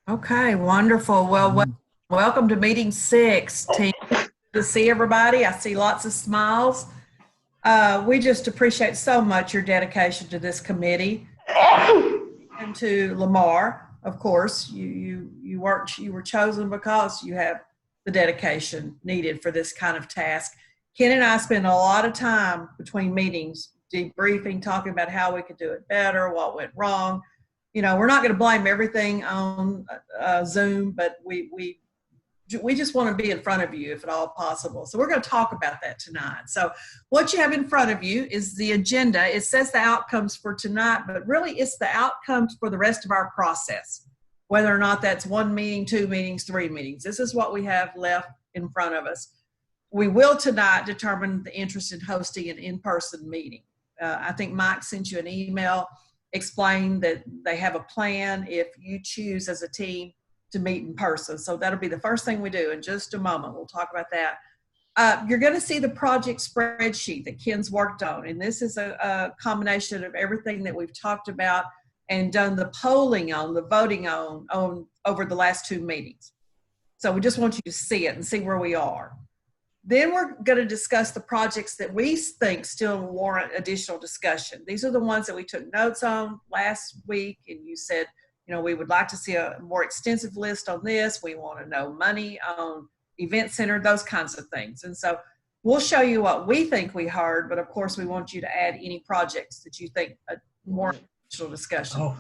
Okay, wonderful. Well, welcome to meeting 6. Team, good to see everybody. I see lots of smiles. We just appreciate so much your dedication to this committee and to Lamar. Of course, you were chosen because you have the dedication needed for this kind of task. Ken and I spend a lot of time between meetings debriefing, talking about how we could do it better, what went wrong. You know, we're not going to blame everything on Zoom, but we just want to be in front of you if at all possible. So we're going to talk about that tonight. So what you have in front of you is the agenda. It says the outcomes for tonight, but really it's the outcomes for the rest of our process, whether or not that's 1 meeting, 2 meetings, 3 meetings. This is what we have left in front of us. We will tonight determine the interest in hosting an in-person meeting. I think Mike sent you an email, explain that they have a plan if you choose as a team to meet in person. So that'll be the first thing we do in just a moment. We'll talk about that. You're going to see the project spreadsheet that Ken's worked on. And this is a combination of everything that we've talked about and done the polling on, the voting on over the last 2 meetings. So we just want you to see it and see where we are. Then we're going to discuss the projects that we think still warrant additional discussion. These are the ones that we took notes on last week, and you said, you know, we would like to see a more extensive list on this. We want to know money on event center, those kinds of things. And so we'll show you what we think we heard, but of course we want you to add any projects that you think more additional discussion. Oh.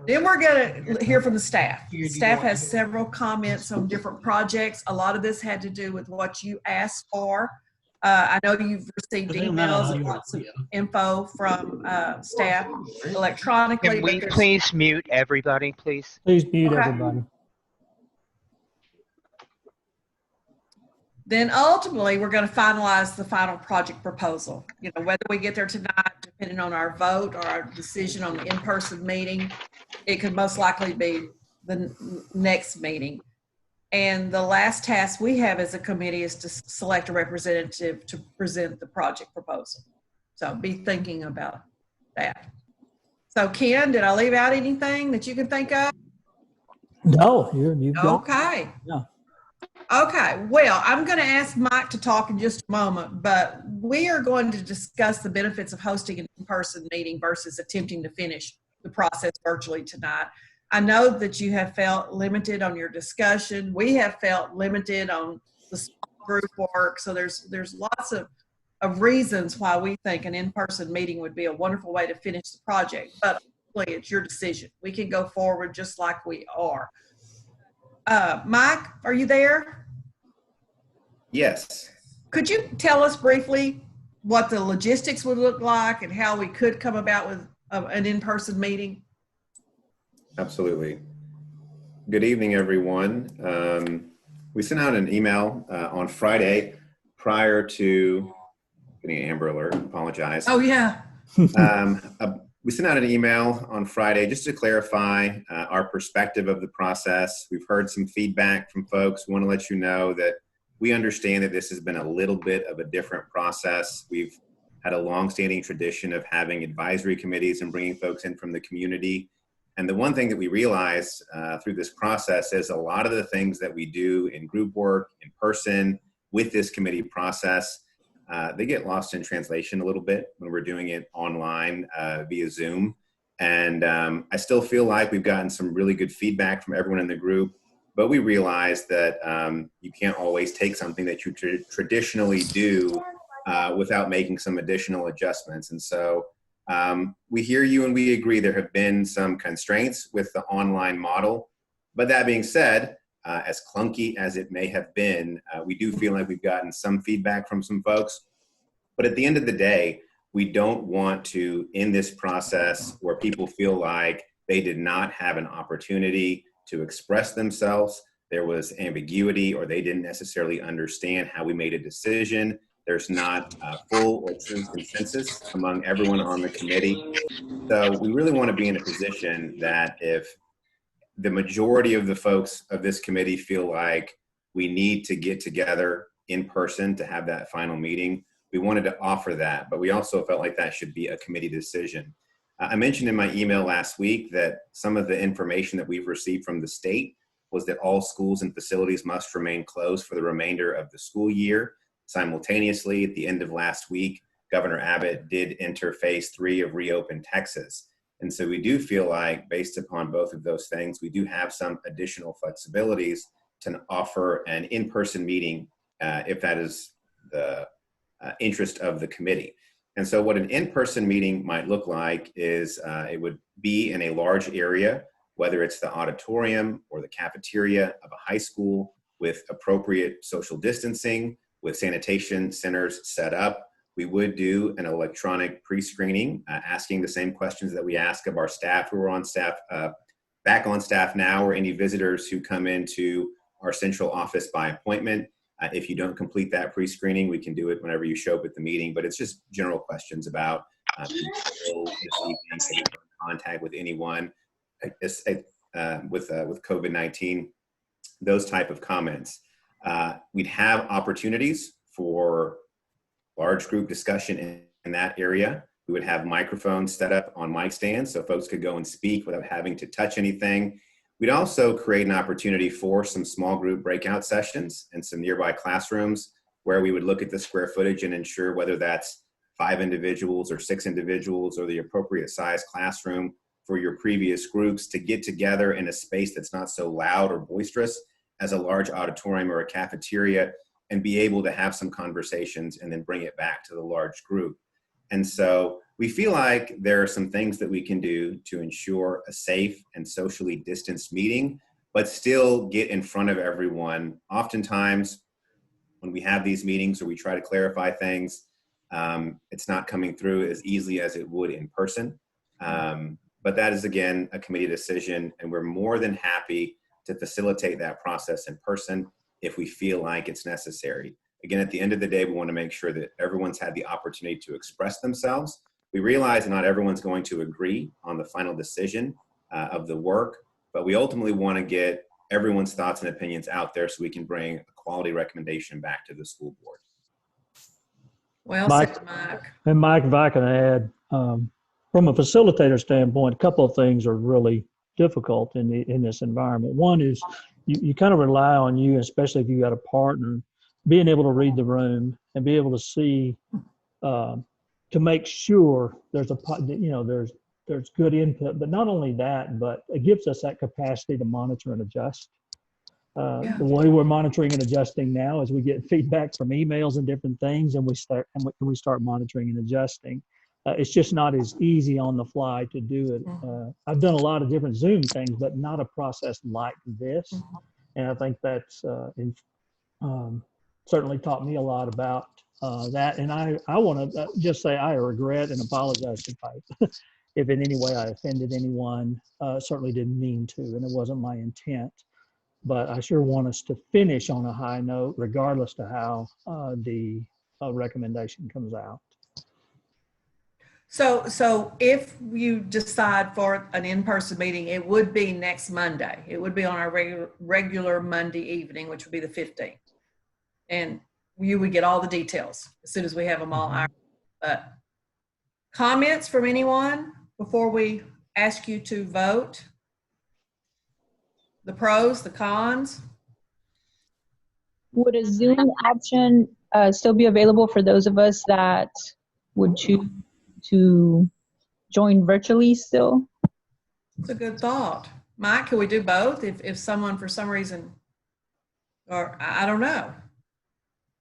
Then we're going to hear from the staff. Staff has several comments on different projects. A lot of this had to do with what you asked for. I know you've received emails and lots of info from staff electronically. Can we please mute everybody, please? Please mute everybody. Then ultimately, we're going to finalize the final project proposal. You know, whether we get there tonight, depending on our vote or our decision on the in-person meeting, it could most likely be the next meeting. And the last task we have as a committee is to select a representative to present the project proposal. So be thinking about that. So Ken, did I leave out anything that you can think of? No, you've got okay. Yeah. Okay, well, I'm going to ask Mike to talk in just a moment, but we are going to discuss the benefits of hosting an in-person meeting versus attempting to finish the process virtually tonight. I know that you have felt limited on your discussion. We have felt limited on the small group work. So there's lots of reasons why we think an in-person meeting would be a wonderful way to finish the project, but ultimately it's your decision. We can go forward just like we are. Mike, are you there? Yes. Could you tell us briefly what the logistics would look like and how we could come about with an in-person meeting? Absolutely. Good evening, everyone. We sent out an email on Friday prior to getting an Amber Alert. Apologize. Oh, yeah. We sent out an email on Friday just to clarify our perspective of the process. We've heard some feedback from folks. We want to let you know that we understand that this has been a little bit of a different process. We've had a long-standing tradition of having advisory committees and bringing folks in from the community. And the one thing that we realized through this process is a lot of the things that we do in group work, in person, with this committee process, they get lost in translation a little bit when we're doing it online via Zoom. And I still feel like we've gotten some really good feedback from everyone in the group, but we realize that you can't always take something that you traditionally do without making some additional adjustments. And so we hear you and we agree there have been some constraints with the online model. But that being said, as clunky as it may have been, we do feel like we've gotten some feedback from some folks. But at the end of the day, we don't want to, in this process where people feel like they did not have an opportunity to express themselves, there was ambiguity, or they didn't necessarily understand how we made a decision. There's not full or true consensus among everyone on the committee. So we really want to be in a position that if the majority of the folks of this committee feel like we need to get together in person to have that final meeting, we wanted to offer that, but we also felt like that should be a committee decision. I mentioned in my email last week that some of the information that we've received from the state was that all schools and facilities must remain closed for the remainder of the school year. Simultaneously, at the end of last week, Governor Abbott did enter phase 3 of Reopen Texas. And so we do feel like, based upon both of those things, we do have some additional flexibilities to offer an in-person meeting if that is the interest of the committee. And so what an in-person meeting might look like is it would be in a large area, whether it's the auditorium or the cafeteria of a high school, with appropriate social distancing, with sanitation centers set up. We would do an electronic pre-screening, asking the same questions that we ask of our staff who are on staff, back on staff now, or any visitors who come into our central office by appointment. If you don't complete that pre-screening, we can do it whenever you show up at the meeting, but it's just general questions about people this evening, have you been in contact with anyone with COVID-19, those type of comments. We'd have opportunities for large group discussion in that area. We would have microphones set up on mic stands so folks could go and speak without having to touch anything. We'd also create an opportunity for some small group breakout sessions in some nearby classrooms where we would look at the square footage and ensure whether that's 5 individuals or 6 individuals or the appropriate size classroom for your previous groups to get together in a space that's not so loud or boisterous as a large auditorium or a cafeteria, and be able to have some conversations and then bring it back to the large group. And so we feel like there are some things that we can do to ensure a safe and socially distanced meeting, but still get in front of everyone. Oftentimes, when we have these meetings or we try to clarify things, it's not coming through as easily as it would in person. But that is, again, a committee decision, and we're more than happy to facilitate that process in person if we feel like it's necessary. Again, at the end of the day, we want to make sure that everyone's had the opportunity to express themselves. We realize not everyone's going to agree on the final decision of the work, but we ultimately want to get everyone's thoughts and opinions out there so we can bring a quality recommendation back to the school board. Well Mike, said, Mike. And Mike, if I can add, from a facilitator standpoint, a couple of things are really difficult in this environment. One is you kind of rely on you, especially if you got a partner, being able to read the room and be able to see, to make sure there's there's good input. But not only that, but it gives us that capacity to monitor and adjust. The way we're monitoring and adjusting now is we get feedback from emails and different things, and we start monitoring and adjusting. It's just not as easy on the fly to do it. I've done a lot of different Zoom things, but not a process like this. And I think that's certainly taught me a lot about that. And I want to just say I regret and apologize if in any way I offended anyone. Certainly didn't mean to, and it wasn't my intent. But I sure want us to finish on a high note, regardless to how the recommendation comes out. So if you decide for an in-person meeting, it would be next Monday. It would be on our regular Monday evening, which would be the 15th. And you would get all the details as soon as we have them all ironed. But comments from anyone before we ask you to vote? The pros, the cons? Would a Zoom option still be available for those of us that would choose to join virtually still? It's a good thought. Mike, can we do both if someone for some reason, or I don't know.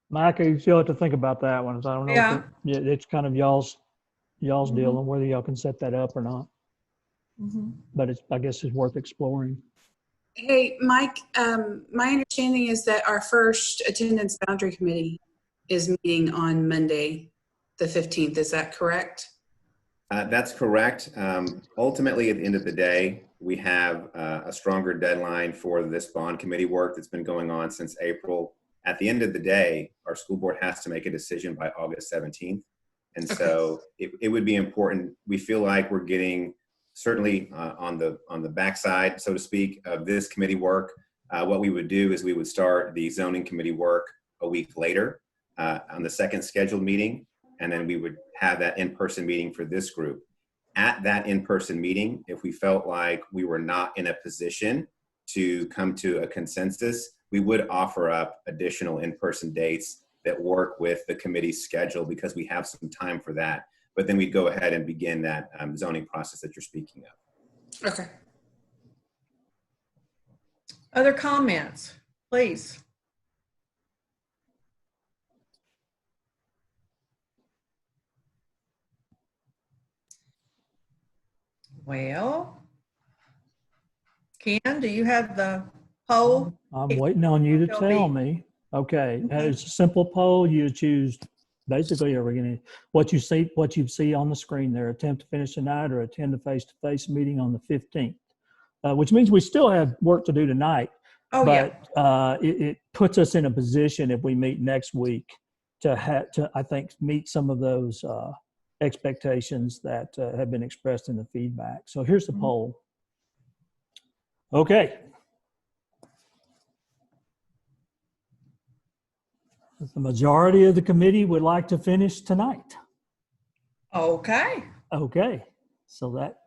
Mike, you still have to think about that one. I don't know. Yeah. It's kind of y'all's deal on whether y'all can set that up or not. But I guess it's worth exploring. Hey, Mike, my understanding is that our first attendance boundary committee is meeting on Monday, the 15th. Is that correct? That's correct. Ultimately, at the end of the day, we have a stronger deadline for this bond committee work that's been going on since April. At the end of the day, our school board has to make a decision by August 17th. And so it would be important. We feel like we're getting certainly on the backside, so to speak, of this committee work. What we would do is we would start the zoning committee work a week later on the second scheduled meeting, and then we would have that in-person meeting for this group. at that in-person meeting, if we felt like we were not in a position to come to a consensus, we would offer up additional in-person dates that work with the committee's schedule because we have some time for that. But then we'd go ahead and begin that zoning process that you're speaking of. Okay. Other comments, please? Well, Ken, do you have the poll? I'm waiting on you to Tell tell me. me. Okay, it's a simple poll. You choose basically, are we going to what you see on the screen there? Attempt to finish tonight or attend a face-to-face meeting on the 15th, which means we still have work to do tonight. Oh, yeah. But it puts us in a position if we meet next week to I think meet some of those expectations that have been expressed in the feedback. So here's the poll. Okay. The majority of the committee would like to finish tonight. Okay. Okay. So that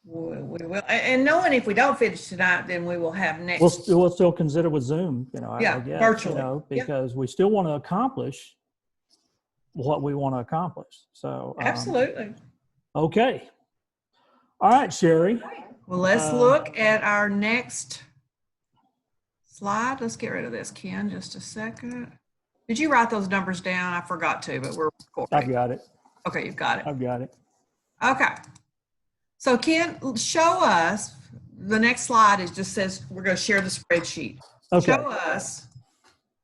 We will. And knowing if we don't finish tonight, then we will have next. we'll still consider with Zoom, I Yeah, guess, virtually. because we still want to accomplish what we want to accomplish. So Absolutely. okay. All right, Sherry. Well, let's look at our next slide. Let's get rid of this, Ken, just a second. Did you write those numbers down? I forgot to, but we're recording. I've got it. Okay, you've got it. I've got it. Okay. So Ken, show us, the next slide is just says, we're going to share the spreadsheet. Okay. Show us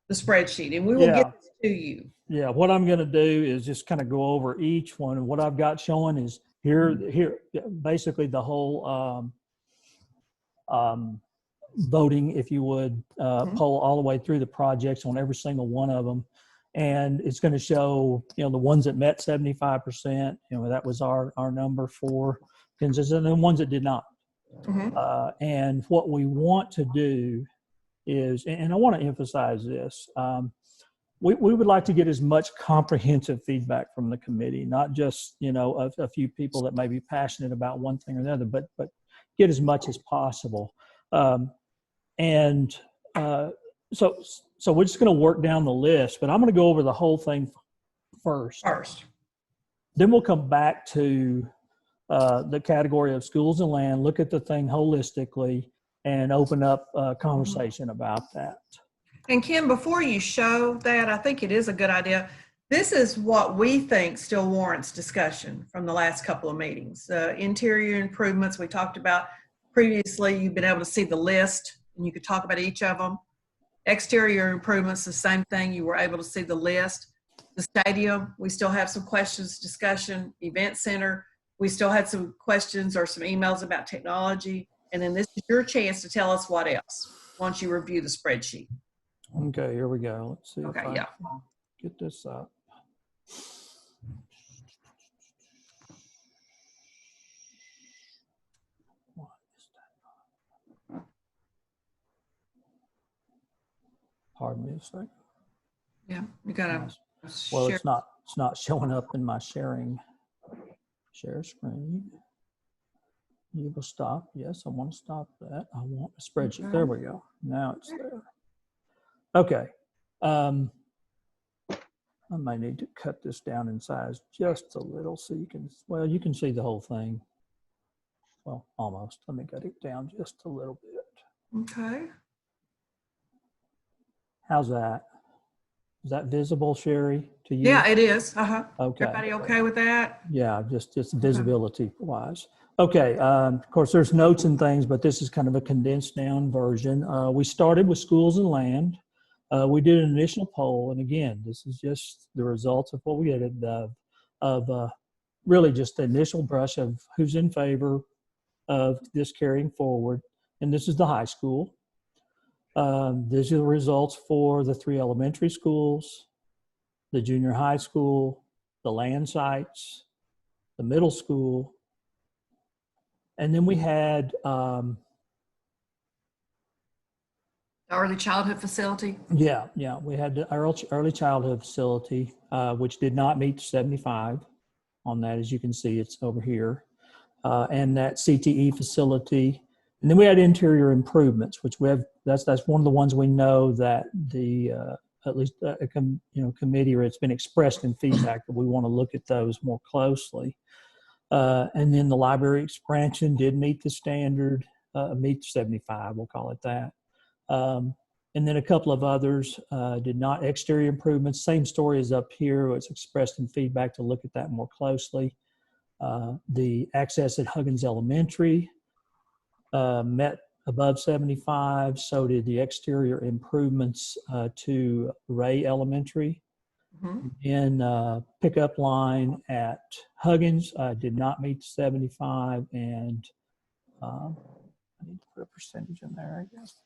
the spreadsheet and we will get this to you. Yeah, what I'm going to do is just kind of go over each one. And what I've got showing is here, basically the whole voting, if you would, poll all the way through the projects on every single one of them. And it's going to show, the ones that met 75%, that was our number for consensus, and the ones that did not. And what we want to do is, and I want to emphasize this, we would like to get as much comprehensive feedback from the committee, not just, a few people that may be passionate about one thing or another, but get as much as possible. So we're just going to work down the list, but I'm going to go over the whole thing first. Then we'll come back to the category of schools and land, look at the thing holistically, and open up a conversation about that. And Kim, before you show that, I think it is a good idea. This is what we think still warrants discussion from the last couple of meetings. Interior improvements we talked about previously. You've been able to see the list and you could talk about each of them. Exterior improvements, the same thing. You were able to see the list. The stadium, we still have some questions, discussion. Event center, we still had some questions or some emails about technology. And then this is your chance to tell us what else once you review the spreadsheet. Okay, here we go. Let's see if I yeah. can get this up. Pardon me a second. Yeah, you gotta Well, share. it's not showing up in my share screen. You will stop. Yes, I want to stop that. I want a spreadsheet. There we go. Now it's there. Okay. I might need to cut this down in size just a little so you can see the whole thing. Well, almost. Let me cut it down just a little bit. Okay. How's that? Is that visible, Sherry, to you? Yeah, it is. Okay. Everybody okay with that? Yeah, just visibility wise. Okay. Of course, there's notes and things, but this is kind of a condensed down version. We started with schools and land. We did an initial poll, and again, this is just the results of what we did of really just the initial brush of who's in favor of this carrying forward. And this is the high school. These are the results for the 3 elementary schools, the junior high school, the land sites, the middle school. And then we had Early childhood facility. we had the early childhood facility, which did not meet 75 on that. As you can see, it's over here. and that CTE facility. And then we had interior improvements, which we have. That's one of the ones we know that the at least committee, or it's been expressed in feedback that we want to look at those more closely. And then the library expansion did meet the standard, meet 75, we'll call it that. And then a couple of others did not. Exterior improvements, same story as up here. It's expressed in feedback to look at that more closely. The access at Huggins Elementary met above 75. So did the exterior improvements to Ray Elementary. Mhm. And pickup line at Huggins did not meet 75, and I need to put a percentage in there, I guess.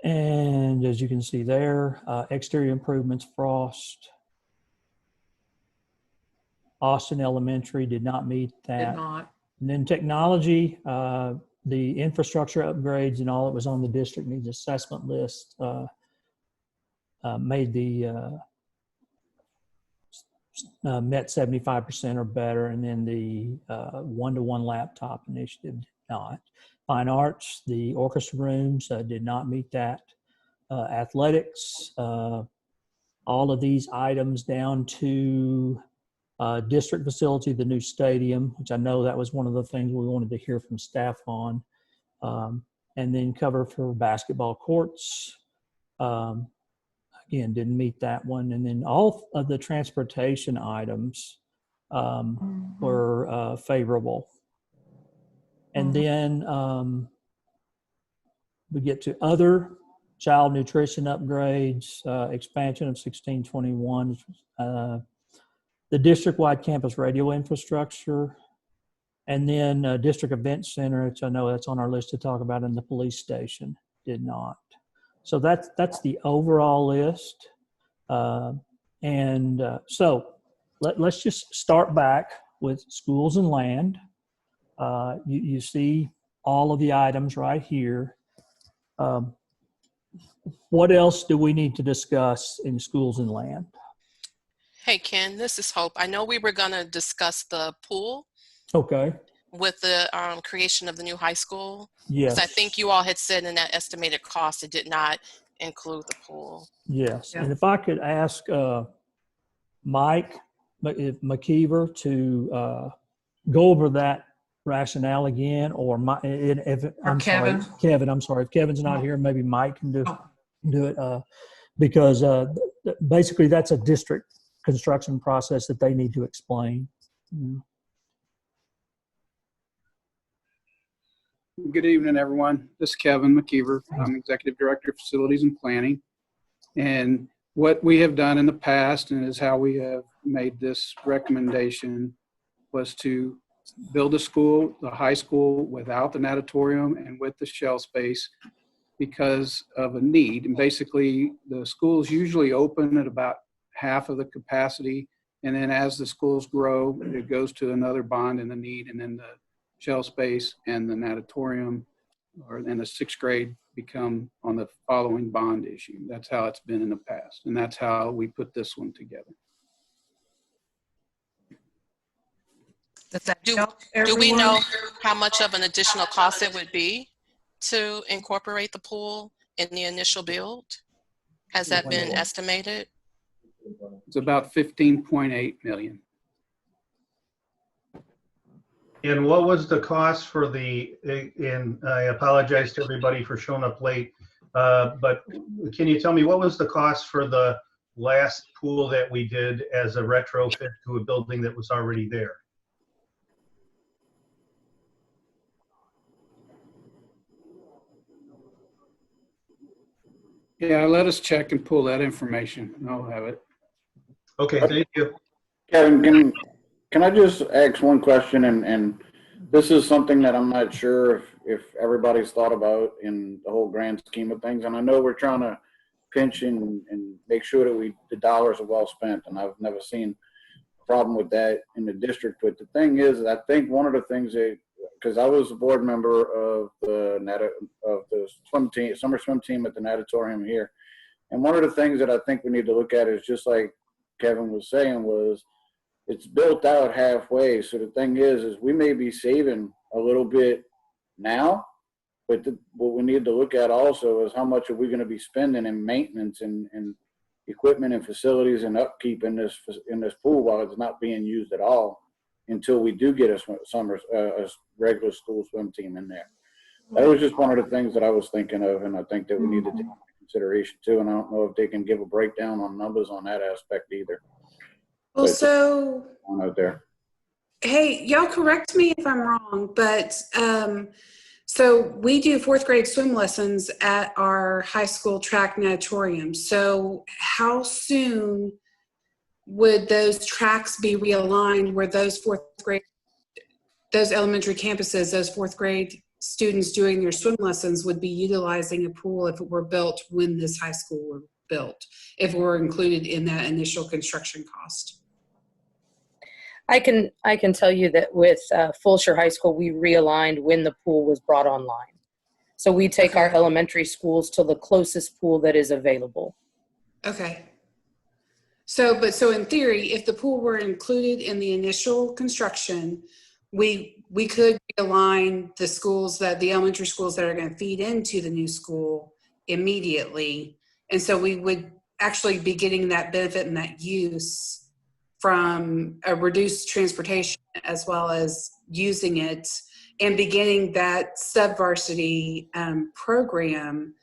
And as you can see there, exterior improvements, Frost. Austin Elementary did not meet that. Did not. And then technology, the infrastructure upgrades and all that was on the district needs assessment list made the met 75% or better, and then the one-to-one laptop initiative did not. Fine arts, the orchestra rooms did not meet that. Athletics, all of these items down to district facility, the new stadium, which I know that was one of the things we wanted to hear from staff on. And then cover for basketball courts. Again, didn't meet that one. And then all of the transportation items were favorable. And then we get to other child nutrition upgrades, expansion of 1621, the district-wide campus radio infrastructure, and then district event center, which I know that's on our list to talk about, in the police station, did not. So that's the overall list. So let's just start back with schools and land. You see all of the items right here. What else do we need to discuss in schools and land? Hey, Ken, this is Hope. I know we were going to discuss the pool. Okay. With the creation of the new high school. Yes. I think you all had said in that estimated cost, it did not include the pool. Yes. Yeah. And if I could ask Mike McKeever to go over that rationale again, or Kevin. Kevin, I'm sorry. If Kevin's not here, maybe Mike can do it because basically that's a district construction process that they need to explain. Good evening, everyone. This is Kevin McKeever. I'm Executive Director of Facilities and Planning. And what we have done in the past, and is how we have made this recommendation, was to build a school, the high school, without the natatorium and with the shell space because of a need. And basically, the schools usually open at about half of the capacity. And then as the schools grow, it goes to another bond in the need, and then the shell space and the natatorium in the sixth grade become on the following bond issue. That's how it's been in the past. And that's how we put this one together. Do we know how much of an additional cost it would be to incorporate the pool in the initial build? Has that been estimated? It's about 15.8 million. And what was the cost for and I apologize to everybody for showing up late, but can you tell me what was the cost for the last pool that we did as a retrofit to a building that was already there? Yeah, let us check and pull that information. I'll have it. Okay, thank you. Kevin, can I just ask one question? And this is something that I'm not sure if everybody's thought about in the whole grand scheme of things. And I know we're trying to pinch and make sure that the dollars are well spent. And I've never seen a problem with that in the district. But the thing is, I think one of the things because I was a board member of the swim team, summer swim team at the natatorium here. And one of the things that I think we need to look at is, just like Kevin was saying, was it's built out halfway. So the thing is we may be saving a little bit now, but what we need to look at also is how much are we going to be spending in maintenance and equipment and facilities and upkeep in this pool while it's not being used at all until we do get a regular school swim team in there. That was just one of the things that I was thinking of, and I think that we need to take into consideration too. And I don't know if they can give a breakdown on numbers on that aspect either. Well, so out there. Hey, y'all correct me if I'm wrong, but so we do 4th grade swim lessons at our high school track natatorium. So how soon would those tracks be realigned where those elementary campuses, those 4th grade students doing their swim lessons would be utilizing a pool if it were built when this high school were built, if it were included in that initial construction cost? I can tell you that with Fulshire High School, we realigned when the pool was brought online. So we take our elementary schools to the closest pool that is available. Okay. So in theory, if the pool were included in the initial construction, we could realign the schools, the elementary schools that are going to feed into the new school immediately. And so we would actually be getting that benefit and that use from a reduced transportation as well as using it and beginning that sub-varsity program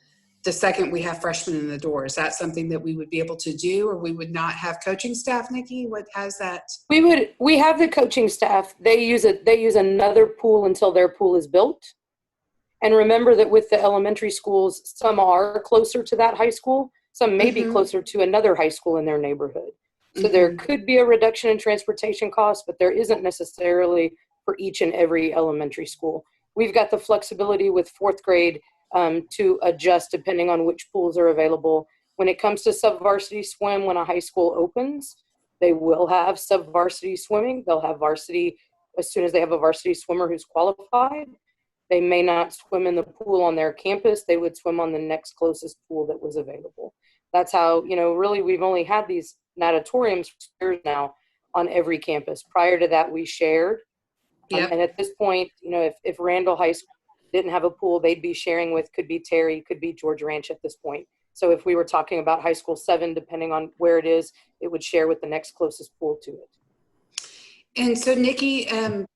the second we have freshmen in the door. Is that something that we would be able to do, or we would not have coaching staff, Nikki? What has that? We have the coaching staff. They use another pool until their pool is built. And remember that with the elementary schools, some are closer to that high school, some may be closer to another high school in their neighborhood. So there could be a reduction in transportation costs, but there isn't necessarily for each and every elementary school. We've got the flexibility with 4th grade to adjust depending on which pools are available. When it comes to sub-varsity swim, when a high school opens, they will have sub-varsity swimming. They'll have varsity as soon as they have a varsity swimmer who's qualified. They may not swim in the pool on their campus. They would swim on the next closest pool that was available. That's how, really we've only had these natatoriums for years now on every campus. Prior to that, we shared. And at this point, if Randall High School didn't have a pool, they'd be sharing with, could be Terry, could be George Ranch at this point. So if we were talking about high school 7, depending on where it is, it would share with the next closest pool to it. And so Nikki,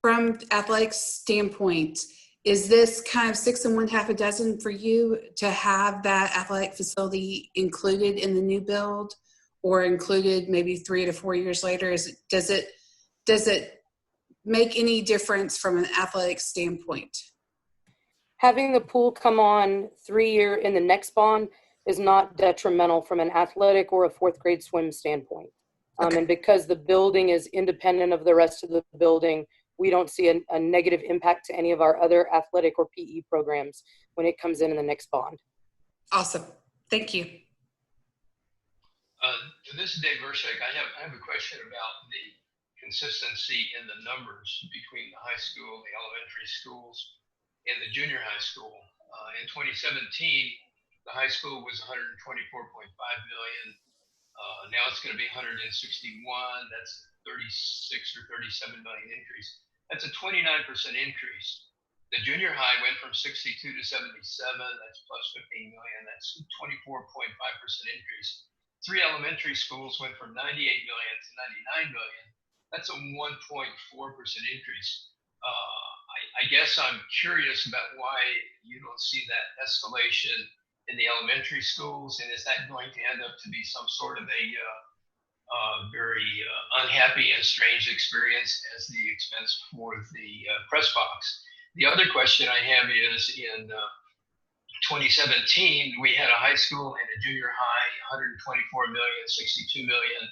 from athletics standpoint, is this kind of 6 and 1/2 dozen for you to have that athletic facility included in the new build, or included maybe 3 to 4 years later? Does it make any difference from an athletic standpoint? Having the pool come on 3-year in the next bond is not detrimental from an athletic or a 4th grade swim standpoint. And because the building is independent of the rest of the building, we don't see a negative impact to any of our other athletic or PE programs when it comes in the next bond. Awesome. Thank you. This is Dave Vershak. I have a question about the consistency in the numbers between the high school, the elementary schools, and the junior high school. In 2017, the high school was 124.5 million. Now it's going to be 161. That's 36 or 37 million increase. That's a 29% increase. The junior high went from 62 to 77. That's plus 15 million. That's 24.5% increase. 3 elementary schools went from 98 million to 99 million. That's a 1.4% increase. I guess I'm curious about why you don't see that escalation in the elementary schools, and is that going to end up to be some sort of a very unhappy and strange experience as the expense for the press box? The other question I have is in 2017, we had a high school and a junior high, 124 million, 62 million.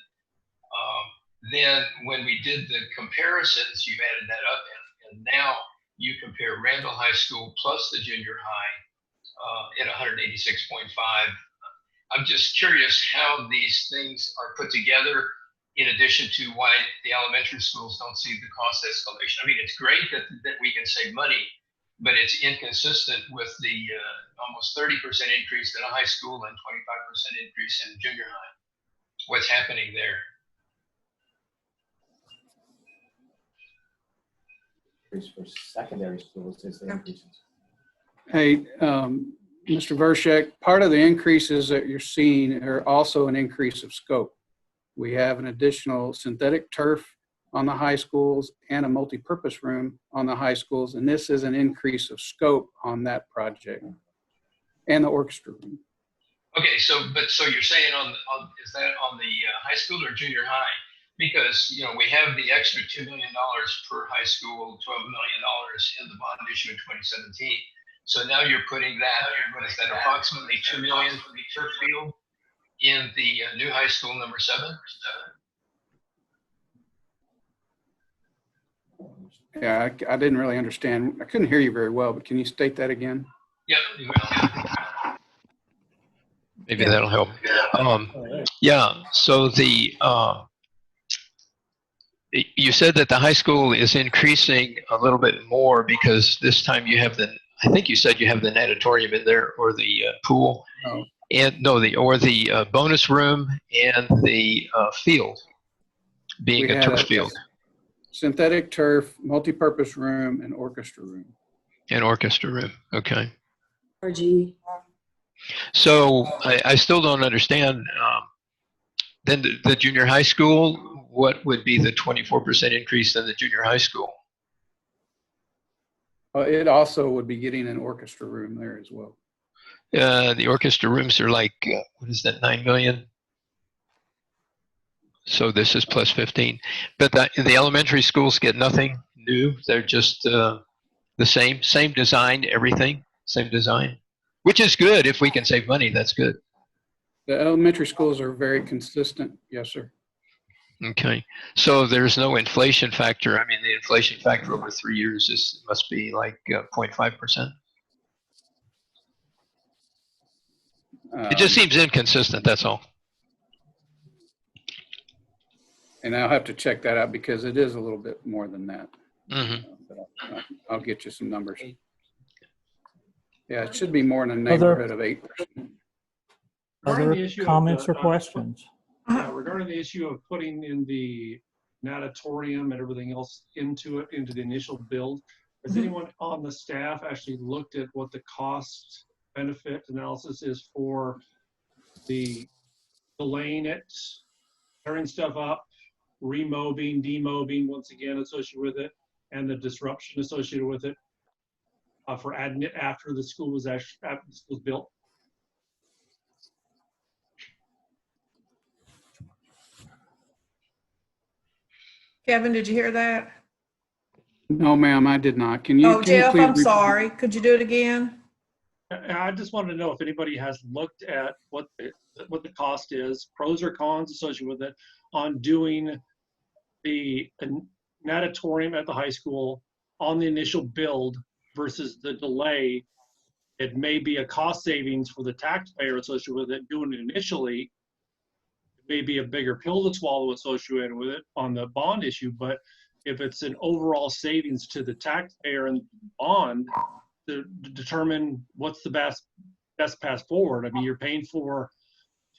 Then when we did the comparisons, you've added that up, and now you compare Randall High School plus the junior high at 186.5. I'm just curious how these things are put together, in addition to why the elementary schools don't see the cost escalation. I mean, it's great that we can save money, but it's inconsistent with the almost 30% increase in a high school and 25% increase in junior high. What's happening there? increase for secondary schools is the increases? Hey, Mr. Vershek, part of the increases that you're seeing are also an increase of scope. We have an additional synthetic turf on the high schools and a multi-purpose room on the high schools, and this is an increase of scope on that project, and the orchestra room. Okay, so you're saying is that on the high school or junior high? Because we have the extra $2 million per high school, $12 million in the bond issue in 2017. So now you're putting that, what is that, approximately $2 million for the turf field in the new high school number 7? Yeah, I didn't really understand. I couldn't hear you very well, but can you state that again? Yep. Maybe that'll help. Yeah. So you said that the high school is increasing a little bit more because this time you have I think you said you have the natatorium in there, or the pool, the bonus room and the field being a turf field. Synthetic turf, multi-purpose room, and orchestra room. An orchestra room, okay. RG. So I still don't understand. Then the junior high school, what would be the 24% increase in the junior high school? It also would be getting an orchestra room there as well. The orchestra rooms are like, what is that, 9 million? So this is plus 15. But the elementary schools get nothing new. They're just the same design, everything, same design, which is good. If we can save money, that's good. The elementary schools are very consistent. Yes, sir. Okay. So there's no inflation factor. I mean, the inflation factor over 3 years must be like 0.5%. It just seems inconsistent, that's all. And I'll have to check that out because it is a little bit more than that. Mm-hmm. But I'll get you some numbers. Yeah, it should be more in the neighborhood of 8%. Other comments or questions? Regarding the issue of putting in the natatorium and everything else into the initial build, has anyone on the staff actually looked at what the cost benefit analysis is for the delaying it, tearing stuff up, remobbing, demobbing once again associated with it, and the disruption associated with it for adding it after the school was built? Kevin, did you hear that? No, ma'am, I did not. Can you? Oh, Jeff, I'm sorry. Could you do it again? I just wanted to know if anybody has looked at what the cost is, pros or cons associated with it, on doing the natatorium at the high school on the initial build versus the delay. It may be a cost savings for the taxpayer associated with it doing it initially. It may be a bigger pill to swallow associated with it on the bond issue, but if it's an overall savings to the taxpayer and bond, to determine what's the best path forward. I mean, you're paying for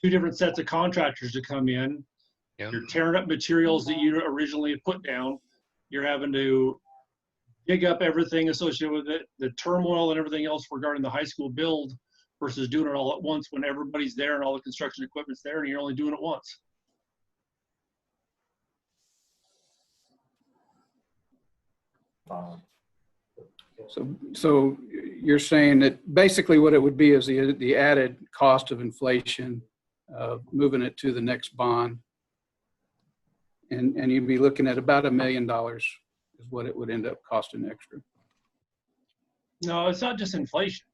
2 different sets of contractors to come in. Yeah. You're tearing up materials that you originally put down. You're having to dig up everything associated with it, the turmoil and everything else regarding the high school build versus doing it all at once when everybody's there and all the construction equipment's there and you're only doing it once. So you're saying that basically what it would be is the added cost of inflation, moving it to the next bond, and you'd be looking at about $1 million is what it would end up costing extra. No, it's not just inflation.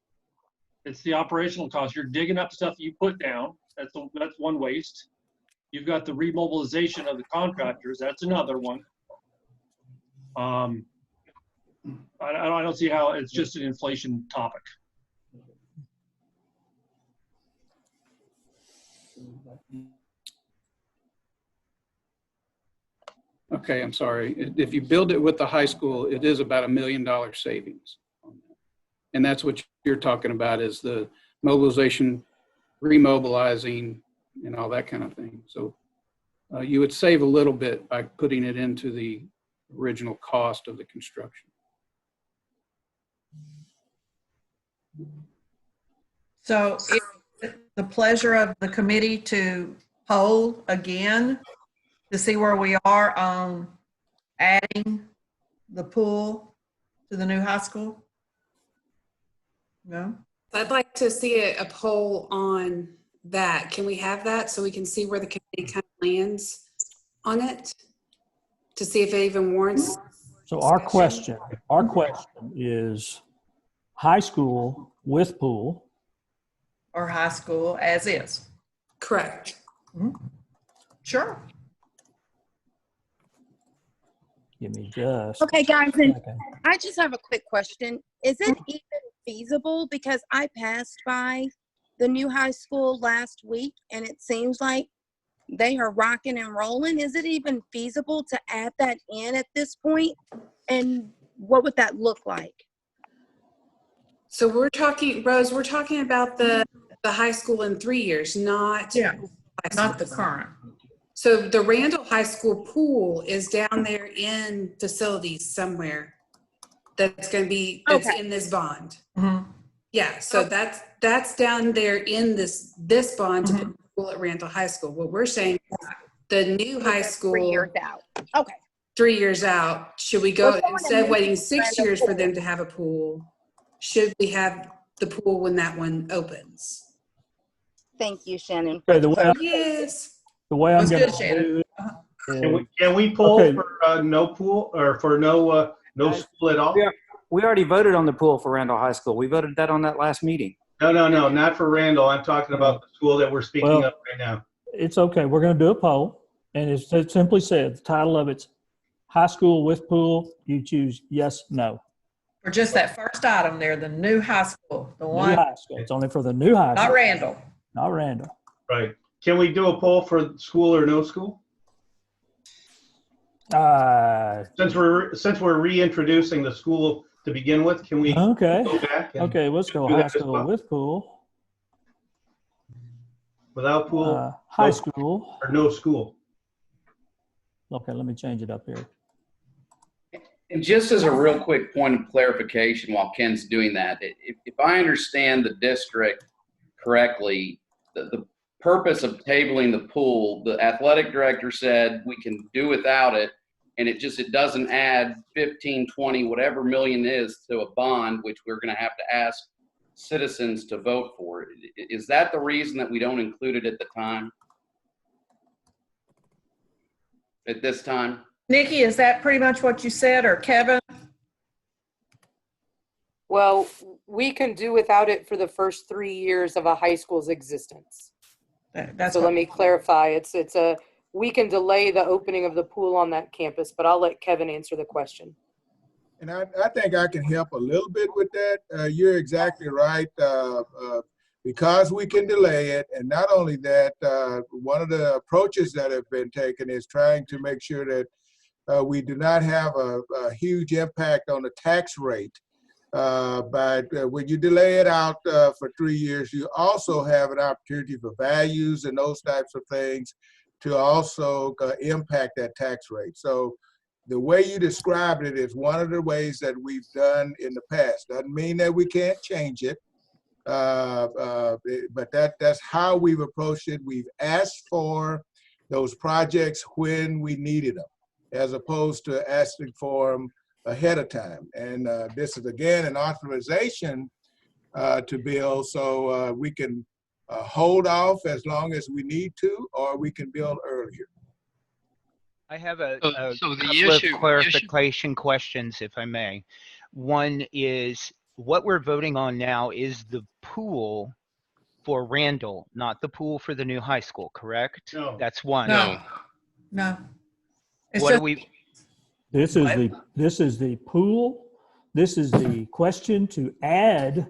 It's the operational cost. You're digging up stuff you put down. That's one waste. You've got the remobilization of the contractors. That's another one. I don't see how it's just an inflation topic. Okay, I'm sorry. If you build it with the high school, it is about $1 million savings. And that's what you're talking about, is the mobilization, remobilizing, and all that kind of thing. So you would save a little bit by putting it into the original cost of the construction. So it's the pleasure of the committee to poll again to see where we are on adding the pool to the new high school? No? I'd like to see a poll on that. Can we have that so we can see where the committee kind of lands on it? To see if it even warrants. So our question is high school with pool. Or high school as is? Correct. Sure. Give me just. Okay, guys, and Okay. I just have a quick question. Is it even feasible? Because I passed by the new high school last week and it seems like they are rocking and rolling. Is it even feasible to add that in at this point? And what would that look like? So we're talking, Rose, we're talking about the high school in 3 years, not not the current. So the Randall High School pool is down there in facilities somewhere. That's going to be that's in this bond. Yeah, so that's down there in this bond to put the pool at Randall High School. What we're saying is the new high school 3 years out. Okay. 3 years out. Should we go instead of waiting 6 years for them to have a pool? Should we have the pool when that one opens? Thank you, Shannon. Okay, the way I'm going to do it. Can we pull Okay. for no pool or for no school at all? We already voted on the pool for Randall High School. We voted that on that last meeting. No, not for Randall. I'm talking about the school that we're speaking of right now. It's okay. We're going to do a poll, and it simply said the title of it's high school with pool. You choose yes, no. For just that first item there, the new high school, the one. New high school. It's only for the new high school. Not Randall. Not Randall. Right. Can we do a poll for school or no school? Since we're reintroducing the school to begin with, can we go back? Okay, let's go high school with pool. Without pool? High school. Or no school? Okay, let me change it up here. And just as a real quick point of clarification while Ken's doing that, if I understand the district correctly, the purpose of tabling the pool, the athletic director said we can do without it, and it doesn't add 15, 20, whatever million is to a bond, which we're going to have to ask citizens to vote for. Is that the reason that we don't include it at the time? At this time? Nikki, is that pretty much what you said, or Kevin? Well, we can do without it for the first 3 years of a high school's existence. So let me clarify. We can delay the opening of the pool on that campus, but I'll let Kevin answer the question. And I think I can help a little bit with that. You're exactly right. Because we can delay it, and not only that, one of the approaches that have been taken is trying to make sure that we do not have a huge impact on the tax rate. But when you delay it out for 3 years, you also have an opportunity for values and those types of things to also impact that tax rate. So the way you described it is one of the ways that we've done in the past. Doesn't mean that we can't change it, but that's how we've approached it. We've asked for those projects when we needed them, as opposed to asking for them ahead of time. And this is, again, an authorization to build, so we can hold off as long as we need to, or we can build earlier. I have a so the couple issue- of clarification questions, if I may. One is, what we're voting on now is the pool for Randall, not the pool for the new high school, correct? No. That's one. No. It's What just, do we? This is the pool. This is the question to add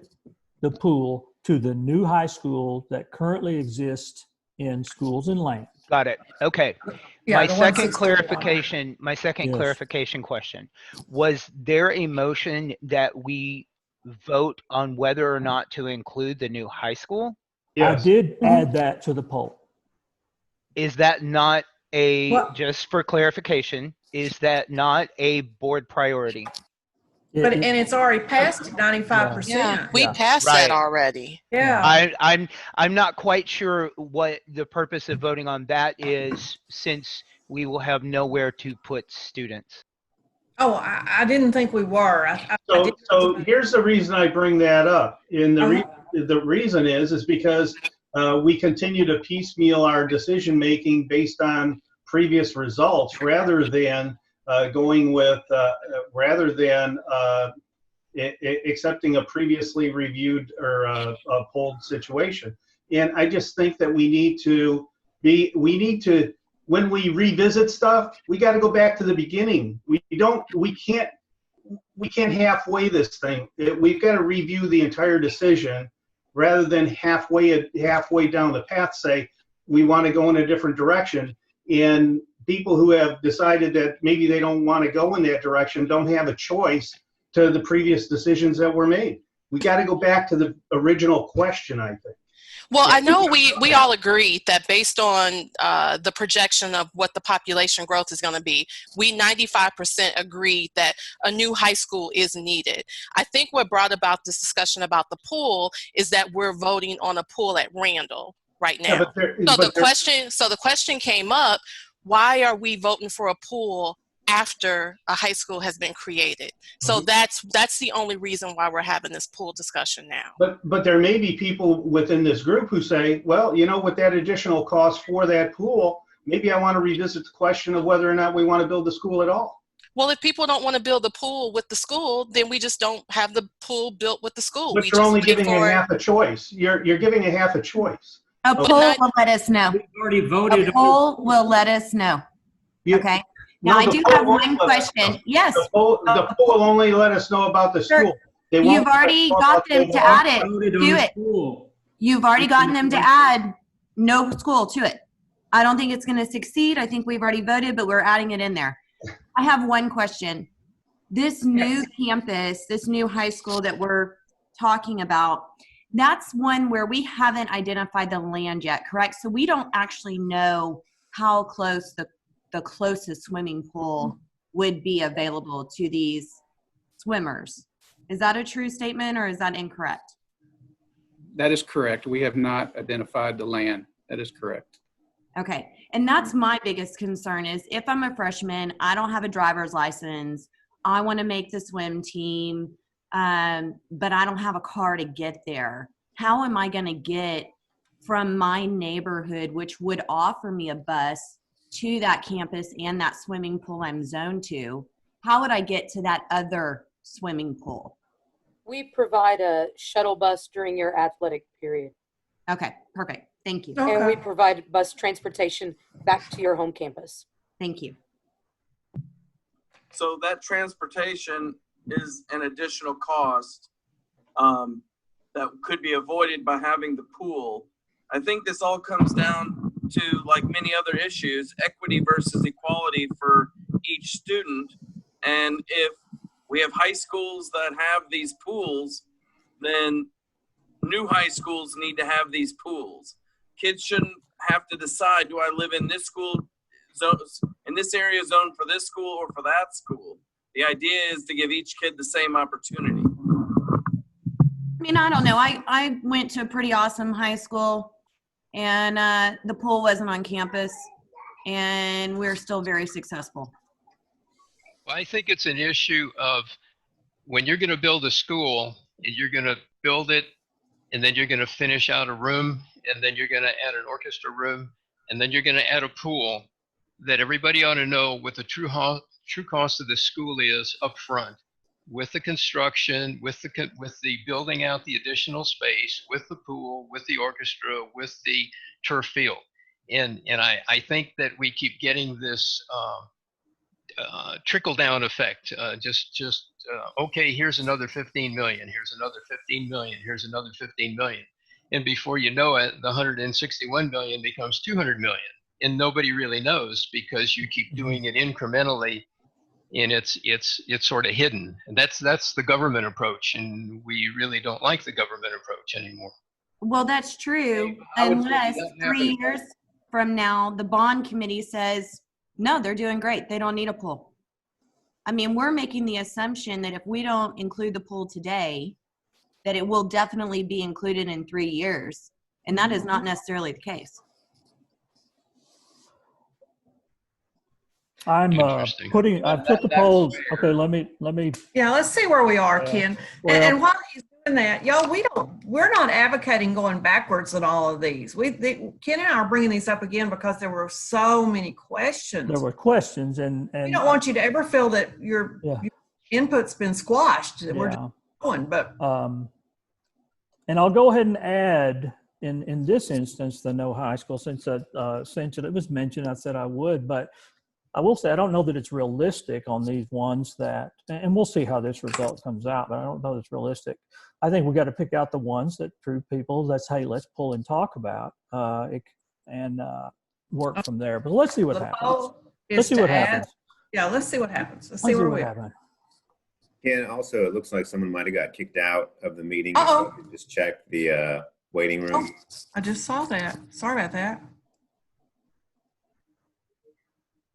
the pool to the new high school that currently exists in schools and land. Got it. Okay. Yeah, My the second 161. clarification question. Was there a motion that we vote on whether or not to include the new high school? Yes. I did add that to the poll. Is that not just for clarification, is that not a board priority? But, and it's already passed 95%. Yeah, we Yeah. passed Right. that already. Yeah. I'm not quite sure what the purpose of voting on that is, since we will have nowhere to put students. Oh, I didn't think we were. I did. So here's the reason I bring that up. And Uh-huh. the reason is because we continue to piecemeal our decision making based on previous results rather than going with accepting a previously reviewed or a polled situation. And I just think that we need to, when we revisit stuff, we got to go back to the beginning. We can't halfway this thing. We've got to review the entire decision rather than halfway down the path say we want to go in a different direction. And people who have decided that maybe they don't want to go in that direction don't have a choice to the previous decisions that were made. We got to go back to the original question, I think. Well, I know we all agree that based on the projection of what the population growth is going to be, we 95% agree that a new high school is needed. I think what brought about this discussion about the pool is that we're voting on a pool at Randall right now. Yeah, so the question came up, why are we voting for a pool after a high school has been created? So that's the only reason why we're having this pool discussion now. But there may be people within this group who say, well, you know, with that additional cost for that pool, maybe I want to revisit the question of whether or not we want to build the school at all. Well, if people don't want to build the pool with the school, then we just don't have the pool built with the school. But you're only giving a half a choice. You're giving a half a choice. A poll will let us know. We've already voted. A poll will let us know. Okay. Now, I do have one question. Yes. The poll will only let us know about the school. You've already got them to add it. Do it. You've already gotten them to add no school to it. I don't think it's going to succeed. I think we've already voted, but we're adding it in there. I have one question. This new campus, this new high school that we're talking about, that's one where we haven't identified the land yet, correct? So we don't actually know how close the closest swimming pool would be available to these swimmers. Is that a true statement or is that incorrect? That is correct. We have not identified the land. That is correct. Okay. And that's my biggest concern is if I'm a freshman, I don't have a driver's license, I want to make the swim team, but I don't have a car to get there. How am I going to get from my neighborhood, which would offer me a bus, to that campus and that swimming pool I'm zoned to? How would I get to that other swimming pool? We provide a shuttle bus during your athletic period. Okay, perfect. Thank you. And we provide bus transportation back to your home campus. Thank you. So that transportation is an additional cost that could be avoided by having the pool. I think this all comes down to, like many other issues, equity versus equality for each student. And if we have high schools that have these pools, then new high schools need to have these pools. Kids shouldn't have to decide, do I live in this school, in this area zoned for this school or for that school? The idea is to give each kid the same opportunity. I mean, I don't know. I went to a pretty awesome high school, and the pool wasn't on campus, and we're still very successful. Well, I think it's an issue of when you're going to build a school, and you're going to build it, and then you're going to finish out a room, and then you're going to add an orchestra room, and then you're going to add a pool, that everybody ought to know what the true cost of the school is up front, with the construction, with the building out the additional space, with the pool, with the orchestra, with the turf field. And I think that we keep getting this trickle down effect. Okay, here's another 15 million, here's another 15 million, here's another 15 million. And before you know it, the 161 million becomes 200 million. And nobody really knows because you keep doing it incrementally, and it's sort of hidden. And that's the government approach, and we really don't like the government approach anymore. Well, that's true, unless 3 years from now the bond committee says, no, they're doing great, they don't need a pool. I mean, we're making the assumption that if we don't include the pool today, that it will definitely be included in 3 years. And that is not necessarily the case. I'm I've put the polls. Okay, let me. Yeah, let's see where we are, Ken. Well, and while he's doing that, y'all, we're not advocating going backwards in all of these. Ken and I are bringing these up again because there were so many questions. There were questions, and we don't want you to ever feel that your input's been squashed. We're just going, but. And I'll go ahead and add in this instance the no high school since it was mentioned. I said I would, but I will say I don't know that it's realistic on these ones that, and we'll see how this result comes out, but I don't know that it's realistic. I think we got to pick out the ones that true people. Hey, let's pull and talk about and work from there. But let's see what happens. Let's see what happens. Yeah, let's see what happens. Let's see where we are. Ken, also, it looks like someone might have got kicked out of the meeting. So you can just check the waiting room. Oh, I just saw that. Sorry about that.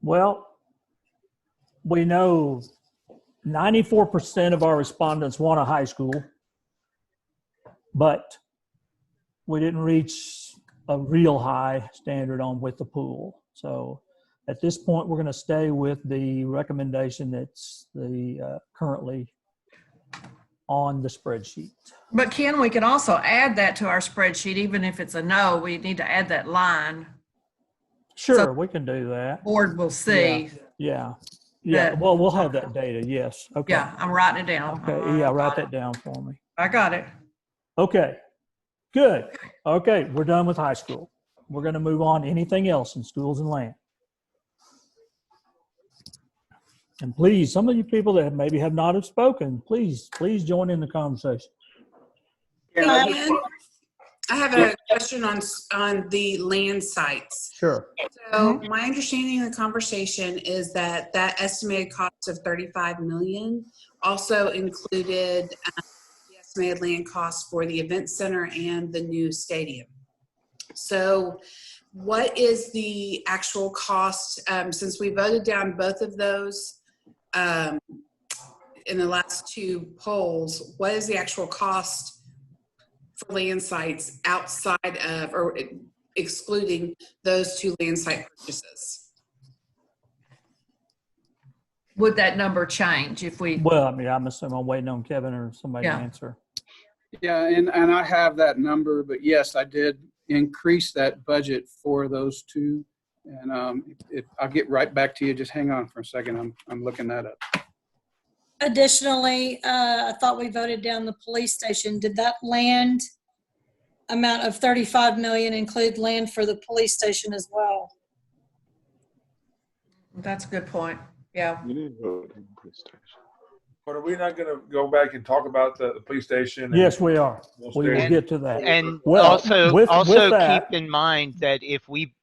Well, we know 94% of our respondents want a high school, but we didn't reach a real high standard with the pool. So at this point, we're going to stay with the recommendation that's currently on the spreadsheet. But Ken, we can also add that to our spreadsheet, even if it's a no, we need to add that line. Sure, so we can do that. Board will see. Yeah. Well, we'll have that data. Yes. Okay. Yeah, I'm writing it down. Okay. Yeah, write that down for me. I got it. Okay. Good. Okay, we're done with high school. We're going to move on to anything else in schools and land. And please, some of you people that maybe have not have spoken, please join in the conversation. I have a question on the land sites. Sure. So my understanding of the conversation is that estimated cost of $35 million also included the estimated land cost for the event center and the new stadium. So what is the actual cost, since we voted down both of those in the last two polls, what is the actual cost for land sites outside of or excluding those two land site purchases? Would that number change if we? Well, I mean, I'm assuming I'm waiting on Kevin or somebody to answer. Yeah, and I have that number, but yes, I did increase that budget for those two. And I'll get right back to you. Just hang on for a second. I'm looking that up. Additionally, I thought we voted down the police station. Did that land amount of $35 million include land for the police station as well? That's a good point. Yeah. You didn't vote in the police station. But are we not going to go back and talk about the police station? Yes, we are. We will get to that. And well, also with keep in mind that if we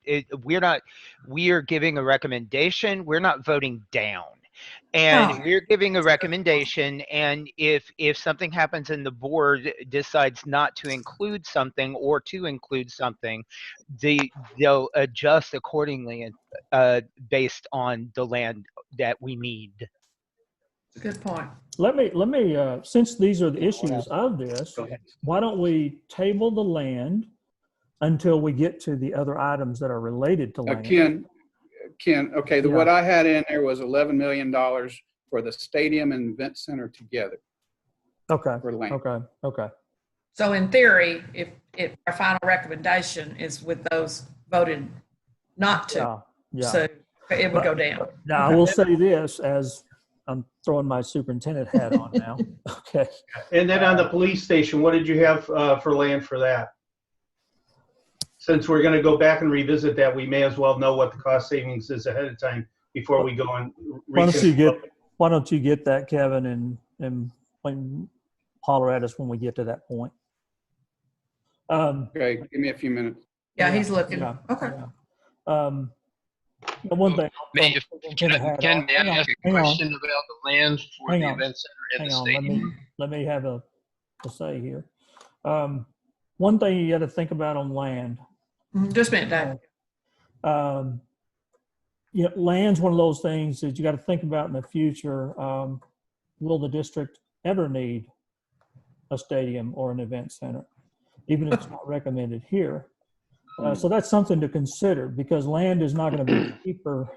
are giving a recommendation, we're not voting down. And we're giving a recommendation, and if something happens and the board decides not to include something or to include something, they'll adjust accordingly based on the land that we need. Good point. Let me since these are the issues of this, why don't we table the land until we get to the other items that are related to land? Ken, okay, what I had in there was $11 million for the stadium and event center together. Okay. For land. Okay. So in theory, if our final recommendation is with those voted not to, so it would go down. Now, I will say this as I'm throwing my superintendent hat on now. Okay. And then on the police station, what did you have for land for that? Since we're going to go back and revisit that, we may as well know what the cost savings is ahead of time before we go on. Why don't you get that, Kevin, and holler at us when we get to that point. Okay, give me a few minutes. Yeah, he's looking. Yeah. Okay. One thing. Can I ask a question about the land for the event center and the stadium? Let me have a say here. One thing you got to think about on land. Just a minute, Dave. you know, land's one of those things that you got to think about in the future. Will the district ever need a stadium or an event center, even if it's not recommended here? So that's something to consider, because land is not going to be cheaper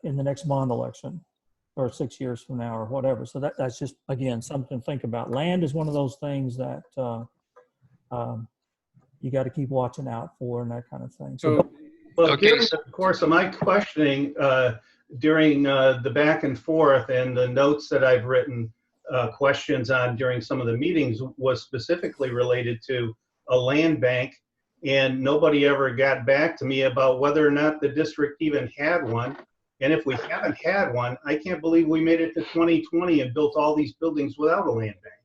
in the next bond election or 6 years from now or whatever. So that's just, again, something to think about. Land is one of those things that you got to keep watching out for and that kind of thing. So, well, during the course of my questioning, during the back and forth and the notes that I've written questions on during some of the meetings was specifically related to a land bank, and nobody ever got back to me about whether or not the district even had one. And if we haven't had one, I can't believe we made it to 2020 and built all these buildings without a land bank.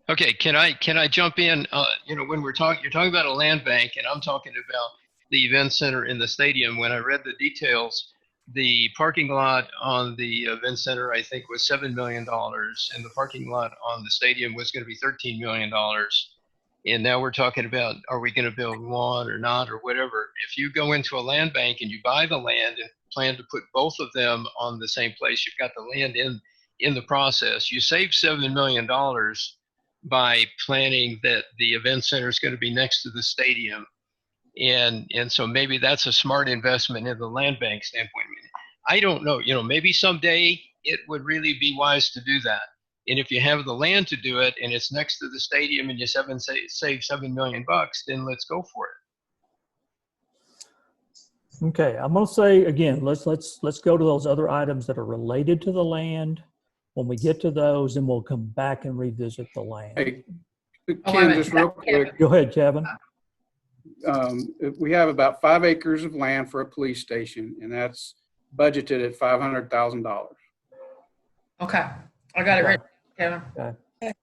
Okay, can I jump in? You know, when you're talking about a land bank, and I'm talking about the event center in the stadium. When I read the details, the parking lot on the event center, I think, was $7 million, and the parking lot on the stadium was going to be $13 million. And now we're talking about, are we going to build one or not or whatever? If you go into a land bank and you buy the land and plan to put both of them on the same place, you've got the land in the process. You save $7 million by planning that the event center is going to be next to the stadium. And so maybe that's a smart investment in the land bank standpoint. I don't know, you know, maybe someday it would really be wise to do that. And if you have the land to do it and it's next to the stadium and you save $7 million, then let's go for it. okay, I'm going to say again, let's go to those other items that are related to the land. When we get to those, then we'll come back and revisit the land. Hey, Ken, just real quick. Go ahead, Kevin. We have about 5 acres of land for a police station, and that's budgeted at $500,000. Okay, I got it right, Kevin. Okay.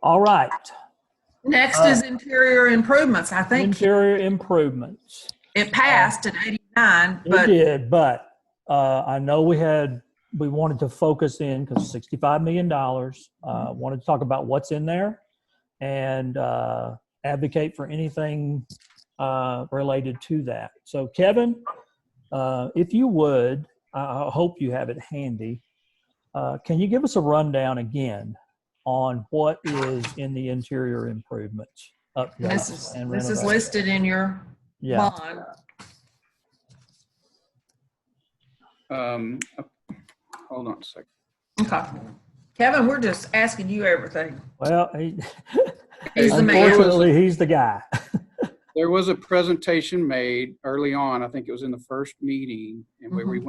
All right. Next is interior improvements, I think. Interior improvements. It passed at 89, but. It did, but I know we wanted to focus in, because $65 million, wanted to talk about what's in there and advocate for anything related to that. So Kevin, if you would, I hope you have it handy. Can you give us a rundown again on what is in the interior improvements? This is listed in your bond. Hold on a second. Okay. Kevin, we're just asking you everything. Well, he's the man. Unfortunately, he's the guy. There was a presentation made early on. I think it was in the first meeting, and where we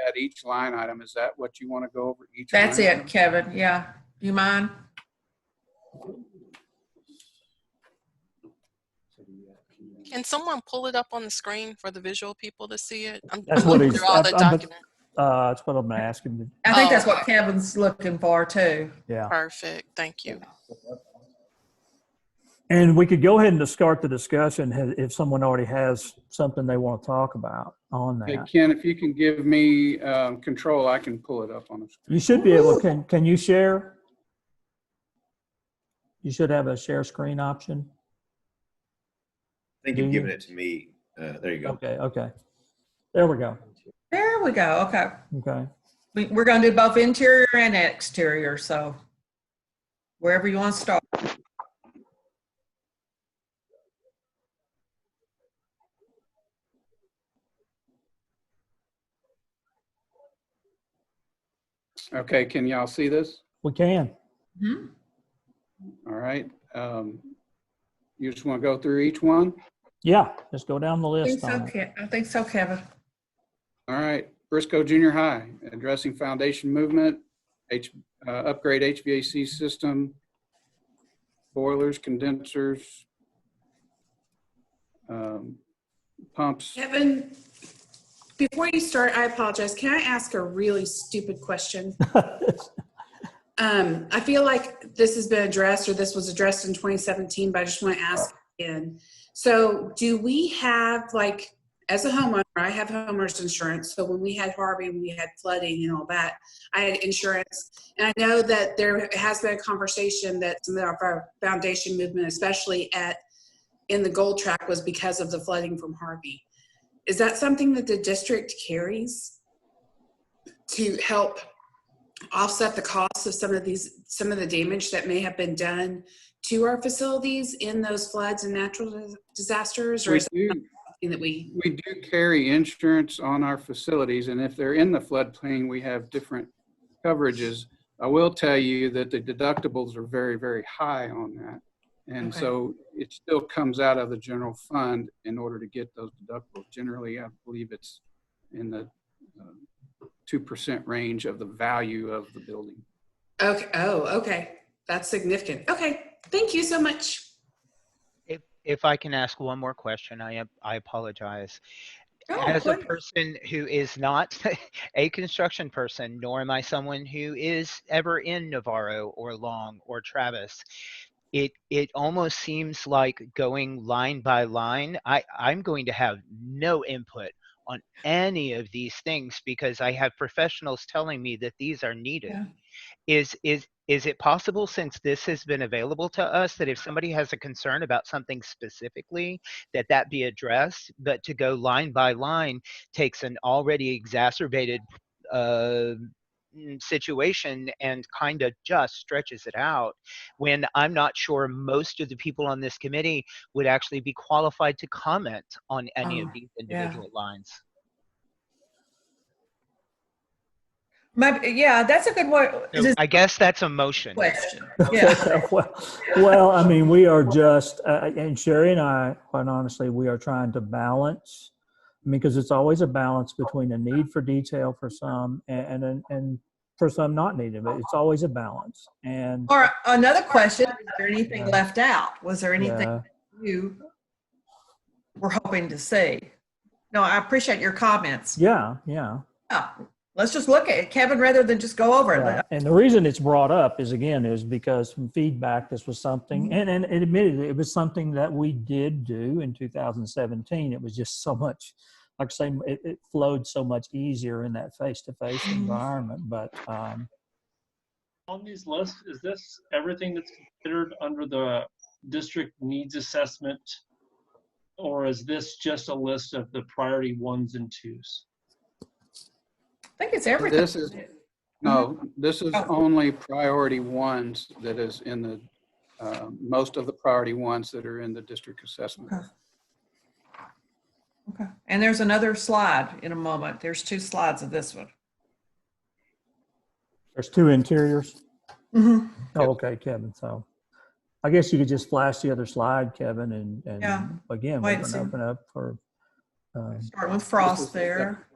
had each line item. Is that what you want to go over each? That's line it, item? Kevin. Yeah. Do you mind? Can someone pull it up on the screen for the visual people to see it? That's I'm what looking he's. through all the documents. That's what I'm going to ask him to. I think that's what Kevin's looking for too. Yeah. Perfect. Thank you. And we could go ahead and start the discussion if someone already has something they want to talk about on that. Hey, Ken, if you can give me control, I can pull it up on the screen. You should be able. Can you share? You should have a share screen option. I think you've given it to me. There you go. Okay. There we go. There we go. Okay. Okay. We're going to do both interior and exterior. So wherever you want to start. Okay, can y'all see this? We can. Mm-hmm. All right. You just want to go through each one? Yeah, let's go down the list. I think so, Kevin. All right. Briscoe Junior High, addressing foundation movement, upgrade HVAC system, boilers, condensers, pumps. Kevin, before you start, I apologize. Can I ask a really stupid question? I feel like this has been addressed, or this was addressed in 2017, but I just want to ask again. So do we have, like, as a homeowner, I have homeowners insurance. So when we had Harvey, when we had flooding and all that, I had insurance. And I know that there has been a conversation that some of our foundation movement, especially in the Gold Track, was because of the flooding from Harvey. Is that something that the district carries to help offset the costs of some of the damage that may have been done to our facilities in those floods and natural disasters? Or is that something that we do carry insurance on our facilities, and if they're in the floodplain, we have different coverages. I will tell you that the deductibles are very, very high on that. And so it still comes out of the general fund in order to get those deductibles. Generally, I believe it's in the 2% range of the value of the building. Okay. Oh, okay. That's significant. Okay. Thank you so much. If I can ask one more question, I apologize. As a person who is not a construction person, nor am I someone who is ever in Navarro or Long or Travis, it almost seems like going line by line. I'm going to have no input on any of these things because I have professionals telling me that these are needed. Yeah. Is it possible, since this has been available to us, that if somebody has a concern about something specifically, that be addressed, but to go line by line takes an already exacerbated situation and kind of just stretches it out, when I'm not sure most of the people on this committee would actually be qualified to comment on any of these individual lines? Yeah, that's a good one. So I guess that's a motion. Question. Yeah. well, I mean, we are just, and Sherry and I, quite honestly, we are trying to balance. I mean, because it's always a balance between a need for detail for some and for some not needed, but it's always a balance. And or another question: is there anything left out? Was there anything you were hoping to see? No, I appreciate your comments. Yeah. Let's just look at it, Kevin, rather than just go over it. And the reason it's brought up is because from feedback, this was something, and admittedly, it was something that we did do in 2017. It was just so much, like I say, it flowed so much easier in that face-to-face environment. But on these lists, is this everything that's considered under the district needs assessment, or is this just a list of the priority 1s and 2s? I think it's everything. This is only priority 1s that is in the most of the priority 1s that are in the district assessment. Okay. And there's another slide in a moment. There's 2 slides of this one. There's 2 interiors. Mm-hmm. Oh, okay, Kevin. So I guess you could just flash the other slide, Kevin, and again, we can open up for. Start with Frost there.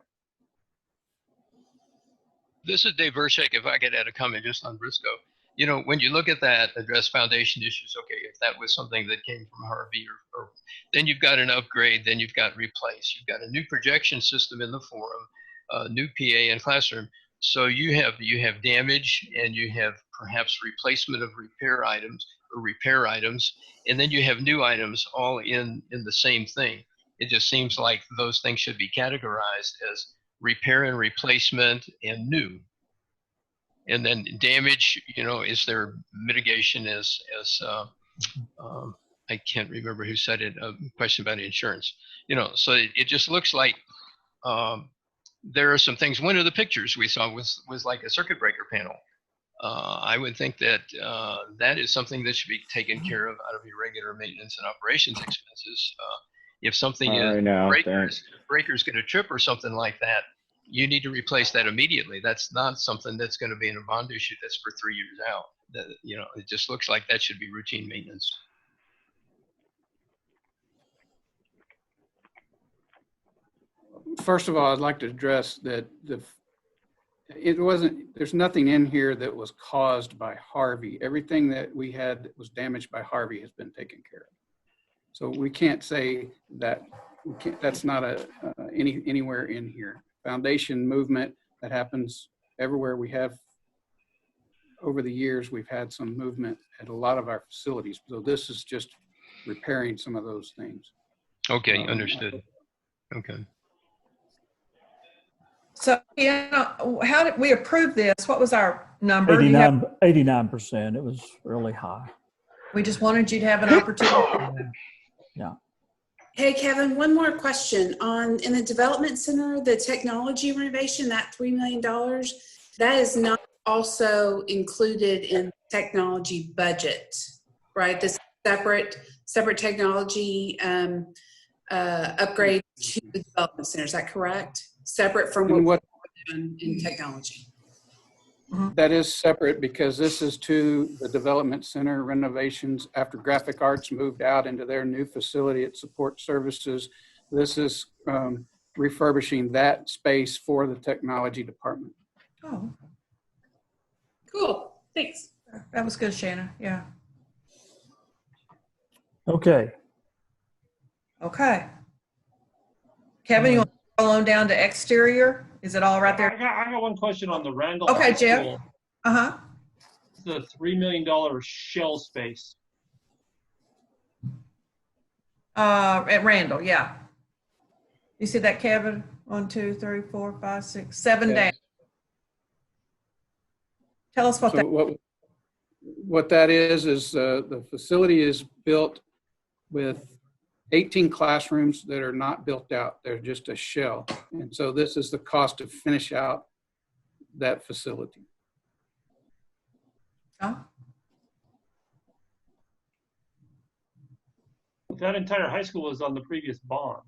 This is Dave Burchek. If I could add a comment just on Briscoe. You know, when you look at that, address foundation issues, okay, if that was something that came from Harvey, or then you've got an upgrade, then you've got replace. You've got a new projection system in the forum, new PA and classroom. So you have damage, and you have perhaps replacement of repair items, and then you have new items all in the same thing. It just seems like those things should be categorized as repair and replacement and new. And then damage, you know, is there mitigation as I can't remember who said it, a question about insurance. You know, so it just looks like there are some things. One of the pictures we saw was like a circuit breaker panel. I would think that that is something that should be taken care of out of your regular maintenance and operations expenses. If something is breaker's going to trip or something like that, you need to replace that immediately. That's not something that's going to be in a bond issue that's for 3 years out. That, you know, it just looks like that should be routine maintenance. First of all, I'd like to address that there's nothing in here that was caused by Harvey. Everything that we had that was damaged by Harvey has been taken care of. So we can't say that, that's not anywhere in here. Foundation movement that happens everywhere. We have, over the years, we've had some movement at a lot of our facilities. So this is just repairing some of those things. Okay, understood. Okay. So, how did we approve this? What was our number? 89%. It was really high. We just wanted you to have an opportunity. Yeah. Hey, Kevin, one more question. In the development center, the technology renovation, that $3 million, that is not also included in technology budget, right? This separate technology upgrade to the development center. Is that correct? Separate from what we're doing in technology. That is separate because this is to the development center renovations after Graphic Arts moved out into their new facility at Support Services. This is refurbishing that space for the technology department. Oh, cool. Thanks. That was good, Shannon. Yeah. Okay. Okay. Kevin, you want to scroll on down to exterior? Is it all right there? I got one question on the Randall. Okay, High Jeff. School. Uh-huh. The $3 million shell space. At Randall, yeah. You see that, Kevin? 1, 2, 3, 4, 5, 6, 7 Yeah. down. Tell us what So that. what that is the facility is built with 18 classrooms that are not built out. They're just a shell. And so this is the cost to finish out that facility. Huh? That entire high school was on the previous bond.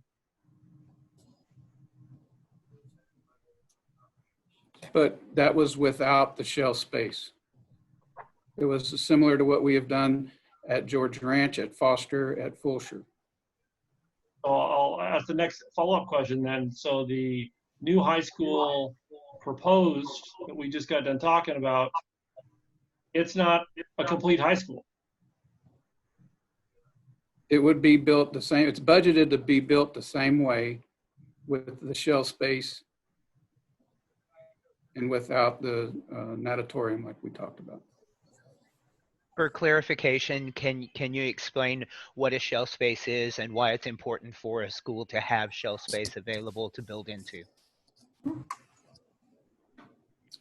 But that was without the shell space. It was similar to what we have done at George Ranch, at Foster, at Fulshire. So I'll ask the next follow-up question then. So the new high school proposed that we just got done talking about, it's not a complete high school. It would be built the same. It's budgeted to be built the same way with the shell space and without the natatorium like we talked about. For clarification, can you explain what a shell space is and why it's important for a school to have shell space available to build into?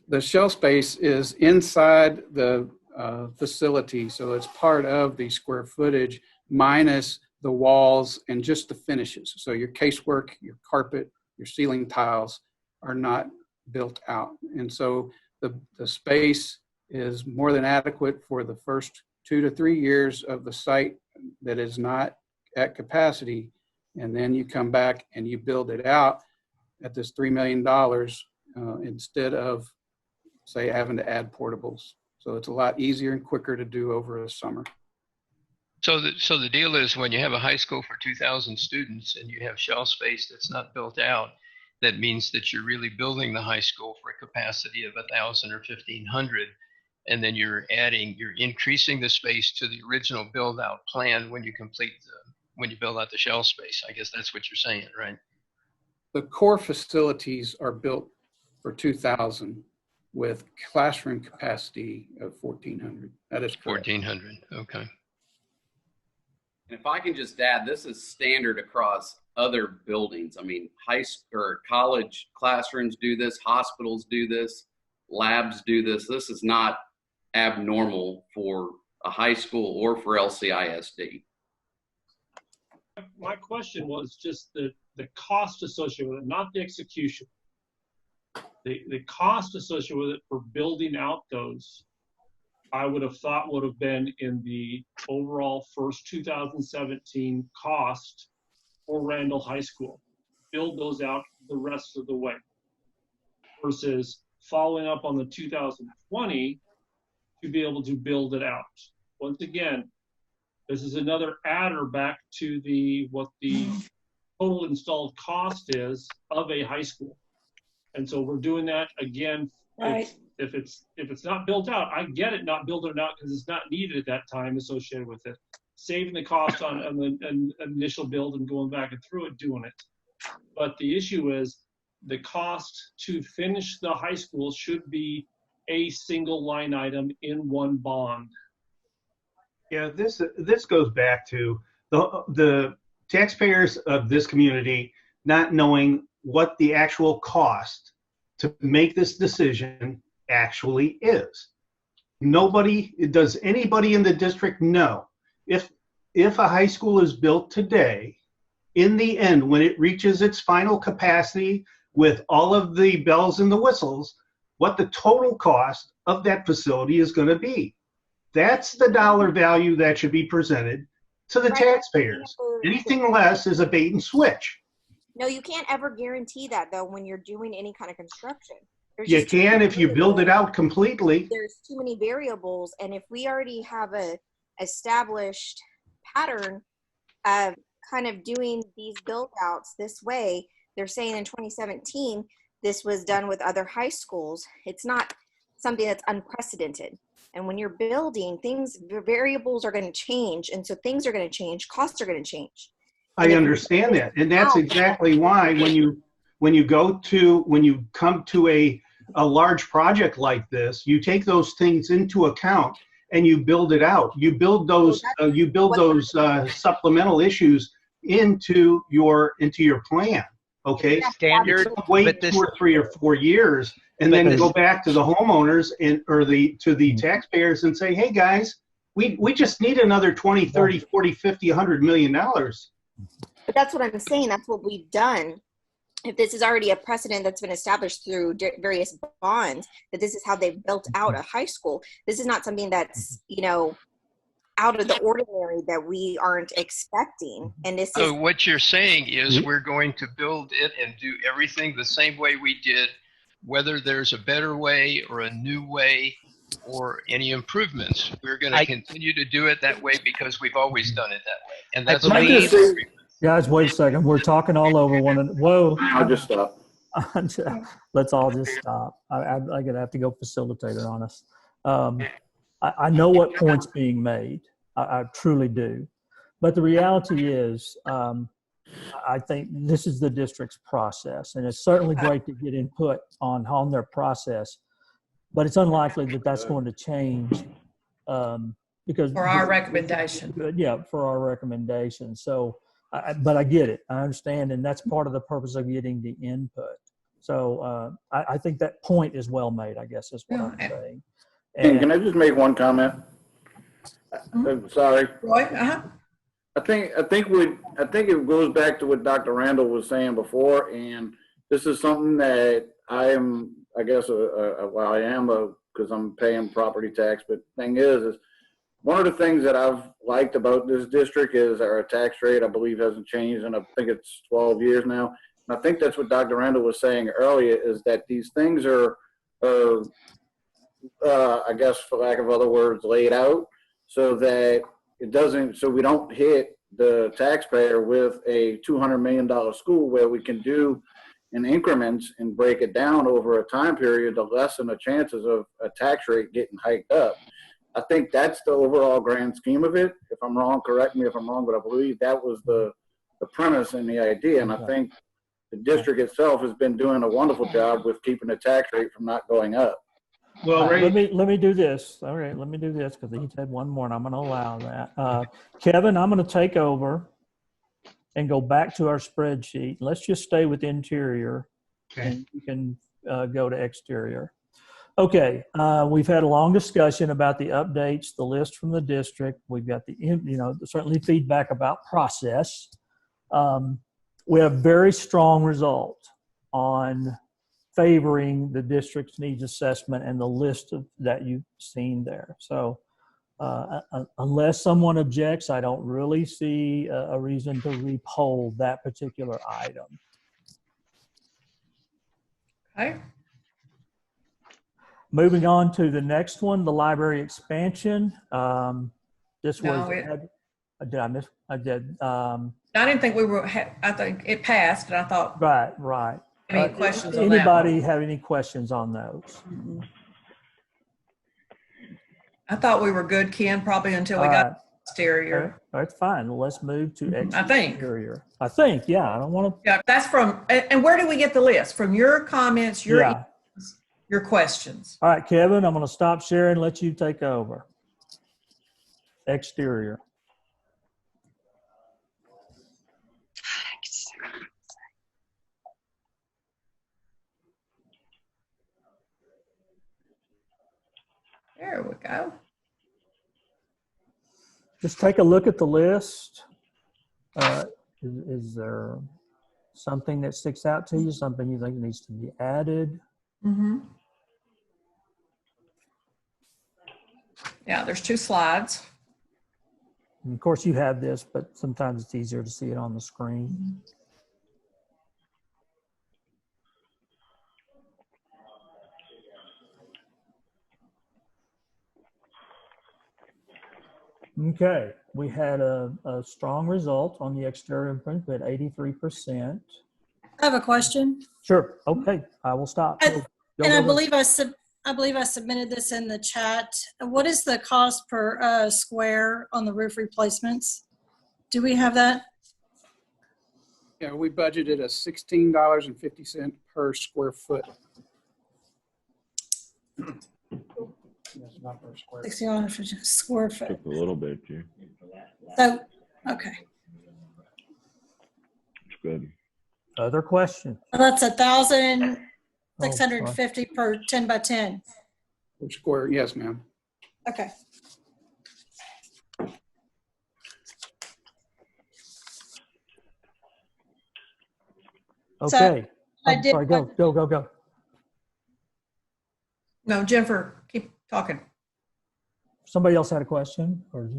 The shell space is inside the facility, so it's part of the square footage minus the walls and just the finishes. So your casework, your carpet, your ceiling tiles are not built out. And so the space is more than adequate for the first 2 to 3 years of the site that is not at capacity. And then you come back and you build it out at this $3 million instead of, say, having to add portables. So it's a lot easier and quicker to do over a summer. So the deal is when you have a high school for 2,000 students and you have shell space that's not built out, that means that you're really building the high school for a capacity of 1,000 or 1,500. And then you're increasing the space to the original build out plan when you when you build out the shell space. I guess that's what you're saying, right? The core facilities are built for 2,000 with classroom capacity of 1,400. That is correct. 1,400, okay. And if I can just add, this is standard across other buildings. I mean, high school or college classrooms do this, hospitals do this, labs do this. This is not abnormal for a high school or for LCISD. My question was just the cost associated with it, not the execution. The cost associated with it for building out those, I would have thought would have been in the overall first 2017 cost for Randall High School. Build those out the rest of the way. Versus following up on the 2020 to be able to build it out. Once again, this is another adder back to what the total installed cost is of a high school. And so we're doing that again. Right. If it's not built out, I get it not building it out because it's not needed at that time associated with it. Saving the cost on an initial build and going back and through it, doing it. But the issue is the cost to finish the high school should be a single line item in one bond. Yeah, this goes back to the taxpayers of this community not knowing what the actual cost to make this decision actually is. Does anybody in the district know if a high school is built today in the end, when it reaches its final capacity with all of the bells and the whistles, what the total cost of that facility is going to be. That's the dollar value that should be presented to the taxpayers. Anything less is a bait and switch. No, you can't ever guarantee that though when you're doing any kind of construction. You can if you build it out completely. There's too many variables, and if we already have a established pattern of kind of doing these build outs this way, they're saying in 2017 this was done with other high schools. It's not something that's unprecedented. And when you're building things, variables are going to change, and so things are going to change, costs are going to change. I understand that, and that's exactly why when you come to a large project like this, you take those things into account and you build it out. You build those supplemental issues into your plan. Okay, standard. Wait 2 or 3 or 4 years, and then go back to the homeowners to the taxpayers and say, hey guys, we just need another 20, 30, 40, 50, $100 million. But that's what I'm saying. That's what we've done. If this is already a precedent that's been established through various bonds, that this is how they've built out a high school. This is not something that's, out of the ordinary that we aren't expecting. And this so what you're saying is we're going to build it and do everything the same way we did, whether there's a better way or a new way or any improvements. We're going to continue to do it that way because we've always done it that way. And that's guys, wait a second. We're talking all over one another. Whoa. I'll just stop. Let's all just stop. I'm going to have to go facilitator on us. I know what point's being made. I truly do. But the reality is, I think this is the district's process, and it's certainly great to get input on their process, but it's unlikely that that's going to change because for our recommendation. Yeah, for our recommendation. So, but I get it. I understand, and that's part of the purpose of getting the input. So I think that point is well made, I guess is what I'm saying. And can I just make one comment? I'm sorry. Roy, I think it goes back to what Dr. Randall was saying before, and this is something that I am, I guess, because I'm paying property tax. But the thing is one of the things that I've liked about this district is our tax rate, I believe, hasn't changed, and I think it's 12 years now. And I think that's what Dr. Randall was saying earlier, is that these things are I guess, for lack of other words, laid out so that so we don't hit the taxpayer with a $200 million school where we can do in increments and break it down over a time period to lessen the chances of a tax rate getting hiked up. I think that's the overall grand scheme of it. If I'm wrong, correct me if I'm wrong, but I believe that was the premise and the idea. And I think the district itself has been doing a wonderful job with keeping the tax rate from not going up. Well, let me do this. All right, let me do this because he said one more, and I'm going to allow that. Kevin, I'm going to take over and go back to our spreadsheet. Let's just stay with interior, and you can go to exterior. Okay, we've had a long discussion about the updates, the list from the district. We've got the certainly feedback about process. We have very strong result on favoring the district's needs assessment and the list that you've seen there. So unless someone objects, I don't really see a reason to repoll that particular item. Okay. Moving on to the next one, the library expansion. This was, did I miss? I did. I didn't think we were, I think it passed, and I thought. Right. Any questions on that? Anybody have any questions on those? Mm-hmm. I thought we were good, Ken, probably until we got exterior. All right, fine. Let's move to exterior. I think, yeah. I don't want to. Yeah, that's from, and where do we get the list? From your comments, your emails, your questions. All right, Kevin, I'm going to stop sharing and let you take over. Exterior. There we go. Just take a look at the list. Is there something that sticks out to you, something you think needs to be added? Mm-hmm. Yeah, there's 2 slides. And of course, you have this, but sometimes it's easier to see it on the screen. Okay, we had a strong result on the exterior improvement at 83%. I have a question. Sure. Okay, I will stop. I believe I submitted this in the chat. What is the cost per square on the roof replacements? Do we have that? Yeah, we budgeted a $16.50 per square foot. That's not per square. $60 per square foot. Took a little bit, yeah. So, okay. It's good. Other questions? So that's 1,650 per 10 by 10. Per square, yes, ma'am. Okay. Okay. I did. Sorry, go. No, Jennifer, keep talking. Somebody else had a question, or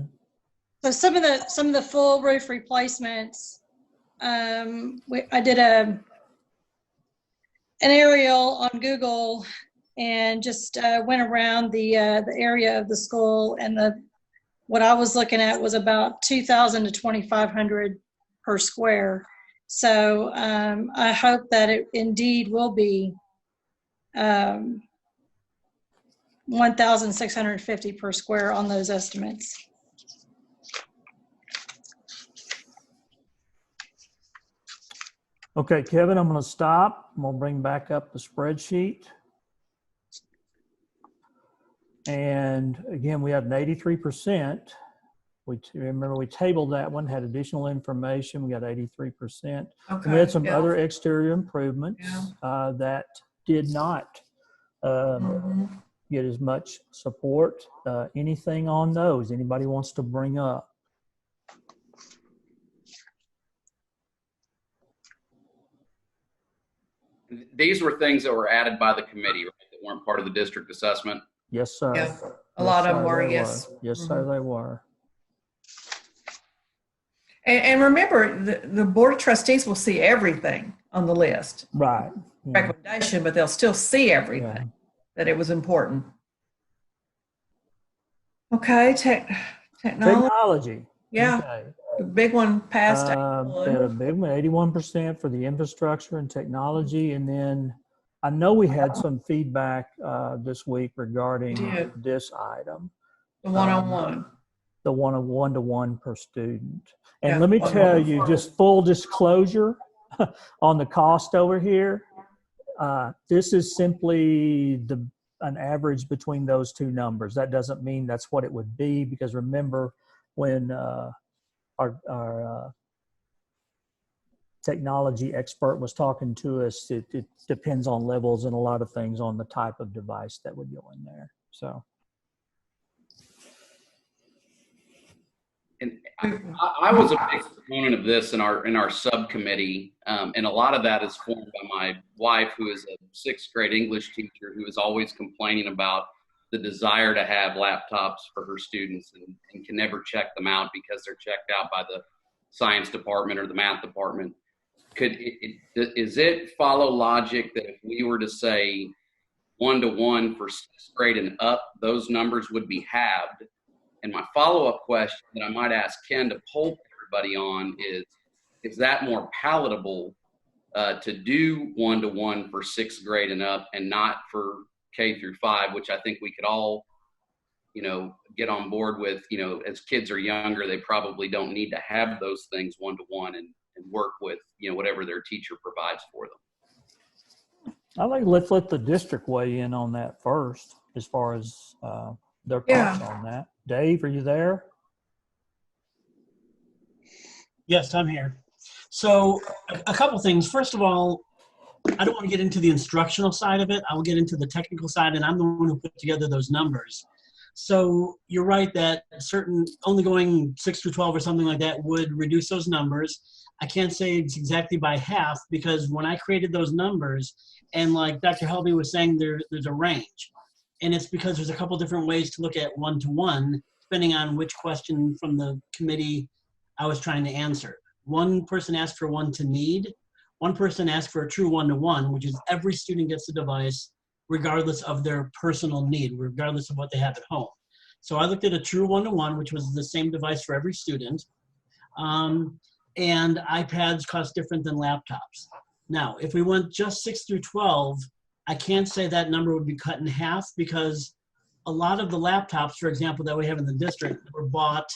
So some of the full roof replacements, I did an aerial on Google and just went around the area of the school, and what I was looking at was about 2,000 to 2,500 per square. So I hope that it indeed will be 1,650 per square on those estimates. Okay, Kevin, I'm going to stop. I'm going to bring back up the spreadsheet. And again, we have an 83%. Remember, we tabled that one, had additional information. We got 83%. Okay, We had some other exterior improvements that did not get as much support. Anything on those anybody wants to bring up? These were things that were added by the committee, right, that weren't part of the district assessment? Yes, sir. Yeah, a lot of them were, yes. Yes, sir, they were. And remember, the Board of Trustees will see everything on the list. Right. Recommendation, but they'll still see everything, that it was important. Okay, technology. Yeah, Okay. the big one passed. They had a big one, 81% for the infrastructure and technology. And then I know we had some feedback this week regarding this item. The one-on-one. The one-to-one per student. And let me tell you, just full disclosure on the cost over here, this is simply an average between those two numbers. That doesn't mean that's what it would be, because remember when our technology expert was talking to us, it depends on levels and a lot of things on the type of device that would go in there. So. And I was a big proponent of this in our subcommittee, and a lot of that is formed by my wife, who is a 6th grade English teacher, who is always complaining about the desire to have laptops for her students and can never check them out because they're checked out by the science department or the math department. Is it follow logic that if we were to say 1-to-1 for 6th grade and up, those numbers would be halved? And my follow-up question that I might ask Ken to poll everybody on is that more palatable to do 1-to-1 for 6th grade and up and not for K through 5, which I think we could all, get on board with. As kids are younger, they probably don't need to have those things 1-to-1 and work with, whatever their teacher provides for them. I think let's let the district weigh in on that first, as far as their thoughts on that. Dave, are you there? Yes, I'm here. So a couple things. First of all, I don't want to get into the instructional side of it. I will get into the technical side, and I'm the one who put together those numbers. So you're right that certain, only going 6 through 12 or something like that would reduce those numbers. I can't say it's exactly by half, because when I created those numbers, and like Dr. Helby was saying, there's a range. And it's because there's a couple different ways to look at one-to-one, depending on which question from the committee I was trying to answer. One person asked for one to need. One person asked for a true one-to-one, which is every student gets the device regardless of their personal need, regardless of what they have at home. So I looked at a true one-to-one, which was the same device for every student. And iPads cost different than laptops. Now, if we went just 6 through 12, I can't say that number would be cut in half, because a lot of the laptops, for example, that we have in the district were bought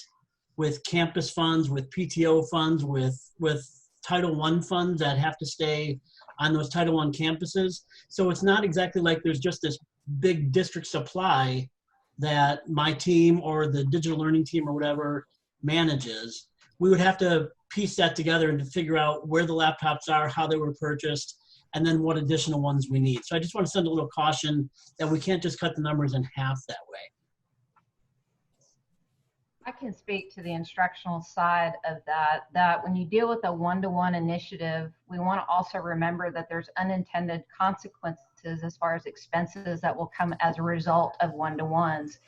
with campus funds, with PTO funds, with Title I funds that have to stay on those Title I campuses. So it's not exactly like there's just this big district supply that my team or the digital learning team or whatever manages. We would have to piece that together and to figure out where the laptops are, how they were purchased, and then what additional ones we need. So I just want to send a little caution that we can't just cut the numbers in half that way. I can speak to the instructional side of that when you deal with a one-to-one initiative, we want to also remember that there's unintended consequences as far as expenses that will come as a result of one-to-ones.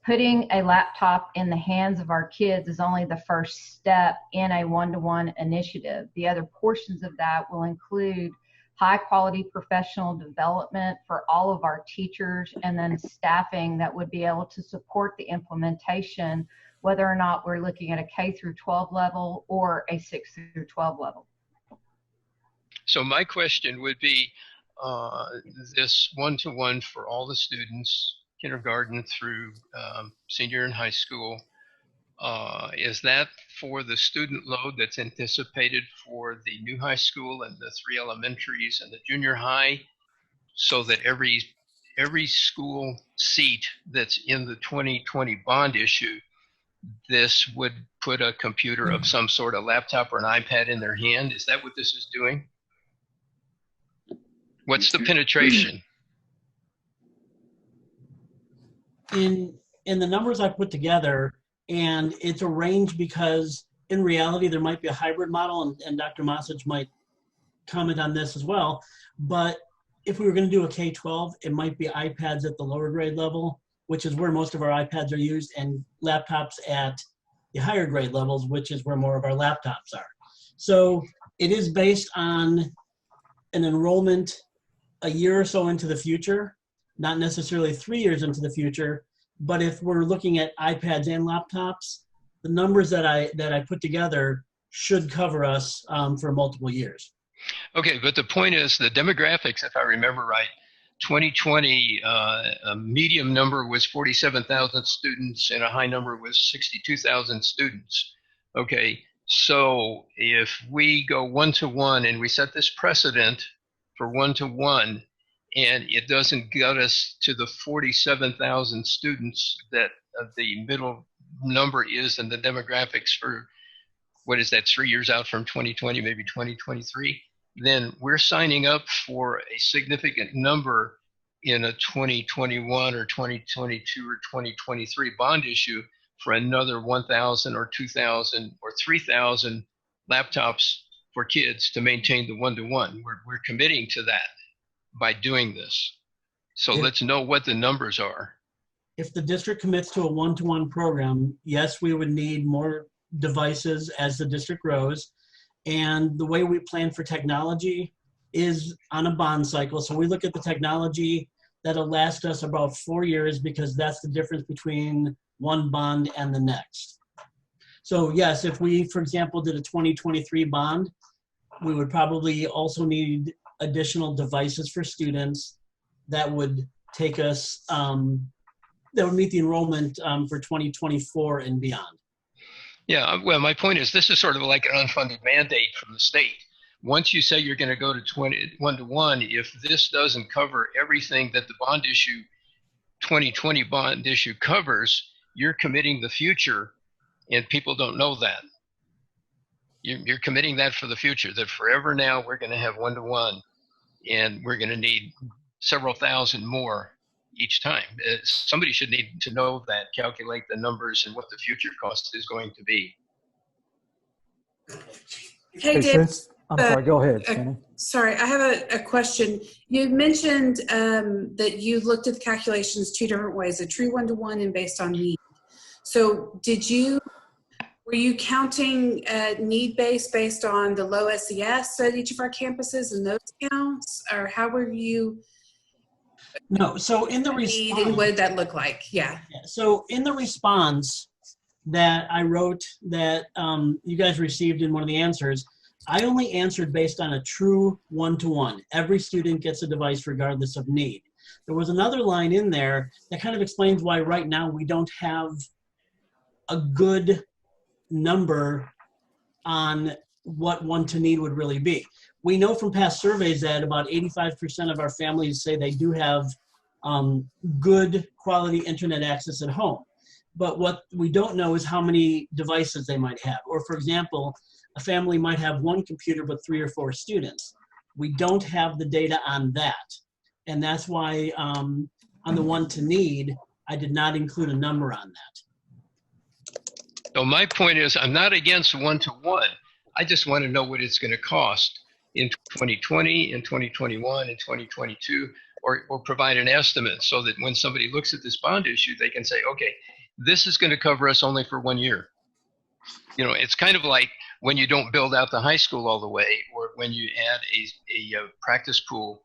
Putting a laptop in the hands of our kids is only the first step in a one-to-one initiative. The other portions of that will include high quality professional development for all of our teachers, and then staffing that would be able to support the implementation, whether or not we're looking at a K through 12 level or a 6 through 12 level. So my question would be, this one-to-one for all the students, kindergarten through senior and high school, is that for the student load that's anticipated for the new high school and the 3 elementaries and the junior high, so that every school seat that's in the 2020 bond issue, this would put a computer of some sort, a laptop or an iPad in their hand? Is that what this is doing? What's the penetration? In the numbers I put together, and it's a range because in reality there might be a hybrid model, and Dr. Mosich might comment on this as well, but if we were going to do a K-12, it might be iPads at the lower grade level, which is where most of our iPads are used, and laptops at the higher grade levels, which is where more of our laptops are. So it is based on an enrollment a year or so into the future, not necessarily 3 years into the future. But if we're looking at iPads and laptops, the numbers that I put together should cover us for multiple years. Okay, but the point is the demographics, if I remember right, 2020, a medium number was 47,000 students and a high number was 62,000 students. Okay, so if we go one-to-one and we set this precedent for one-to-one, and it doesn't get us to the 47,000 students that the middle number is in the demographics for, what is that, 3 years out from 2020, maybe 2023, then we're signing up for a significant number in a 2021 or 2022 or 2023 bond issue for another 1,000 or 2,000 or 3,000 laptops for kids to maintain the one-to-one. We're committing to that by doing this. So let's know what the numbers are. If the district commits to a one-to-one program, yes, we would need more devices as the district grows. And the way we plan for technology is on a bond cycle. So we look at the technology that'll last us about 4 years, because that's the difference between one bond and the next. So yes, if we, for example, did a 2023 bond, we would probably also need additional devices for students that would take us, that would meet the enrollment for 2024 and beyond. Yeah, well, my point is this is sort of like an unfunded mandate from the state. Once you say you're going to go to one-to-one, if this doesn't cover everything that the bond issue, 2020 bond issue covers, you're committing the future, and people don't know that. You're committing that for the future, that forever now we're going to have one-to-one, and we're going to need several thousand more each time. Somebody should need to know that, calculate the numbers and what the future cost is going to be. Hey, Dave. I'm sorry, go ahead, Shannon. Sorry, I have a question. You mentioned that you looked at the calculations two different ways, a true one-to-one and based on need. So were you counting need-based based on the low SES at each of our campuses and those counts? Or how were you? No, so in the response. What did that look like? Yeah. So in the response that I wrote that you guys received in one of the answers, I only answered based on a true one-to-one. Every student gets a device regardless of need. There was another line in there that kind of explains why right now we don't have a good number on what one-to-need would really be. We know from past surveys that about 85% of our families say they do have good quality internet access at home. But what we don't know is how many devices they might have. Or for example, a family might have one computer but 3 or 4 students. We don't have the data on that. And that's why on the one-to-need, I did not include a number on that. So my point is, I'm not against one-to-one. I just want to know what it's going to cost in 2020, in 2021, in 2022, or provide an estimate so that when somebody looks at this bond issue, they can say, okay, this is going to cover us only for 1 year. You know, it's kind of like when you don't build out the high school all the way, or when you add a practice pool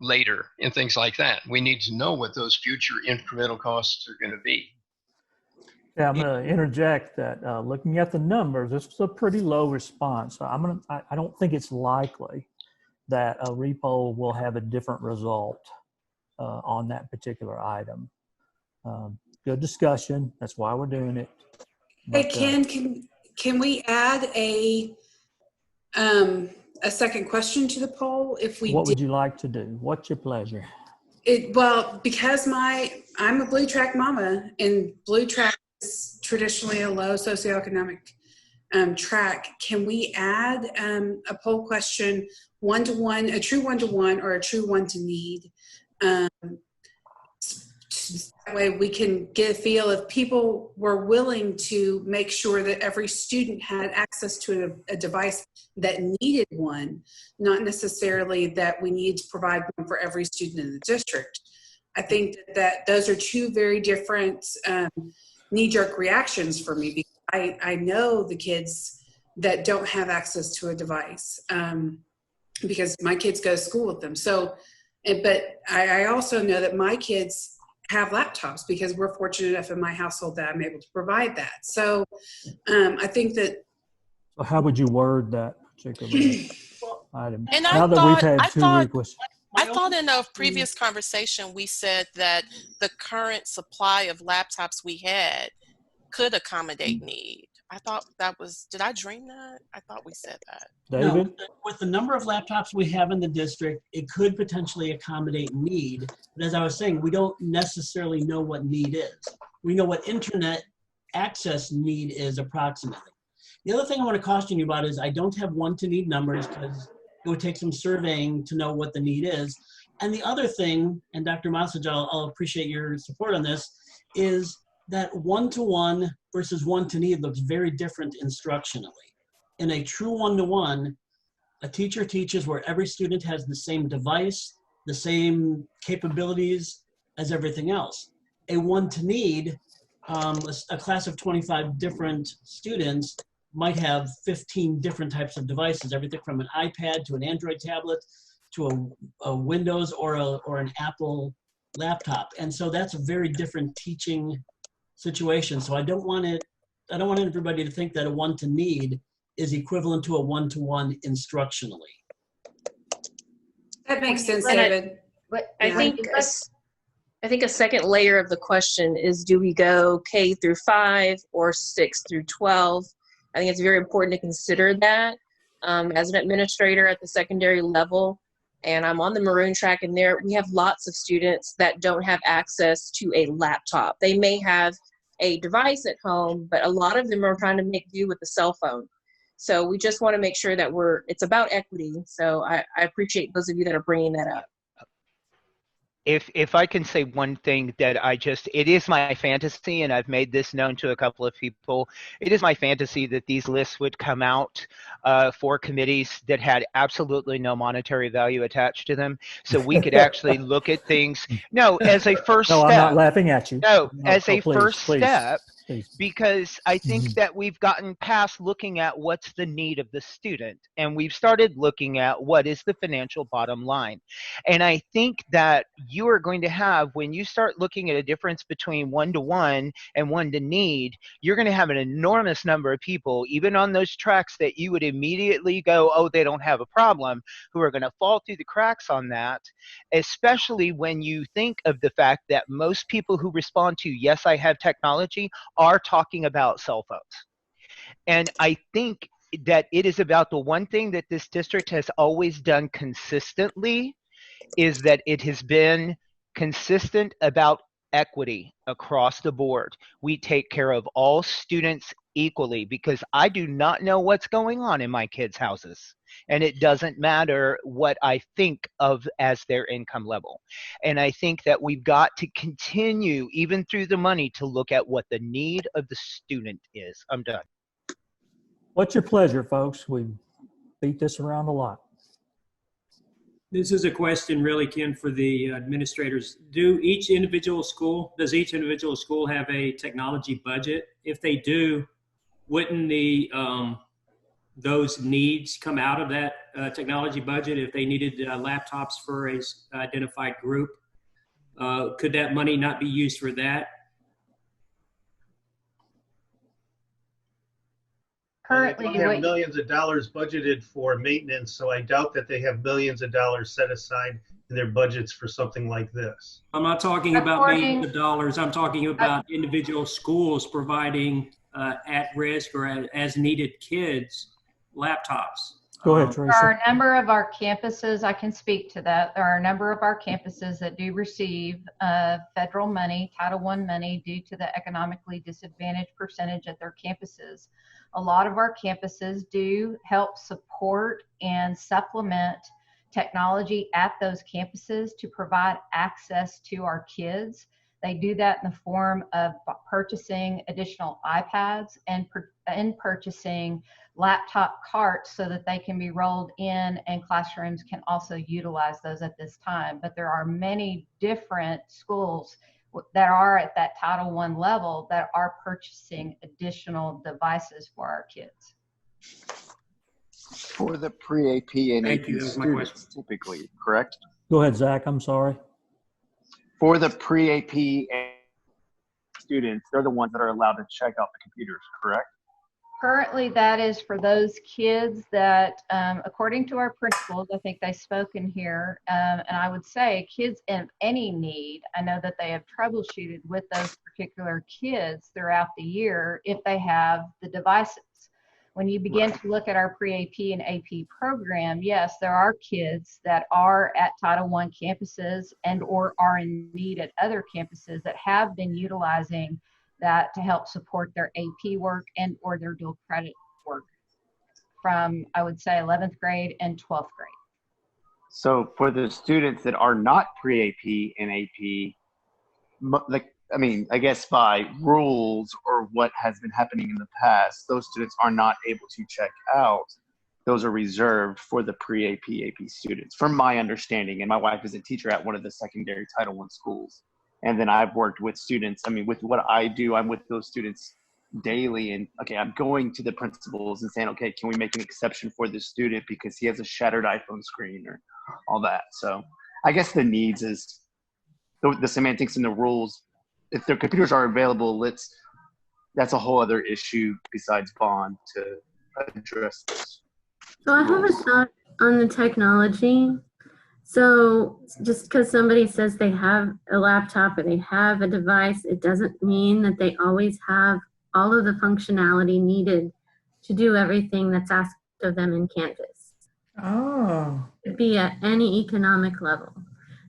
later and things like that. We need to know what those future incremental costs are going to be. Yeah, I'm going to interject that looking at the numbers, this was a pretty low response. So I don't think it's likely that a repo will have a different result on that particular item. Good discussion. That's why we're doing it. Hey, Ken, can we add a second question to the poll if we What would you like to do? What's your pleasure? Well, because I'm a blue track mama, and blue track is traditionally a low socioeconomic track. Can we add a poll question, one-to-one, a true one-to-one or a true one-to-need? That way we can get a feel if people were willing to make sure that every student had access to a device that needed one, not necessarily that we need to provide one for every student in the district. I think that those are two very different knee-jerk reactions for me, because I know the kids that don't have access to a device because my kids go to school with them. So, but I also know that my kids have laptops because we're fortunate enough in my household that I'm able to provide that. So I think that. So how would you word that particular item? And now that we've had two requests. I thought in a previous conversation we said that the current supply of laptops we had could accommodate need. I thought that was, did I dream that? I thought we said that. David? No, with the number of laptops we have in the district, it could potentially accommodate need. But as I was saying, we don't necessarily know what need is. We know what internet access need is approximately. The other thing I want to caution you about is I don't have one-to-need numbers because it would take some surveying to know what the need is. And the other thing, and Dr. Mosage, I'll appreciate your support on this, is that one-to-one versus one-to-need looks very different instructionally. In a true one-to-one, a teacher teaches where every student has the same device, the same capabilities as everything else. A one-to-need, a class of 25 different students might have 15 different types of devices, everything from an iPad to an Android tablet to a Windows or an Apple laptop. And so that's a very different teaching situation. So I don't want everybody to think that a one-to-need is equivalent to a one-to-one instructionally. That makes sense, David. But I think a second layer of the question is, do we go K through 5 or 6 through 12? I think it's very important to consider that as an administrator at the secondary level. And I'm on the maroon track, and there we have lots of students that don't have access to a laptop. They may have a device at home, but a lot of them are trying to make do with a cell phone. So we just want to make sure that it's about equity. So I appreciate those of you that are bringing that up. if I can say one thing that it is my fantasy, and I've made this known to a couple of people, it is my fantasy that these lists would come out for committees that had absolutely no monetary value attached to them, so we could actually look at things, no, as a first No, step. I'm not laughing at you. No, No, as a please, first please, step, please. because I think that we've gotten past looking at what's the need of the student, and we've started looking at what is the financial bottom line. And I think that you are going to have, when you start looking at a difference between one-to-one and one-to-need, you're going to have an enormous number of people, even on those tracks that you would immediately go, oh, they don't have a problem, who are going to fall through the cracks on that, especially when you think of the fact that most people who respond to, yes, I have technology, are talking about cell phones. And I think that it is about the one thing that this district has always done consistently, is that it has been consistent about equity across the board. We take care of all students equally, because I do not know what's going on in my kids' houses. And it doesn't matter what I think of as their income level. And I think that we've got to continue, even through the money, to look at what the need of the student is. I'm done. What's your pleasure, folks? We beat this around a lot. This is a question really, Ken, for the administrators. Does each individual school have a technology budget? If they do, wouldn't those needs come out of that technology budget if they needed laptops for a identified group? Could that money not be used for that? Currently, they have millions of dollars budgeted for maintenance, so I doubt that they have millions of dollars set aside in their budgets for something like this. I'm not talking about millions of dollars. I'm talking about individual schools providing at-risk or as needed kids laptops. Go ahead, Tracy. There are a number of our campuses, I can speak to that. There are a number of our campuses that do receive federal money, Title I money, due to the economically disadvantaged percentage at their campuses. A lot of our campuses do help support and supplement technology at those campuses to provide access to our kids. They do that in the form of purchasing additional iPads and purchasing laptop carts so that they can be rolled in, and classrooms can also utilize those at this time. But there are many different schools that are at that Title I level that are purchasing additional devices for our kids. For the pre-AP and AP students, typically, correct? Go ahead, Zach. I'm sorry. For the pre-AP students, they're the ones that are allowed to check out the computers, correct? Currently, that is for those kids that, according to our principals, I think they've spoken here, and I would say kids in any need, I know that they have troubleshooted with those particular kids throughout the year if they have the devices. When you begin to look at our pre-AP and AP program, yes, there are kids that are at Title I campuses and or are in need at other campuses that have been utilizing that to help support their AP work and or their dual credit work from, I would say, 11th grade and 12th grade. So for the students that are not pre-AP and AP, I guess by rules or what has been happening in the past, those students are not able to check out. Those are reserved for the pre-AP, AP students, from my understanding. And my wife is a teacher at one of the secondary Title I schools. And then I've worked with students. With what I do, I'm with those students daily. And okay, I'm going to the principals and saying, okay, can we make an exception for this student because he has a shattered iPhone screen or all that. So I guess the needs is the semantics and the rules. If their computers are available, that's a whole other issue besides bond to address this. So I have a thought on the technology. So just because somebody says they have a laptop or they have a device, it doesn't mean that they always have all of the functionality needed to do everything that's asked of them in Canvas. Oh. It could be at any economic level.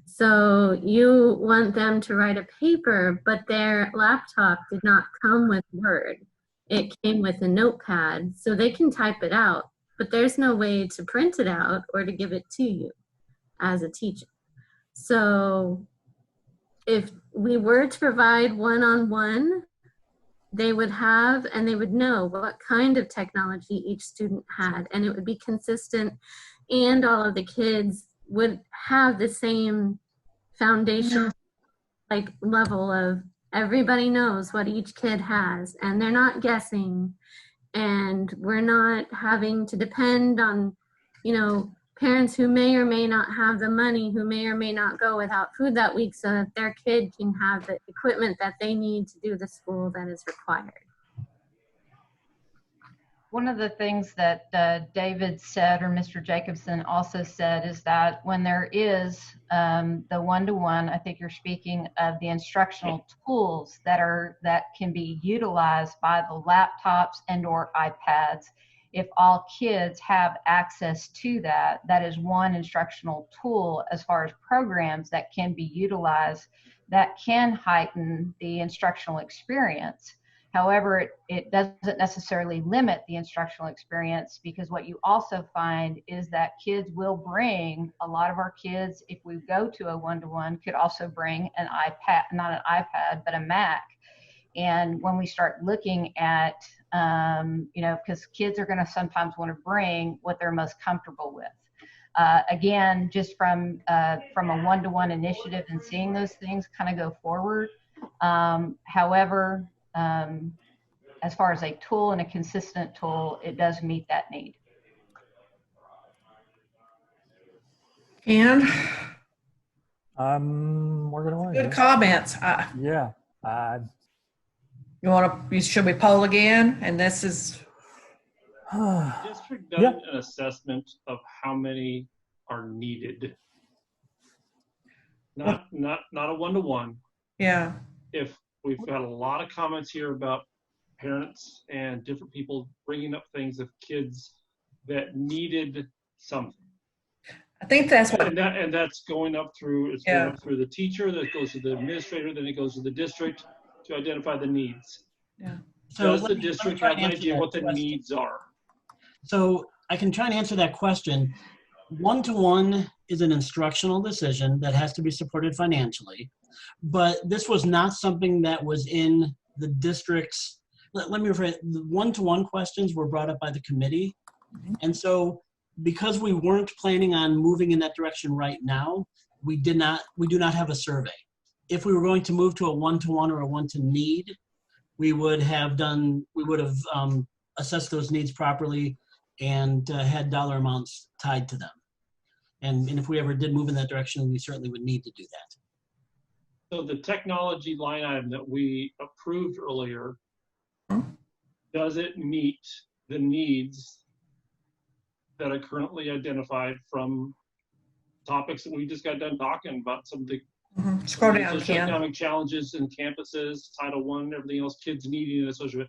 So you want them to write a paper, but their laptop did not come with Word. It came with a notepad, so they can type it out, but there's no way to print it out or to give it to you as a teacher. So if we were to provide one-on-one, they would have and they would know what kind of technology each student had, and it would be consistent, and all of the kids would have the same foundation like level of everybody knows what each kid has, and they're not guessing, and we're not having to depend on, you know, parents who may or may not have the money, who may or may not go without food that week so that their kid can have the equipment that they need to do the school that is required. One of the things that David said, or Mr. Jacobson also said, is that when there is the one-to-one, I think you're speaking of the instructional tools that can be utilized by the laptops and or iPads. If all kids have access to that, that is one instructional tool as far as programs that can be utilized that can heighten the instructional experience. However, it doesn't necessarily limit the instructional experience, because what you also find is that kids will bring, a lot of our kids, if we go to a one-to-one, could also bring an iPad, not an iPad, but a Mac. And when we start looking at, you know, because kids are going to sometimes want to bring what they're most comfortable with. Again, just from a one-to-one initiative and seeing those things kind of go forward. However, as far as a tool and a consistent tool, it does meet that need. And I'm working away. good comments. Yeah. You want to? Should we poll again? And this is. District done an assessment of how many are needed. Not a one-to-one. Yeah. If we've got a lot of comments here about parents and different people bringing up things of kids that needed something. I think that's what. And that's going up through. It's going up through the teacher. That goes to the administrator. Then it goes to the district to identify the needs. Yeah. So does the district have an idea of what the needs are? So I can try and answer that question. One-to-one is an instructional decision that has to be supported financially, but this was not something that was in the district's. Let me rephrase. The one-to-one questions were brought up by the committee, and so because we weren't planning on moving in that direction right now, we do not have a survey. If we were going to move to a one-to-one or a one-to-need, we would have assessed those needs properly and had dollar amounts tied to them. And if we ever did move in that direction, we certainly would need to do that. So the technology line item that we approved earlier, does it meet the needs that are currently identified from topics that we just got done talking about? Some of the Scroll down, Ken. socioeconomic challenges in campuses, Title I, everything else, kids needing and associated.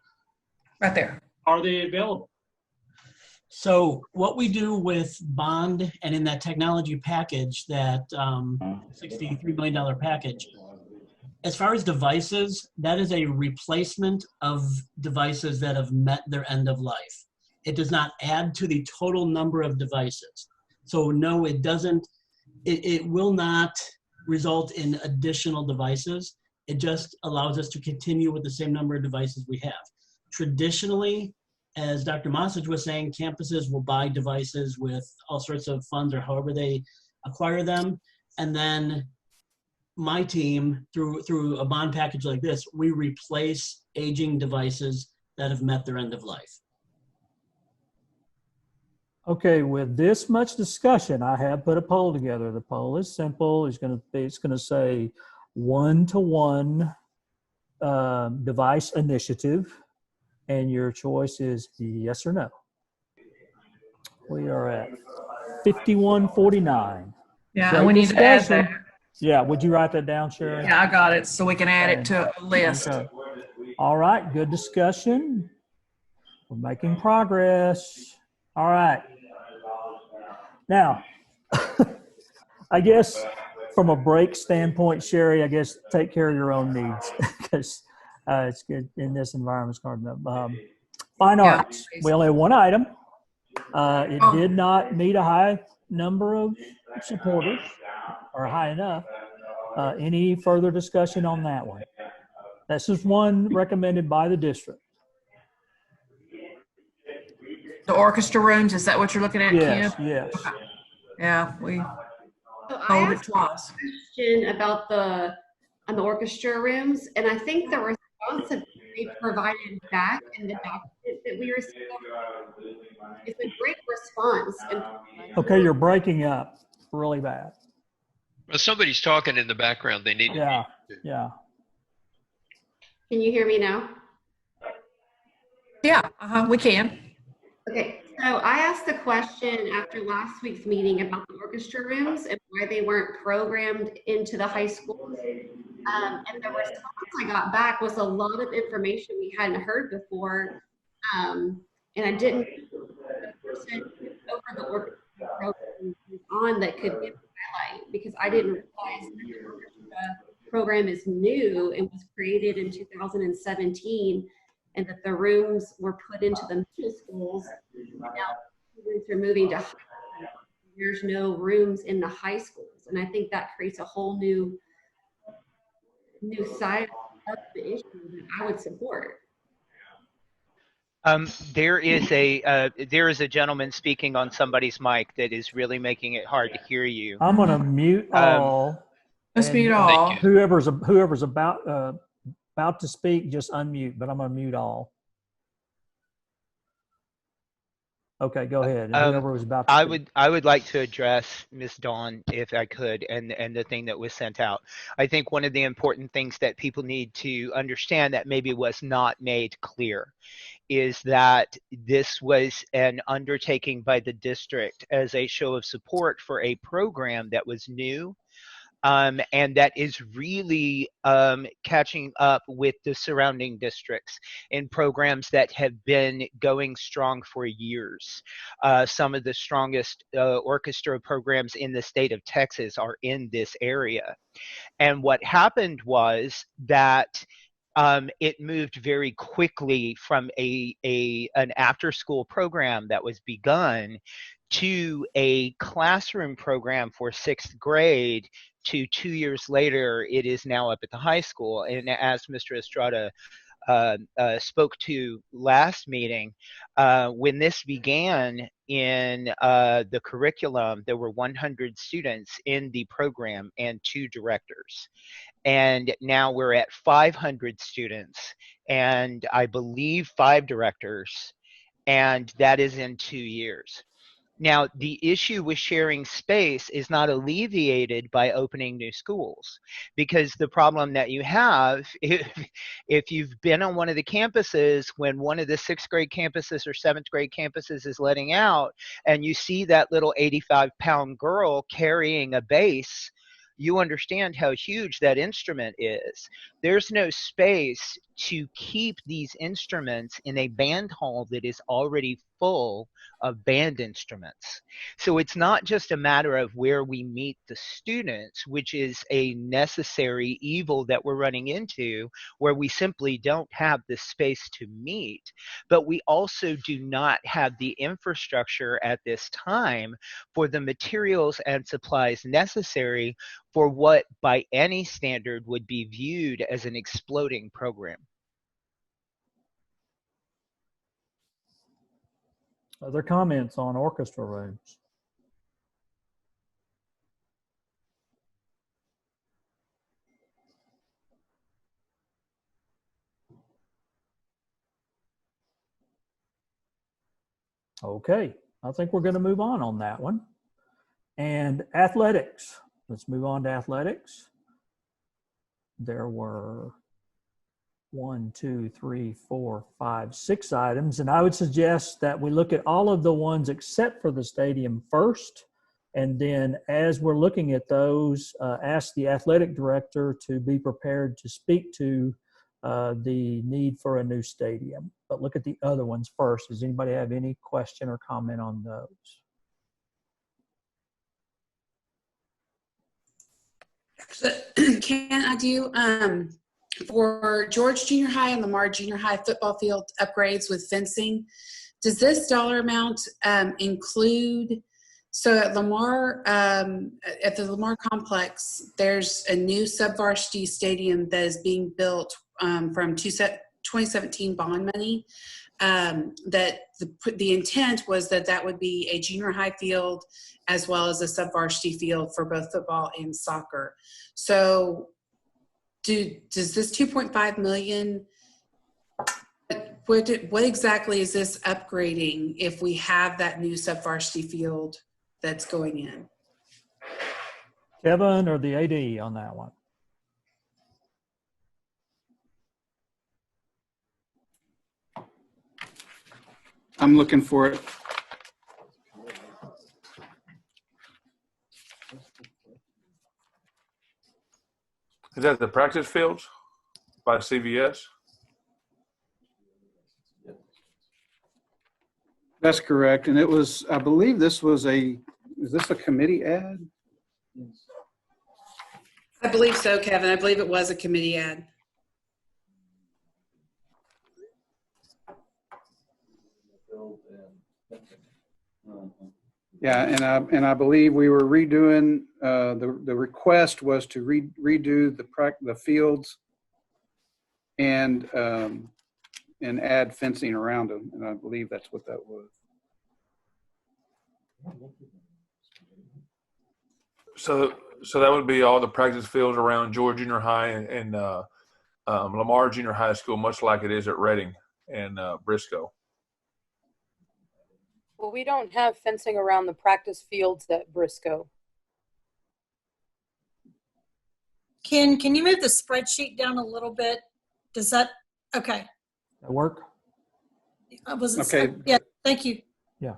Right there. Are they available? So what we do with bond and in that technology package, that $63 million package, as far as devices, that is a replacement of devices that have met their end of life. It does not add to the total number of devices. So no, it doesn't, it will not result in additional devices. It just allows us to continue with the same number of devices we have. Traditionally, as Dr. Mosich was saying, campuses will buy devices with all sorts of funds or however they acquire them. And then my team, through a bond package like this, we replace aging devices that have met their end of life. Okay, with this much discussion, I have put a poll together. The poll is simple. It's going to say one-to-one device initiative, and your choice is yes or no. We are at 51-49. Yeah, Great and we need to add discussion. that. Yeah, would you write that down, Sherry? Yeah, I got it, so we can add it to a list. Okay. All right, good discussion. We're making progress. All right. Now, I guess from a break standpoint, Sherry, I guess take care of your own needs because it's good in this environment. It's hard enough. Fine arts. We only have one item. It did not meet a high number of supporters or high enough. Any further discussion on that one? This is one recommended by the district. The orchestra rooms, is that what you're looking at, Yes, Kim? yes. Okay. Yeah, we So I told it asked twice. a question about the orchestra rooms, and I think the response that they provided back in the document that we received is a great response. And Okay, you're breaking up really bad. Well, somebody's talking in the background. They need Yeah, to. yeah. Can you hear me now? Yeah, we can. Okay, so I asked a question after last week's meeting about the orchestra rooms and why they weren't programmed into the high schools. And the response I got back was a lot of information we hadn't heard before. And I didn't the person over the orchestra program was on that could give a highlight, because I didn't realize that the orchestra program is new and was created in 2017. And that the rooms were put into the middle schools. Now students are moving to high schools. There's no rooms in the high schools. And I think that creates a whole new side of the issue that I would support. There is a gentleman speaking on somebody's mic that is really making it hard to hear you. I'm going to mute all. Let's mute all. Whoever's about to speak, just unmute, but I'm going to mute all. Okay, go ahead. And whoever was about to speak. I would like to address Ms. Dawn, if I could, and the thing that was sent out. I think one of the important things that people need to understand that maybe was not made clear is that this was an undertaking by the district as a show of support for a program that was new. And that is really catching up with the surrounding districts in programs that have been going strong for years. Some of the strongest orchestra programs in the state of Texas are in this area. And what happened was that it moved very quickly from an after-school program that was begun to a classroom program for 6th grade to 2 years later, it is now up at the high school. And as Mr. Estrada spoke to last meeting, when this began in the curriculum, there were 100 students in the program and 2 directors. And now we're at 500 students and I believe 5 directors, and that is in 2 years. Now, the issue with sharing space is not alleviated by opening new schools, because the problem that you have, if you've been on one of the campuses when one of the 6th grade campuses or 7th grade campuses is letting out, and you see that little 85-pound girl carrying a bass, you understand how huge that instrument is. There's no space to keep these instruments in a band hall that is already full of band instruments. So it's not just a matter of where we meet the students, which is a necessary evil that we're running into, where we simply don't have the space to meet, but we also do not have the infrastructure at this time for the materials and supplies necessary for what by any standard would be viewed as an exploding program. Other comments on orchestra rooms? Okay, I think we're going to move on that one. And athletics. Let's move on to athletics. There were 1, 2, 3, 4, 5, 6 items, and I would suggest that we look at all of the ones except for the stadium first, and then as we're looking at those, ask the athletic director to be prepared to speak to the need for a new stadium. But look at the other ones first. Does anybody have any question or comment on those? Can I do for George Junior High and Lamar Junior High football field upgrades with fencing? Does this dollar amount include So at Lamar, at the Lamar complex, there's a new subvarsity stadium that is being built from 2017 bond money. That the intent was that would be a junior high field as well as a subvarsity field for both football and soccer. So does this 2.5 million, what exactly is this upgrading if we have that new subvarsity field that's going in? Kevin or the AD on that one? I'm looking for it. Is that the practice fields by CVS? That's correct. And it was, I believe this was is this a committee ad? I believe so, Kevin. I believe it was a committee ad. Yeah, and I believe we were redoing, the request was to redo the fields and add fencing around them. And I believe that's what that was. So that would be all the practice fields around George Junior High and Lamar Junior High School, much like it is at Reading and Briscoe. Well, we don't have fencing around the practice fields at Briscoe. Ken, can you move the spreadsheet down a little bit? Does that, okay. That work? Okay. Yeah, thank you. Yeah.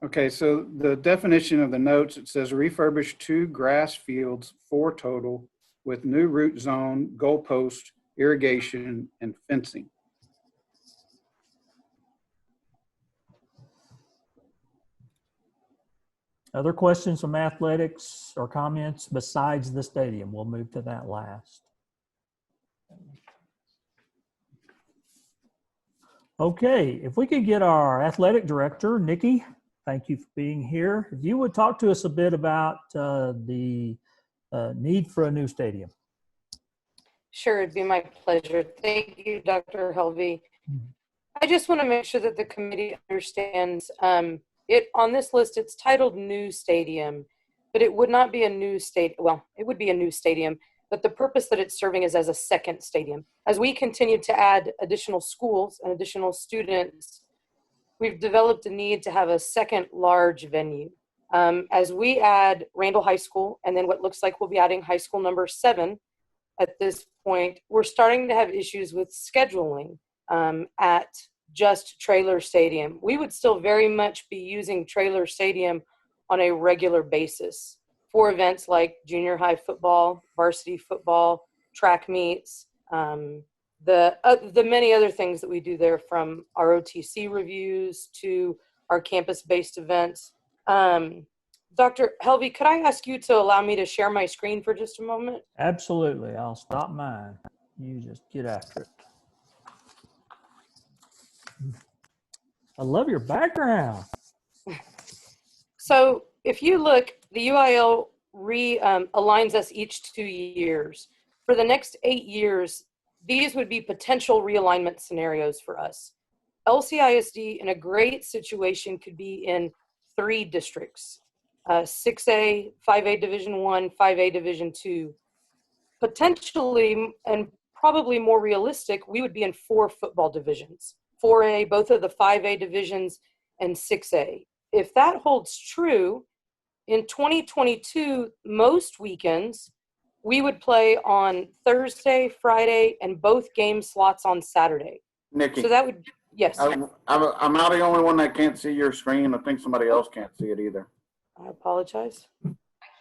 Okay, so the definition of the notes, it says refurbish 2 grass fields, 4 total, with new root zone, goalpost, irrigation, and fencing. Other questions from athletics or comments besides the stadium? We'll move to that last. Okay, if we could get our athletic director, Nikki, thank you for being here. If you would talk to us a bit about the need for a new stadium. Sure, it'd be my pleasure. Thank you, Dr. Helvey. I just want to make sure that the committee understands it on this list. It's titled new stadium, but it would not be a new stadium. Well, it would be a new stadium, but the purpose that it's serving is as a second stadium. As we continue to add additional schools and additional students, we've developed a need to have a second large venue. As we add Randall High School, and then what looks like we'll be adding high school number 7 at this point, we're starting to have issues with scheduling at just Trailer Stadium. We would still very much be using Trailer Stadium on a regular basis for events like junior high football, varsity football, track meets, the many other things that we do there, from ROTC reviews to our campus-based events. Dr. Helvey, could I ask you to allow me to share my screen for just a moment? Absolutely. I'll stop mine. You just get after it. I love your background. So if you look, the UIL aligns us each 2 years. For the next 8 years, these would be potential realignment scenarios for us. LCISD in a great situation could be in 3 districts, 6A, 5A Division 1, 5A Division 2. Potentially, and probably more realistic, we would be in 4 football divisions, 4A, both of the 5A divisions, and 6A. If that holds true, in 2022, most weekends, we would play on Thursday, Friday, and both game slots on Saturday. Nikki. So that would, yes. I'm not the only one that can't see your screen. I think somebody else can't see it either. I apologize. I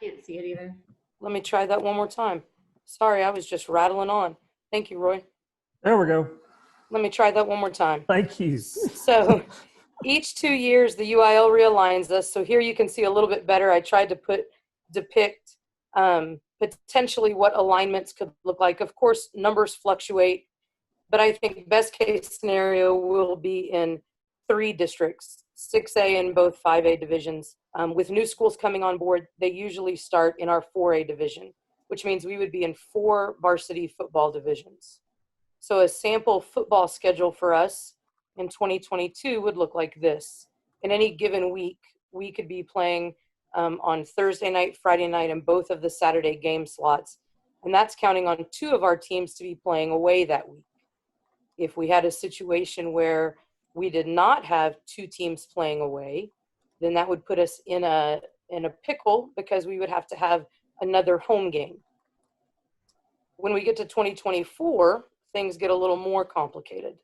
can't see it either. Let me try that one more time. Sorry, I was just rattling on. Thank you, Roy. There we go. Let me try that one more time. Thank you. So each 2 years, the UIL realigns us. So here you can see a little bit better. I tried to depict potentially what alignments could look like. Of course, numbers fluctuate, but I think best case scenario will be in 3 districts, 6A in both 5A divisions. With new schools coming on board, they usually start in our 4A division, which means we would be in 4 varsity football divisions. So a sample football schedule for us in 2022 would look like this. In any given week, we could be playing on Thursday night, Friday night, and both of the Saturday game slots. And that's counting on 2 of our teams to be playing away that week. If we had a situation where we did not have 2 teams playing away, then that would put us in a pickle because we would have to have another home game. When we get to 2024, things get a little more complicated.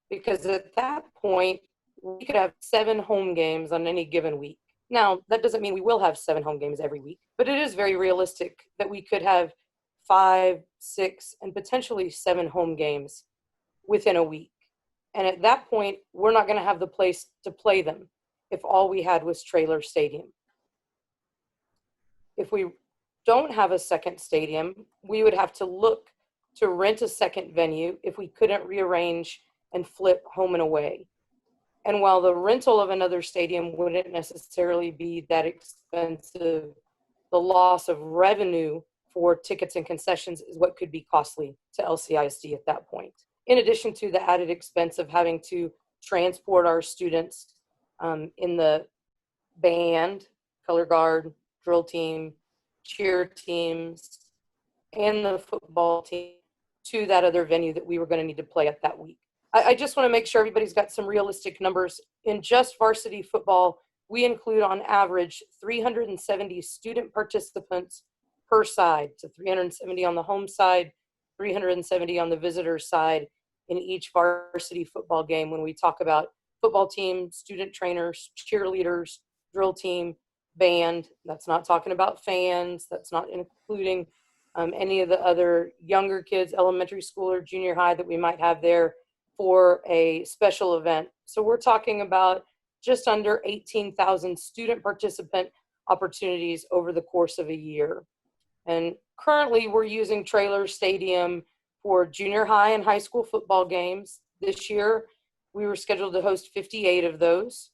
Because at that point, we could have 7 home games on any given week. Now, that doesn't mean we will have 7 home games every week, but it is very realistic that we could have 5, 6, and potentially 7 home games within a week. And at that point, we're not going to have the place to play them if all we had was Trailer Stadium. If we don't have a second stadium, we would have to look to rent a second venue if we couldn't rearrange and flip home and away. And while the rental of another stadium wouldn't necessarily be that expensive, the loss of revenue for tickets and concessions is what could be costly to LCISD at that point. In addition to the added expense of having to transport our students in the band, color guard, drill team, cheer teams, and the football team to that other venue that we were going to need to play at that week. I just want to make sure everybody's got some realistic numbers. In just varsity football, we include on average 370 student participants per side. So 370 on the home side, 370 on the visitor side in each varsity football game when we talk about football team, student trainers, cheerleaders, drill team, band. That's not talking about fans. That's not including any of the other younger kids, elementary school or junior high that we might have there for a special event. So we're talking about just under 18,000 student participant opportunities over the course of a year. And currently we're using Trailer Stadium for junior high and high school football games. This year, we were scheduled to host 58 of those.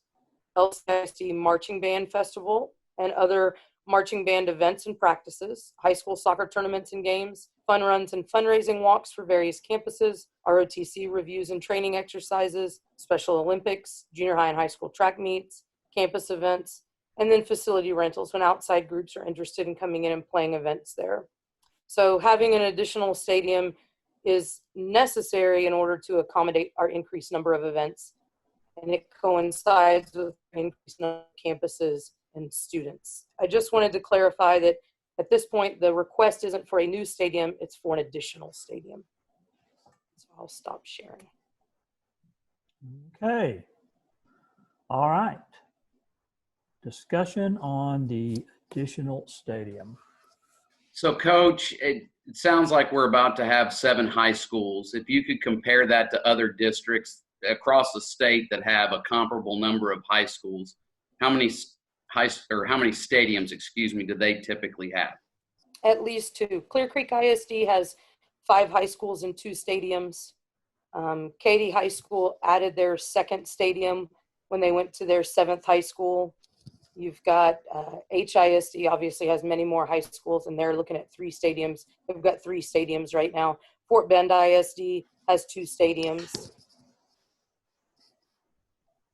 LCISD Marching Band Festival and other marching band events and practices, high school soccer tournaments and games, fun runs and fundraising walks for various campuses, ROTC reviews and training exercises, Special Olympics, junior high and high school track meets, campus events, and then facility rentals when outside groups are interested in coming in and playing events there. So having an additional stadium is necessary in order to accommodate our increased number of events, and it coincides with increased number of campuses and students. I just wanted to clarify that at this point, the request isn't for a new stadium, it's for an additional stadium. So I'll stop sharing. Okay. All right. Discussion on the additional stadium. So Coach, it sounds like we're about to have 7 high schools. If you could compare that to other districts across the state that have a comparable number of high schools, how many stadiums, do they typically have? At least 2. Clear Creek ISD has 5 high schools and 2 stadiums. Katy High School added their 2nd stadium when they went to their 7th high school. You've got HISD obviously has many more high schools, and they're looking at 3 stadiums. They've got 3 stadiums right now. Fort Bend ISD has 2 stadiums.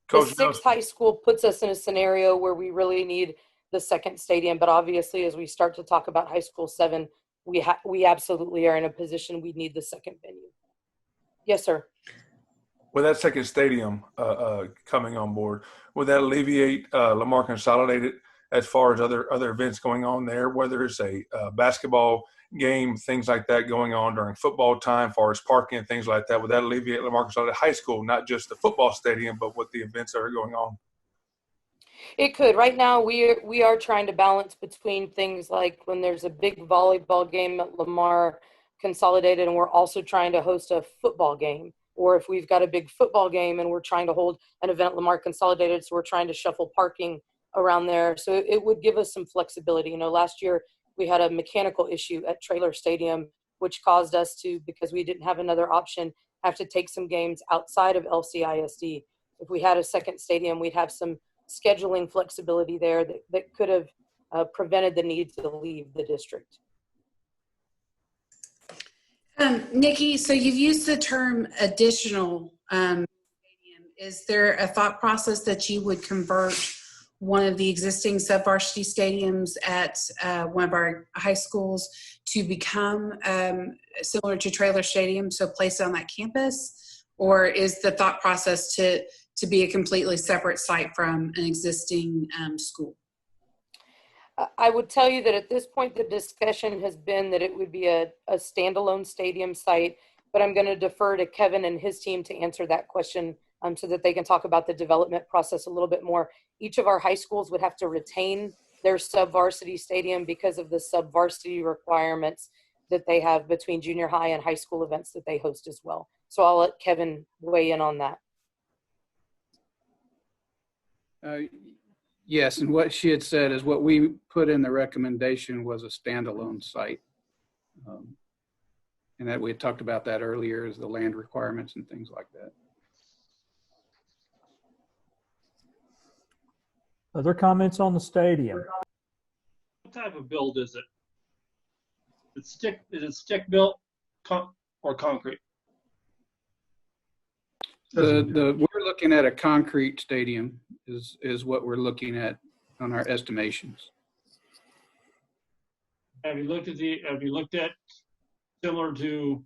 Coach, the 6th high school puts us in a scenario where we really need the 2nd stadium, but obviously as we start to talk about high school 7, we absolutely are in a position we need the 2nd venue. Yes, sir. With that 2nd stadium coming on board, would that alleviate Lamar Consolidated as far as other events going on there, whether it's a basketball game, things like that going on during football time, as far as parking and things like that? Would that alleviate Lamar Consolidated High School, not just the football stadium, but what the events that are going on? It could. Right now, we are trying to balance between things like when there's a big volleyball game at Lamar Consolidated, and we're also trying to host a football game. Or if we've got a big football game and we're trying to hold an event at Lamar Consolidated, so we're trying to shuffle parking around there. So it would give us some flexibility. You know, last year we had a mechanical issue at Trailer Stadium, which caused us to, because we didn't have another option, have to take some games outside of LCISD. if we had a second stadium, we'd have some scheduling flexibility there that could have prevented the need to leave the district. Nikki, so you've used the term additional stadium. Is there a thought process that you would convert one of the existing sub-varsity stadiums at one of our high schools to become similar to Trailer Stadium, so place it on that campus? Or is the thought process to be a completely separate site from an existing school? I would tell you that at this point, the discussion has been that it would be a standalone stadium site, but I'm going to defer to Kevin and his team to answer that question so that they can talk about the development process a little bit more. Each of our high schools would have to retain their sub-varsity stadium because of the sub-varsity requirements that they have between junior high and high school events that they host as well. So I'll let Kevin weigh in on that. Yes, and what she had said is what we put in the recommendation was a standalone site. And that we had talked about that earlier, is the land requirements and things like that. Other comments on the stadium? What type of build is it? Is it stick built or concrete? We're looking at a concrete stadium is what we're looking at on our estimations. Have you looked at similar to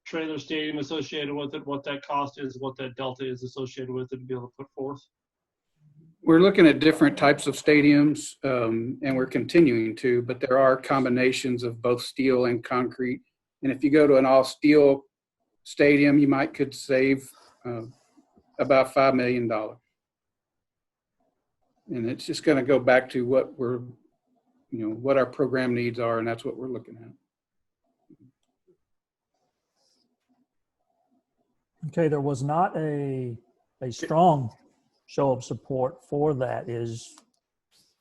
Trailer Stadium associated with it, what that cost is, what that delta is associated with it to be able to put forth? We're looking at different types of stadiums, and we're continuing to, but there are combinations of both steel and concrete. And if you go to an all steel stadium, you could save about $5 million. And it's just going to go back to what what our program needs are, and that's what we're looking at. Okay, there was not a strong show of support for that.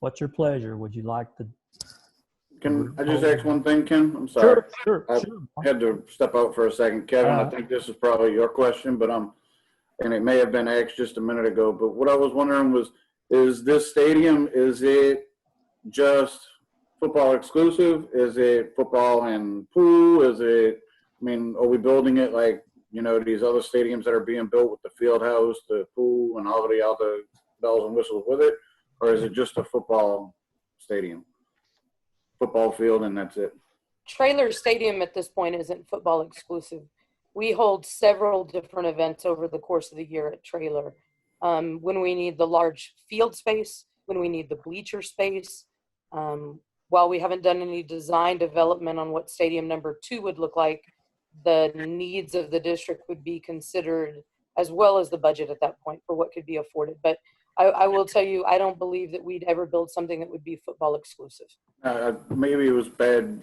What's your pleasure? Would you like to? Can I just ask one thing, Ken? I'm sorry. Sure. I had to step out for a second. Kevin, I think this is probably your question, but and it may have been asked just a minute ago, but what I was wondering was, is this stadium, is it just football exclusive? Is it football and pool? Is it, are we building it like, these other stadiums that are being built with the field house, the pool, and all the other bells and whistles with it? Or is it just a football stadium? Football field and that's it? Trailer Stadium at this point isn't football exclusive. We hold several different events over the course of the year at Trailer. When we need the large field space, when we need the bleacher space. While we haven't done any design development on what stadium number 2 would look like, the needs of the district would be considered, as well as the budget at that point for what could be afforded. But I will tell you, I don't believe that we'd ever build something that would be football exclusive. Maybe it was bad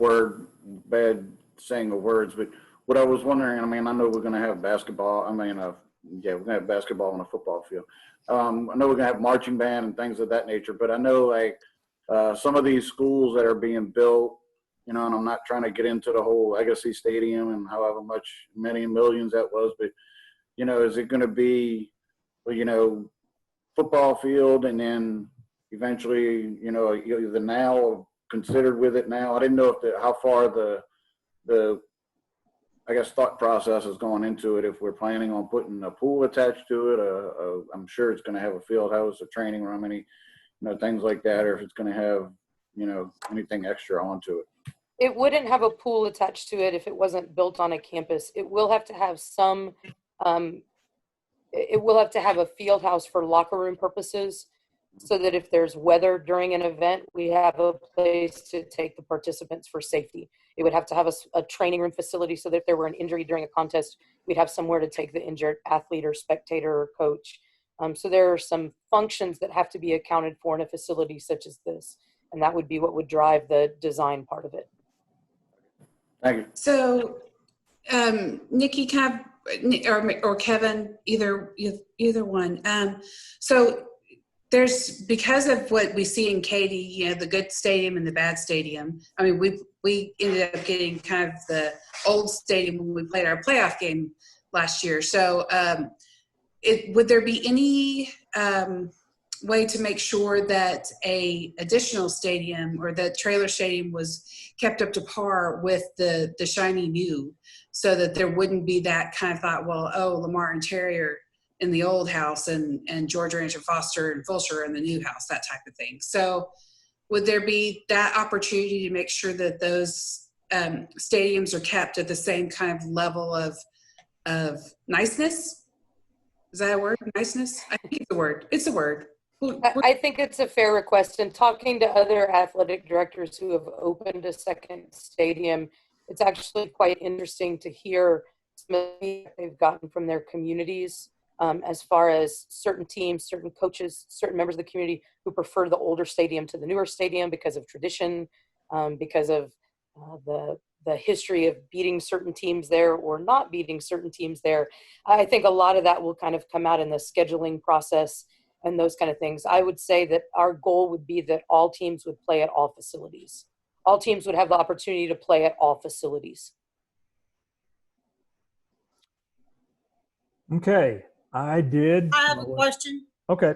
saying of words, but what I was wondering, I know we're going to have basketball. we're going to have basketball on a football field. I know we're going to have marching band and things of that nature, but I know some of these schools that are being built, and I'm not trying to get into the whole Legacy Stadium and however many millions that was, but, is it going to be, football field and then eventually, the now considered with it now? I didn't know how far the thought process is going into it. If we're planning on putting a pool attached to it, I'm sure it's going to have a field house, a training room, any, things like that, or if it's going to have, anything extra onto it. It wouldn't have a pool attached to it if it wasn't built on a campus. It will have to have some, it will have to have a field house for locker room purposes, so that if there's weather during an event, we have a place to take the participants for safety. It would have to have a training room facility so that if there were an injury during a contest, we'd have somewhere to take the injured athlete or spectator or coach. So there are some functions that have to be accounted for in a facility such as this, and that would be what would drive the design part of it. Thank you. So, Nikki, or Kevin, either one. So there's, because of what we see in Katy, the good stadium and the bad stadium. We ended up getting kind of the old stadium when we played our playoff game last year. So would there be any way to make sure that a additional stadium or the trailer stadium was kept up to par with the shiny new, so that there wouldn't be that kind of thought, well, oh, Lamar and Terrier in the old house and George Ranch and Foster and Fulshire in the new house, that type of thing. So would there be that opportunity to make sure that those stadiums are kept at the same kind of level of niceness? Is that a word? Niceness? I think it's a word. It's a word. I think it's a fair request. And talking to other athletic directors who have opened a second stadium, it's actually quite interesting to hear some of the they've gotten from their communities, as far as certain teams, certain coaches, certain members of the community who prefer the older stadium to the newer stadium because of tradition, because of the history of beating certain teams there or not beating certain teams there. I think a lot of that will kind of come out in the scheduling process and those kind of things. I would say that our goal would be that all teams would play at all facilities. All teams would have the opportunity to play at all facilities. Okay, I have a question. Okay.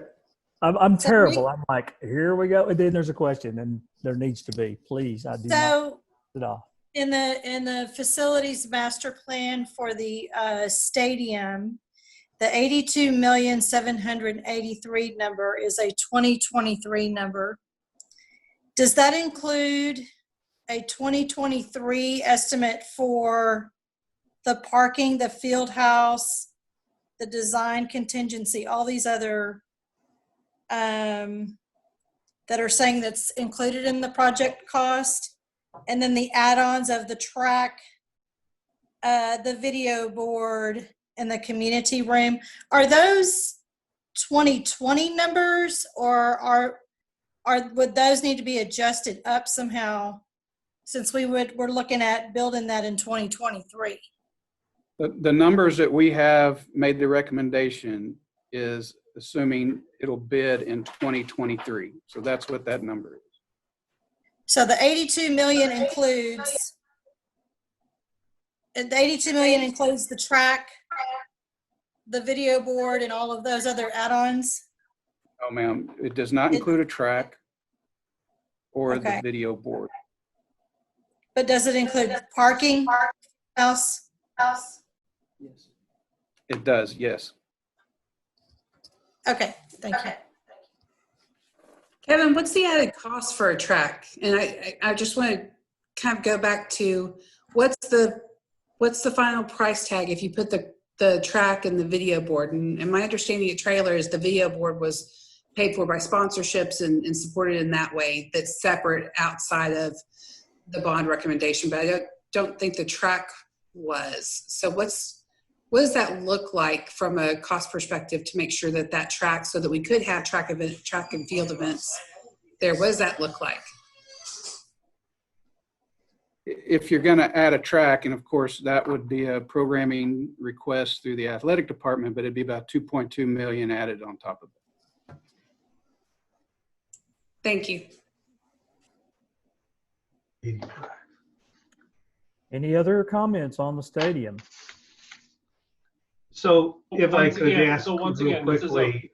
I'm terrible. I'm like, here we go. And then there's a question, and there needs to be. Please, I do not at all. In the facilities master plan for the stadium, the 82,783,000 number is a 2023 number. Does that include a 2023 estimate for the parking, the field house, the design contingency, all these other that are saying that's included in the project cost, and then the add-ons of the track, the video board, and the community room? Are those 2020 numbers, or would those need to be adjusted up somehow, since we're looking at building that in 2023? The numbers that we have made the recommendation is assuming it'll bid in 2023. So that's what that number is. So the 82 million includes, the 82 million includes the track, the video board, and all of those other add-ons? Oh, ma'am, it does not include a track or the video board. But does it include parking, house? Yes. It does, yes. Okay, thank you. Kevin, what's the added cost for a track? And I just want to kind of go back to what's the final price tag if you put the track and the video board? And my understanding at Trailer is the video board was paid for by sponsorships and supported in that way, that's separate outside of the bond recommendation, but I don't think the track was. So what does that look like from a cost perspective to make sure that that track, so that we could have track and field events there? What does that look like? If you're going to add a track, and of course that would be a programming request through the athletic department, but it'd be about 2.2 million added on top of it. Thank you. Any other comments on the stadium? So if I could ask real quickly,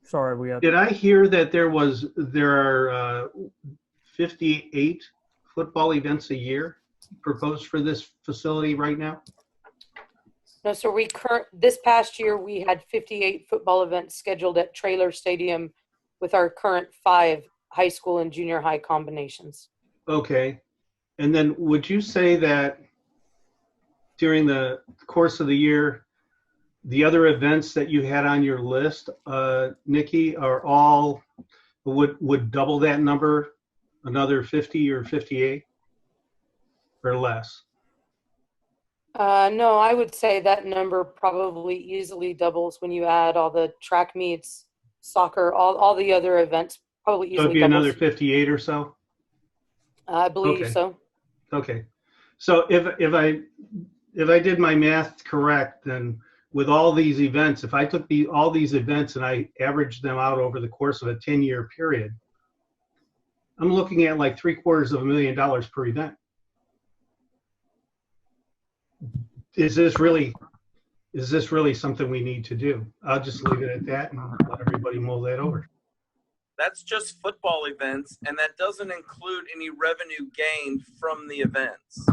sorry, we had. Did I hear that there are 58 football events a year proposed for this facility right now? No, so this past year we had 58 football events scheduled at Trailer Stadium with our current 5 high school and junior high combinations. Okay. And then would you say that during the course of the year, the other events that you had on your list, Nikki, are all would double that number, another 50 or 58 or less? No, I would say that number probably easily doubles when you add all the track meets, soccer, all the other events. Probably easily So it'd be doubles. another 58 or so? I believe so. Okay. So if I did my math correct, then with all these events, if I took all these events and I averaged them out over the course of a 10-year period, I'm looking at like $750,000 per event. Is this really is this really something we need to do? I'll just leave it at that and let everybody mull that over. That's just football events, and that doesn't include any revenue gained from the events.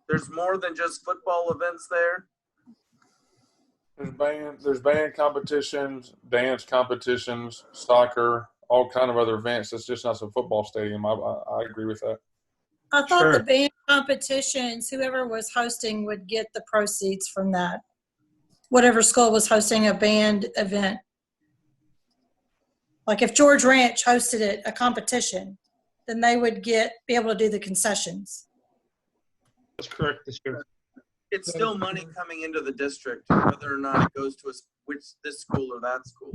There's more than just football events there. There's band competitions, dance competitions, soccer, all kind of other events. It's just not a football stadium. I agree with that. I thought the band competitions, whoever was hosting would get the proceeds from that. Whatever school was hosting a band event. Like if George Ranch hosted it, a competition, then they would be able to do the concessions. That's correct this year. It's still money coming into the district, whether or not it goes to this school or that school.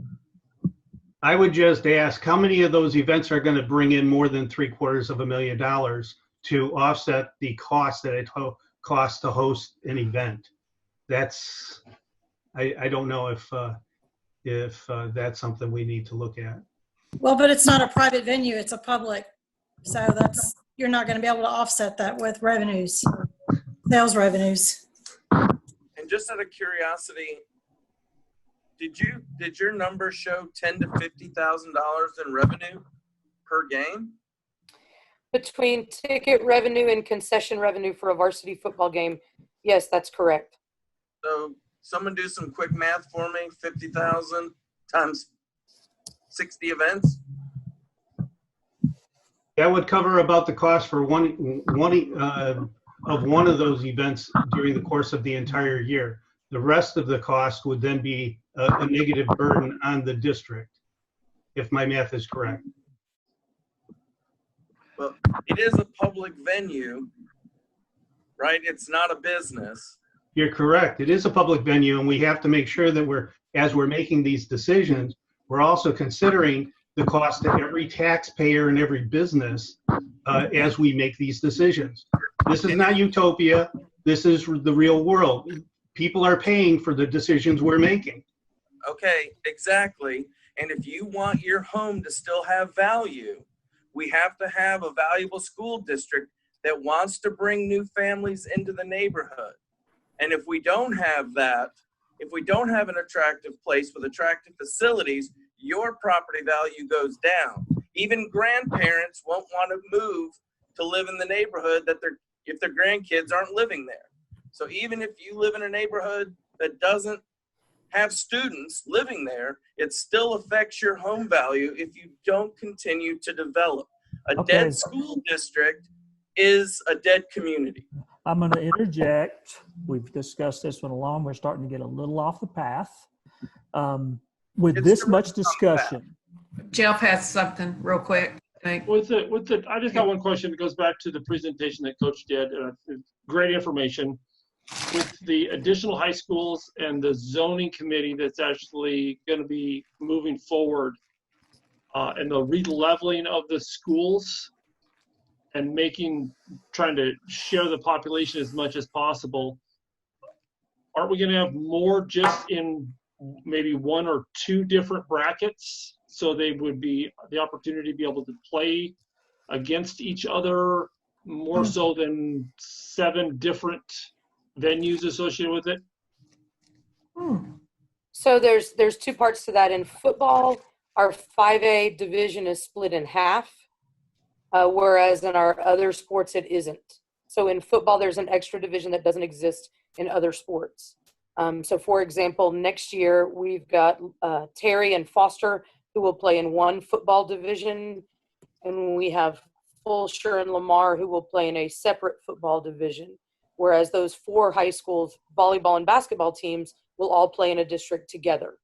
I would just ask, how many of those events are going to bring in more than $750,000 to offset the cost that it costs to host an event? That's, I don't know if that's something we need to look at. Well, but it's not a private venue, it's a public. So you're not going to be able to offset that with revenues, sales revenues. And just out of curiosity, did your number show $10,000 to $50,000 in revenue per game? Between ticket revenue and concession revenue for a varsity football game, yes, that's correct. So someone do some quick math for me. 50,000 times 60 events. That would cover about the cost for one of those events during the course of the entire year. The rest of the cost would then be a negative burden on the district, if my math is correct. Well, it is a public venue, right? It's not a business. You're correct. It is a public venue, and we have to make sure that as we're making these decisions, we're also considering the cost to every taxpayer and every business as we make these decisions. This is not utopia. This is the real world. People are paying for the decisions we're making. Okay, exactly. And if you want your home to still have value, we have to have a valuable school district that wants to bring new families into the neighborhood. And if we don't have that, if we don't have an attractive place with attractive facilities, your property value goes down. Even grandparents won't want to move to live in the neighborhood if their grandkids aren't living there. So even if you live in a neighborhood that doesn't have students living there, it still affects your home value if you don't continue to develop. A dead school district is a dead community. I'm going to interject. We've discussed this one along. We're starting to get a little off the path. With this much discussion. Jeff has something real quick. I just got one question that goes back to the presentation that Coach did. Great information. With the additional high schools and the zoning committee that's actually going to be moving forward and the re-leveling of the schools and trying to share the population as much as possible, aren't we going to have more just in maybe one or two different brackets, so they would be the opportunity to be able to play against each other more so than 7 different venues associated with it? So there's 2 parts to that. In football, our 5A division is split in half, whereas in our other sports it isn't. So in football, there's an extra division that doesn't exist in other sports. So for example, next year we've got Terry and Foster who will play in one football division, and we have Fulshire and Lamar who will play in a separate football division, whereas those 4 high schools volleyball and basketball teams will all play in a district together.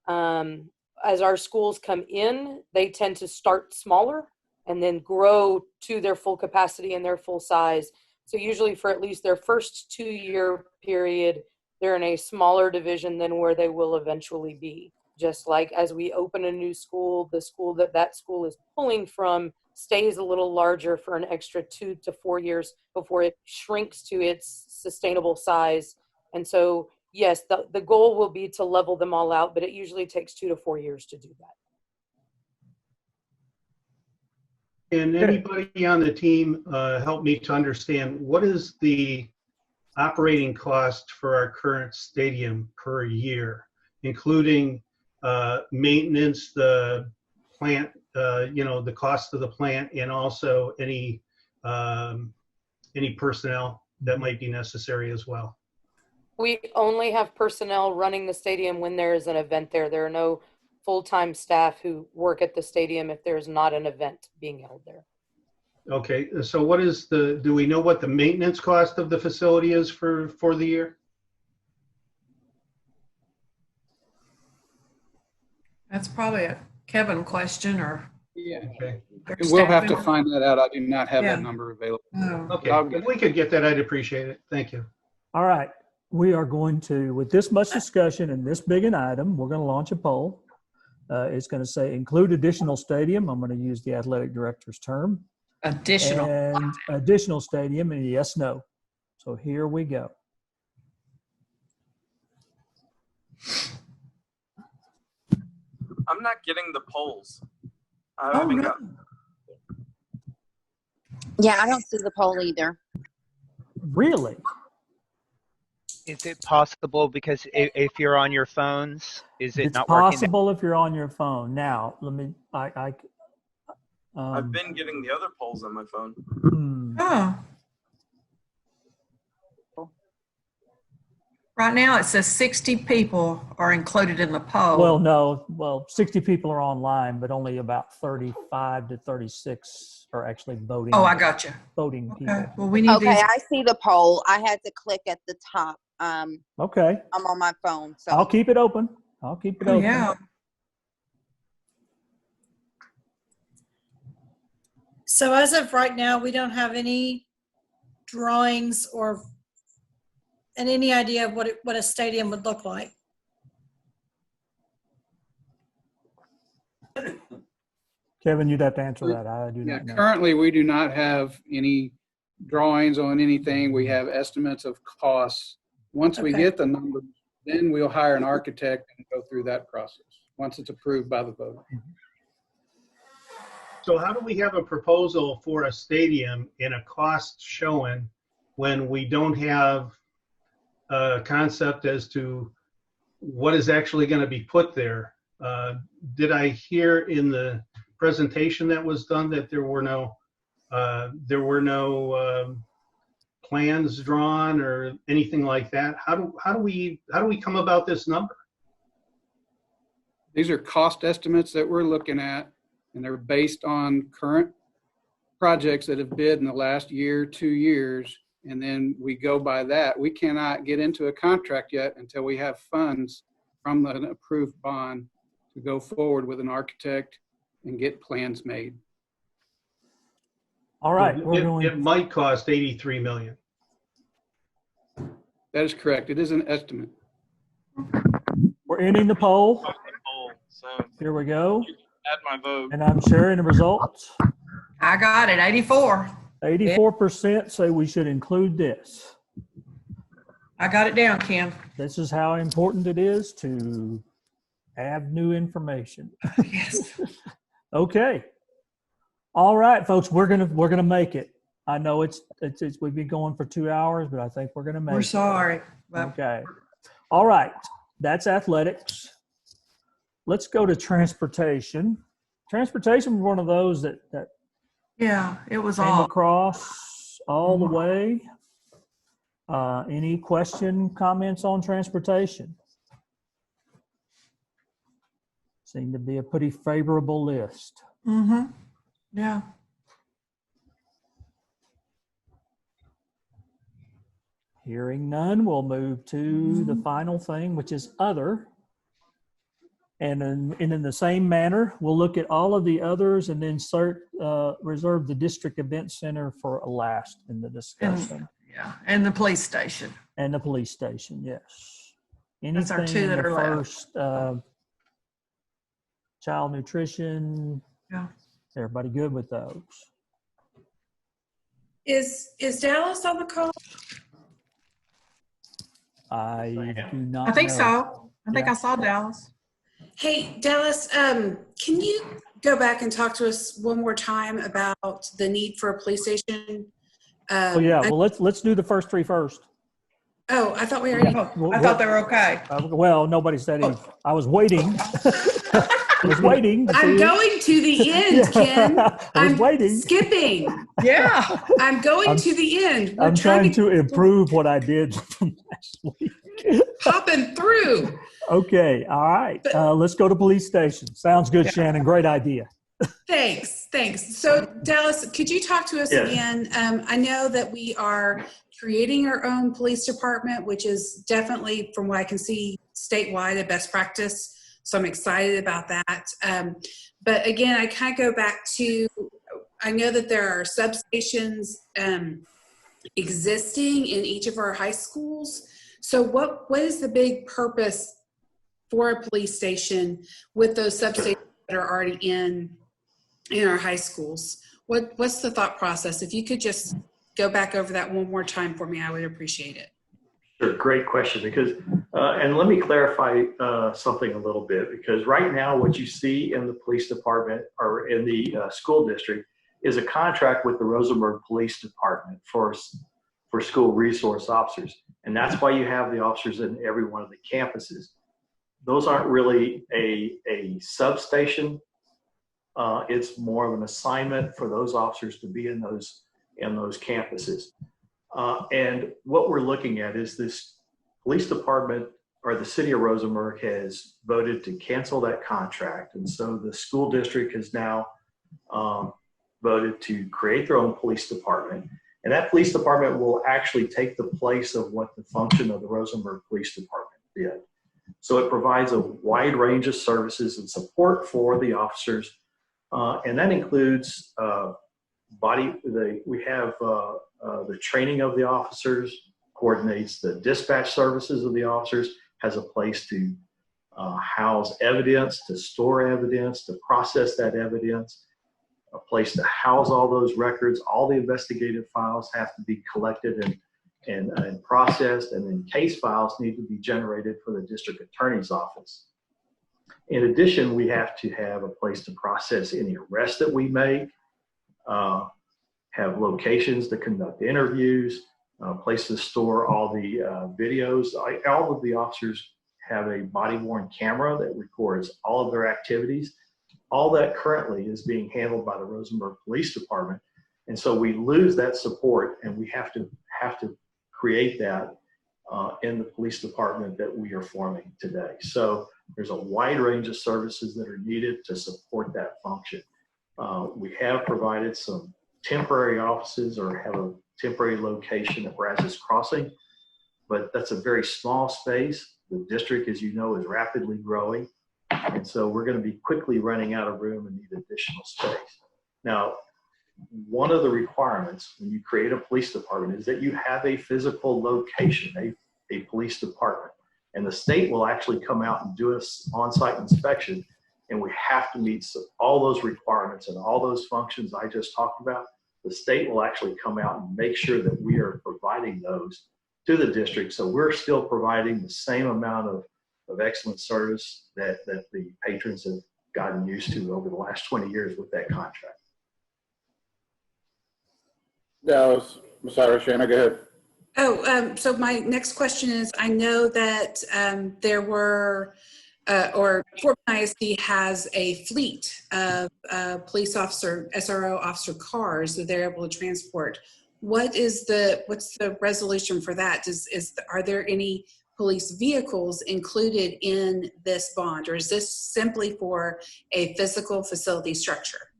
As our schools come in, they tend to start smaller and then grow to their full capacity and their full size. So usually for at least their first 2-year period, they're in a smaller division than where they will eventually be. Just like as we open a new school, the school that school is pulling from stays a little larger for an extra 2 to 4 years before it shrinks to its sustainable size. And so, yes, the goal will be to level them all out, but it usually takes 2 to 4 years to do that. Can anybody on the team help me to understand what is the operating cost for our current stadium per year, including maintenance, the plant, the cost of the plant, and also any personnel that might be necessary as well? We only have personnel running the stadium when there is an event there. There are no full-time staff who work at the stadium if there's not an event being held there. Okay, so what is do we know what the maintenance cost of the facility is for the year? That's probably a Kevin question, or Yeah. Okay. We'll have to find that out. I do not have that Yeah. number available. Oh. Okay, if we could get that, I'd appreciate it. Thank you. All right. We are going to, with this much discussion and this big an item, we're going to launch a poll. It's going to say include additional stadium. I'm going to use the athletic director's term. Additional. And additional stadium, and yes, no. So here we go. I'm not getting the polls. I Oh, haven't no. got. Yeah, I don't see the poll either. Really? Is it possible, because if you're on your phones, is it It's not working? possible if you're on your phone. Now, let me, I've been getting the other polls on my phone. Oh. Right now, it says 60 people are included in the poll. Well, no, 60 people are online, but only about 35 to 36 are actually voting. Oh, I got you. Voting people. Well, we need Okay, these. I see the poll. I had to click at the top. Okay. I'm on my phone, so. I'll keep it open. I'll keep it open. Yeah. So as of right now, we don't have any drawings and any idea of what a stadium would look like. Kevin, you'd have to answer that. I do not know. Currently, we do not have any drawings on anything. We have estimates of costs. Once we get the numbers, then we'll hire an architect and go through that process, once it's approved by the vote. So how do we have a proposal for a stadium and a cost showing when we don't have a concept as to what is actually going to be put there? Did I hear in the presentation that was done that there were no plans drawn or anything like that? How do we come about this number? These are cost estimates that we're looking at, and they're based on current projects that have bid in the last year, 2 years, and then we go by that. We cannot get into a contract yet until we have funds from an approved bond to go forward with an architect and get plans made. All right. It might cost $83 million. That is correct. It is an estimate. We're ending the poll. So Here we go. add my vote. And I'm sharing the results. I got it, 84. 84% say we should include this. I got it down, Kim. This is how important it is to have new information. Yes. Okay. All right, folks, we're gonna make it. I know it's we've been going for 2 hours, but I think we're gonna make it. We're sorry. But Okay. All right. That's athletics. Let's go to transportation. Transportation was one of those that yeah, it was came all. across all the way. Any comments on transportation? Seemed to be a pretty favorable list. Mm-hmm. Yeah. Hearing none, we'll move to the final thing, which is other. And in the same manner, we'll look at all of the others and then reserve the district event center for last in the discussion. And the police station. And the police station, yes. That's our two Anything that in the are left. first, child nutrition. Yeah. Everybody good with those? Is Dallas on the call? I do not I think know. so. I think Yeah. I saw Dallas. Hey, Dallas, can you go back and talk to us one more time about the need for a police station? Oh yeah, well let's do the first three first. Oh, I thought we already. Oh, I thought they were okay. Well, nobody said he. I was waiting. I was waiting. I'm going to the end, Ken. I'm waiting. Skipping. Yeah. I'm going to the end. I'm trying to improve what I did from last week. Popping through. Okay. All right. Let's go to police station. Sounds good, Shannon. Great idea. Thanks. So, Dallas, could you talk to us Yes. again? I know that we are creating our own police department, which is definitely, from what I can see, statewide a best practice. So I'm excited about that. But again, I kind of go back to, I know that there are substations existing in each of our high schools. So what is the big purpose for a police station with those substations that are already in our high schools? What's the thought process? If you could just go back over that one more time for me, I would appreciate it. Sure, great question. Because, and let me clarify something a little bit, because right now what you see in the police department or in the school district is a contract with the Rosenberg Police Department for school resource officers. And that's why you have the officers in every one of the campuses. Those aren't really a substation. It's more of an assignment for those officers to be in those campuses. And what we're looking at is this police department, or the city of Rosenberg, has voted to cancel that contract. And so the school district has now voted to create their own police department. And that police department will actually take the place of what the function of the Rosenberg Police Department did. So it provides a wide range of services and support for the officers. And that includes we have the training of the officers, coordinates the dispatch services of the officers, has a place to house evidence, to store evidence, to process that evidence, a place to house all those records. All the investigative files have to be collected and processed, and then case files need to be generated for the district attorney's office. In addition, we have to have a place to process any arrests that we make, have locations to conduct interviews, places to store all the videos. All of the officers have a body-worn camera that records all of their activities. All that currently is being handled by the Rosenberg Police Department. And so we lose that support, and we have to create that in the police department that we are forming today. So there's a wide range of services that are needed to support that function. We have provided some temporary offices, or have a temporary location at Brazos Crossing, but that's a very small space. The district, as you know, is rapidly growing. And so we're going to be quickly running out of room and need additional space. Now, one of the requirements when you create a police department is that you have a physical location, a police department. And the state will actually come out and do an on-site inspection, and we have to meet all those requirements and all those functions I just talked about. The state will actually come out and make sure that we are providing those to the district. So we're still providing the same amount of excellent service that the patrons have gotten used to over the last 20 years with that contract. Dallas, sorry, Shannon, go ahead. Oh, so my next question is, I know that there were, or Fort ISD has a fleet of police officer, SRO officer cars that they're able to transport. What's the resolution for that? Are there any police vehicles included in this bond, or is this simply for a physical facility structure?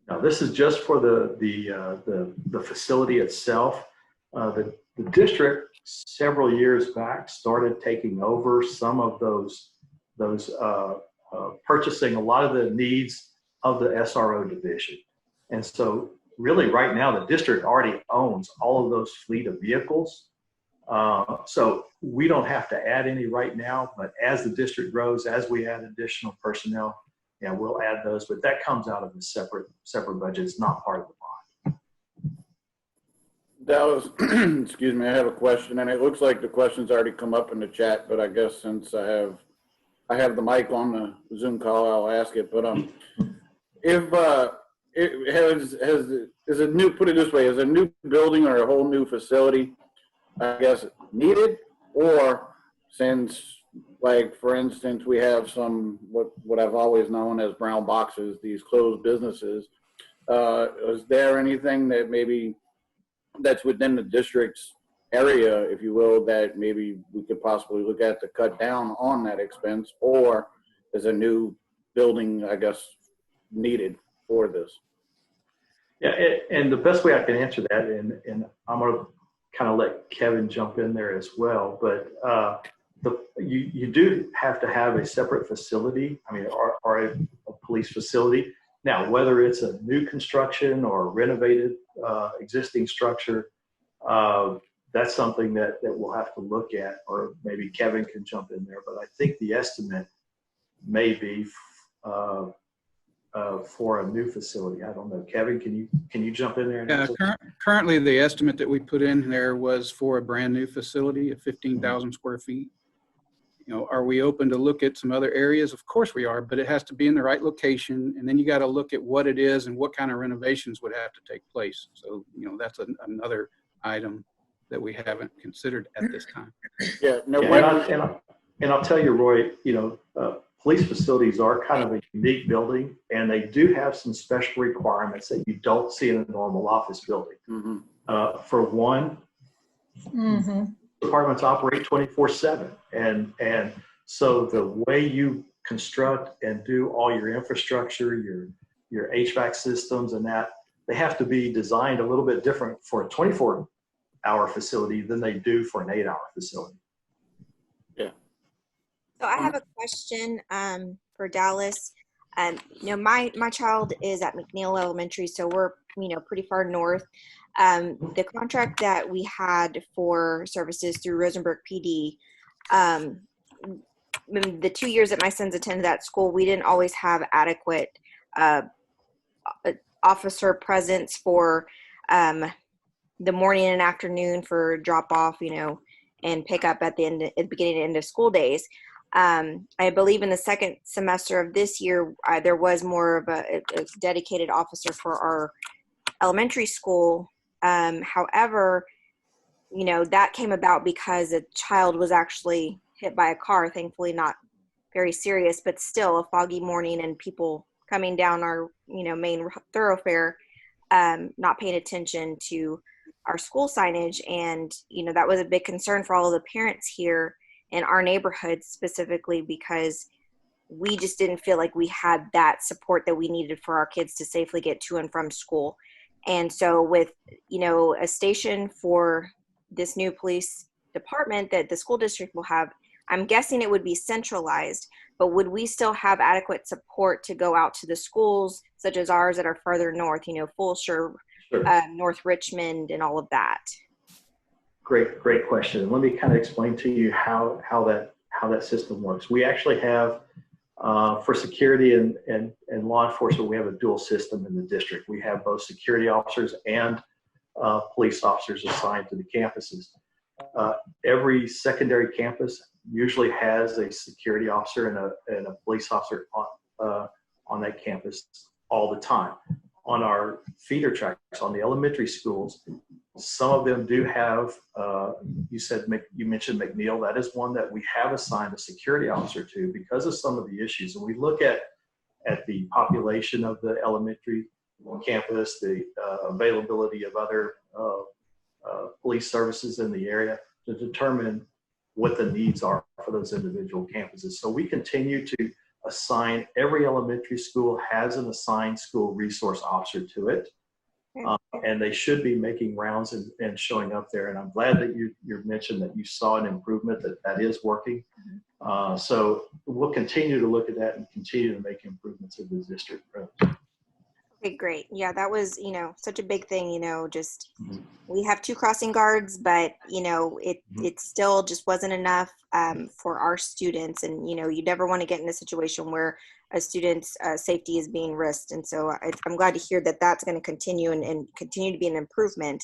Now, this is just for the facility itself. The district several years back started taking over some of those purchasing a lot of the needs of the SRO division. And so really right now the district already owns all of those fleet of vehicles. So we don't have to add any right now, but as the district grows, as we add additional personnel, yeah, we'll add those, but that comes out of a separate budget. It's not part of the bond. Dallas, excuse me, I have a question, and it looks like the question's already come up in the chat, but I guess since I have the mic on the Zoom call, I'll ask it. But is a new, put it this way, is a new building or a whole new facility I guess, needed, or since, like, for instance, we have some, what I've always known as brown boxes, these closed businesses, is there anything that maybe that's within the district's area, if you will, that maybe we could possibly look at to cut down on that expense, or is a new building, I guess, needed for this? Yeah, and the best way I can answer that, and I'm going to kind of let Kevin jump in there as well, but you do have to have a separate facility, I mean, or a police facility. Now, whether it's a new construction or a renovated existing structure, that's something that we'll have to look at, or maybe Kevin can jump in there. But I think the estimate may be for a new facility. I don't know. Kevin, can you jump in there? Yeah, currently the estimate that we put in there was for a brand new facility of 15,000 square feet. You know, are we open to look at some other areas? Of course we are, but it has to be in the right location. And then you got to look at what it is and what kind of renovations would have to take place. So, you know, that's another item that we haven't considered at this time. Yeah, no. And I'll tell you, Roy, you know, police facilities are kind of a unique building, and they do have some special requirements that you don't see in a normal office building. Mm-hmm. For one, departments operate 24/7, and so the way you construct and do all your infrastructure, your HVAC systems, and that, they have to be designed a little bit different for a 24-hour facility than they do for an 8-hour facility. So I have a question for Dallas. You know, my child is at McNeil Elementary, so we're, you know, pretty far north. The contract that we had for services through Rosenberg PD, the 2 years that my sons attended that school, we didn't always have adequate officer presence for the morning and afternoon for drop off, you know, and pick up at the beginning and end of school days. I believe in the second semester of this year, there was more of a dedicated officer for our elementary school. However, you know, that came about because a child was actually hit by a car, thankfully not very serious, but still a foggy morning and people coming down our, you know, main thoroughfare, not paying attention to our school signage. And, you know, that was a big concern for all of the parents here in our neighborhood specifically, because we just didn't feel like we had that support that we needed for our kids to safely get to and from school. And so with, you know, a station for this new police department that the school district will have, I'm guessing it would be centralized, but would we still have adequate support to go out to the schools such as ours that are further north, you know, Fulshire, North Richmond, and all of that? Great question. Let me kind of explain to you how that system works. We actually have, for security and law enforcement, we have a dual system in the district. We have both security officers and police officers assigned to the campuses. Every secondary campus usually has a security officer and a police officer on that campus all the time. On our feeder tracks, on the elementary schools, some of them do have, you mentioned McNeil, that is one that we have assigned a security officer to because of some of the issues. And we look at the population of the elementary campus, the availability of other police services in the area to determine what the needs are for those individual campuses. So we continue to assign, every elementary school has an assigned school resource officer to it. And they should be making rounds and showing up there. And I'm glad that you mentioned that you saw an improvement, that is working. So we'll continue to look at that and continue to make improvements in the district. Okay, great. Yeah, that was, you know, such a big thing, you know, just we have 2 crossing guards, but, you know, it still just wasn't enough for our students. And, you know, you never want to get in a situation where a student's safety is being risked. And so I'm glad to hear that that's going to continue and continue to be an improvement,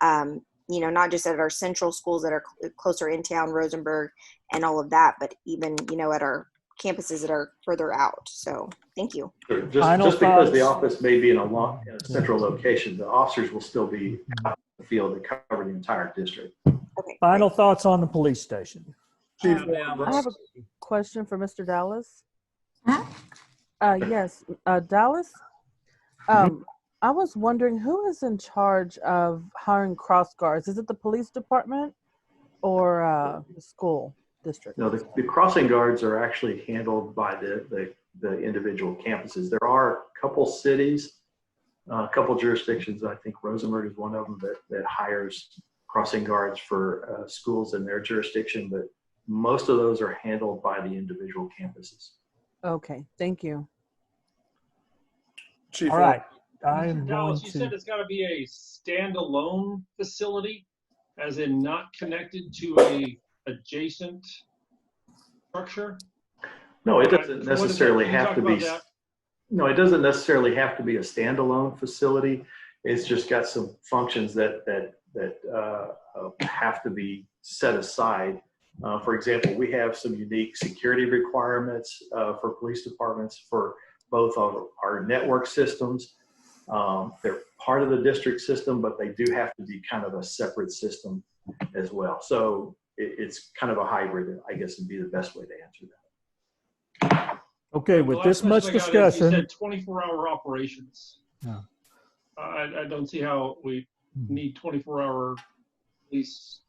you know, not just at our central schools that are closer in town, Rosenberg and all of that, but even, you know, at our campuses that are further out. So thank you. Sure. Just because the office may be in a central location, the officers will still be out in the field to cover the entire district. Okay, Final thoughts on the police station. I have a question for Mr. Dallas. Yes, Dallas. I was wondering who is in charge of hiring cross guards? Is it the police department or the school district? No, the crossing guards are actually handled by the individual campuses. There are a couple cities, a couple jurisdictions. I think Rosenberg is one of them that hires crossing guards for schools in their jurisdiction, but most of those are handled by the individual campuses. Okay, thank you. Chief, all right. Mr. Dallas, you said it's got to be a standalone facility, as in not connected to a adjacent structure? No, it doesn't necessarily have to be. No, it doesn't necessarily have to be a standalone facility. It's just got some functions that have to be set aside. For example, we have some unique security requirements for police departments for both of our network systems. They're part of the district system, but they do have to be kind of a separate system as well. So it's kind of a hybrid, I guess would be the best way to answer that. Okay, with this much discussion. You said 24-hour operations. Yeah. I don't see how we need 24-hour police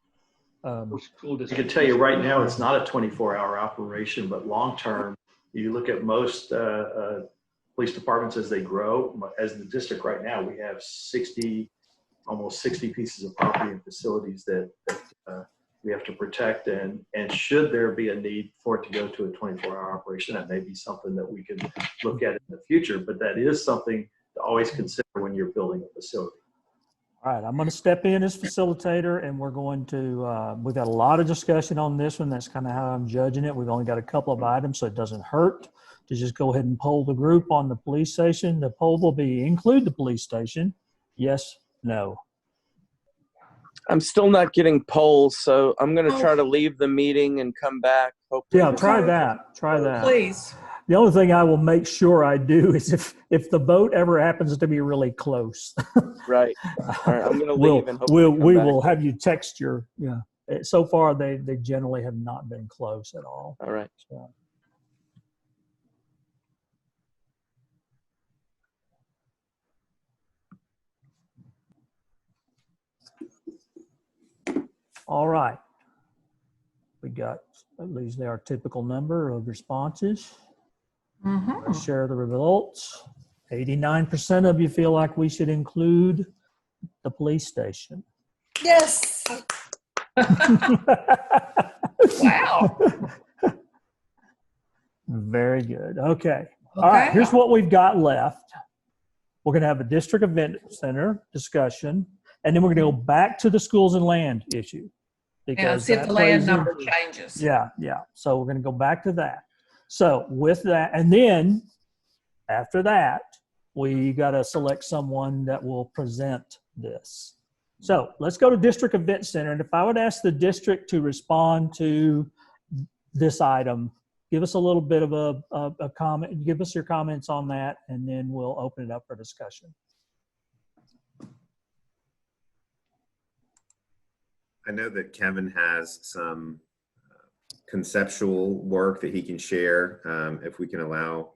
for school districts. I can tell you right now, it's not a 24-hour operation, but long-term, you look at most police departments as they grow. As the district right now, we have almost 60 pieces of property and facilities that we have to protect. And should there be a need for it to go to a 24-hour operation, that may be something that we could look at in the future. But that is something to always consider when you're building a facility. All right, I'm going to step in as facilitator, and we're going to, we've got a lot of discussion on this one. That's kind of how I'm judging it. We've only got a couple of items, so it doesn't hurt to just go ahead and poll the group on the police station. The poll will be include the police station. Yes, no. I'm still not getting polls, so I'm going to try to leave the meeting and come back. Hopefully. Yeah, try that. Try that. Please. The only thing I will make sure I do is if the vote ever happens to be really close. Right. All right. I'm going to leave and we will have you text your, yeah. So far, they generally have not been close at all. All right. So. All right. We got at least our typical number of responses. Let's share the results. 89% of you feel like we should include the police station. Yes. Wow. Very good. Okay. All right. Here's what we've got left. We're going to have a district event center discussion, and then we're going to go back to the schools and land issue. Yeah, see if the land number changes. Yeah, yeah. So we're going to go back to that. So with that, and then after that, we got to select someone that will present this. So let's go to District Event Center. And if I would ask the district to respond to this item, give us a little bit of a comment, give us your comments on that, and then we'll open it up for discussion. I know that Kevin has some conceptual work that he can share. If we can allow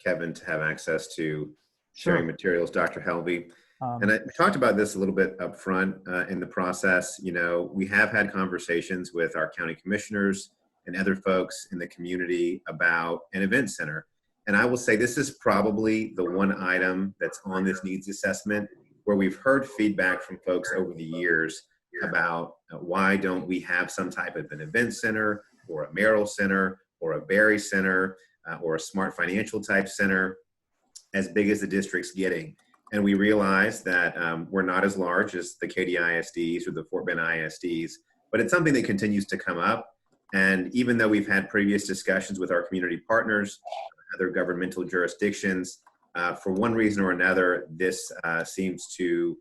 Kevin to have access to sharing materials, Dr. Helvey. And we talked about this a little bit up front in the process. You know, we have had conversations with our county commissioners and other folks in the community about an event center. And I will say this is probably the one item that's on this needs assessment where we've heard feedback from folks over the years about why don't we have some type of an event center or a Merrill Center or a Berry Center or a smart financial type center as big as the district's getting. And we realize that we're not as large as the Katy ISDs or the Fort Bend ISDs, but it's something that continues to come up. And even though we've had previous discussions with our community partners, other governmental jurisdictions, for one reason or another, this seems to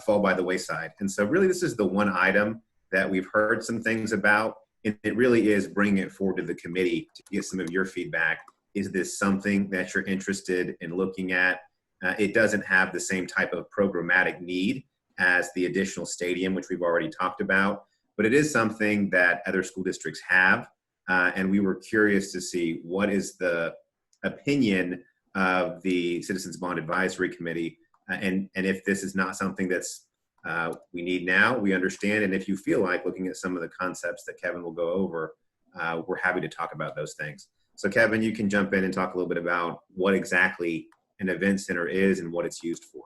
fall by the wayside. And so really this is the one item that we've heard some things about. It really is bringing it forward to the committee to get some of your feedback. Is this something that you're interested in looking at? It doesn't have the same type of programmatic need as the additional stadium, which we've already talked about, but it is something that other school districts have. And we were curious to see what is the opinion of the Citizens Bond Advisory Committee. And if this is not something that's we need now, we understand. And if you feel like looking at some of the concepts that Kevin will go over, we're happy to talk about those things. So Kevin, you can jump in and talk a little bit about what exactly an event center is and what it's used for.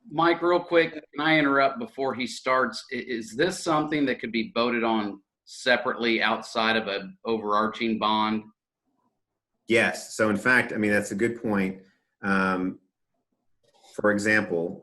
Mike, real quick, can I interrupt before he starts? Is this something that could be voted on separately outside of an overarching bond? Yes. So in fact, I mean, that's a good point. For example,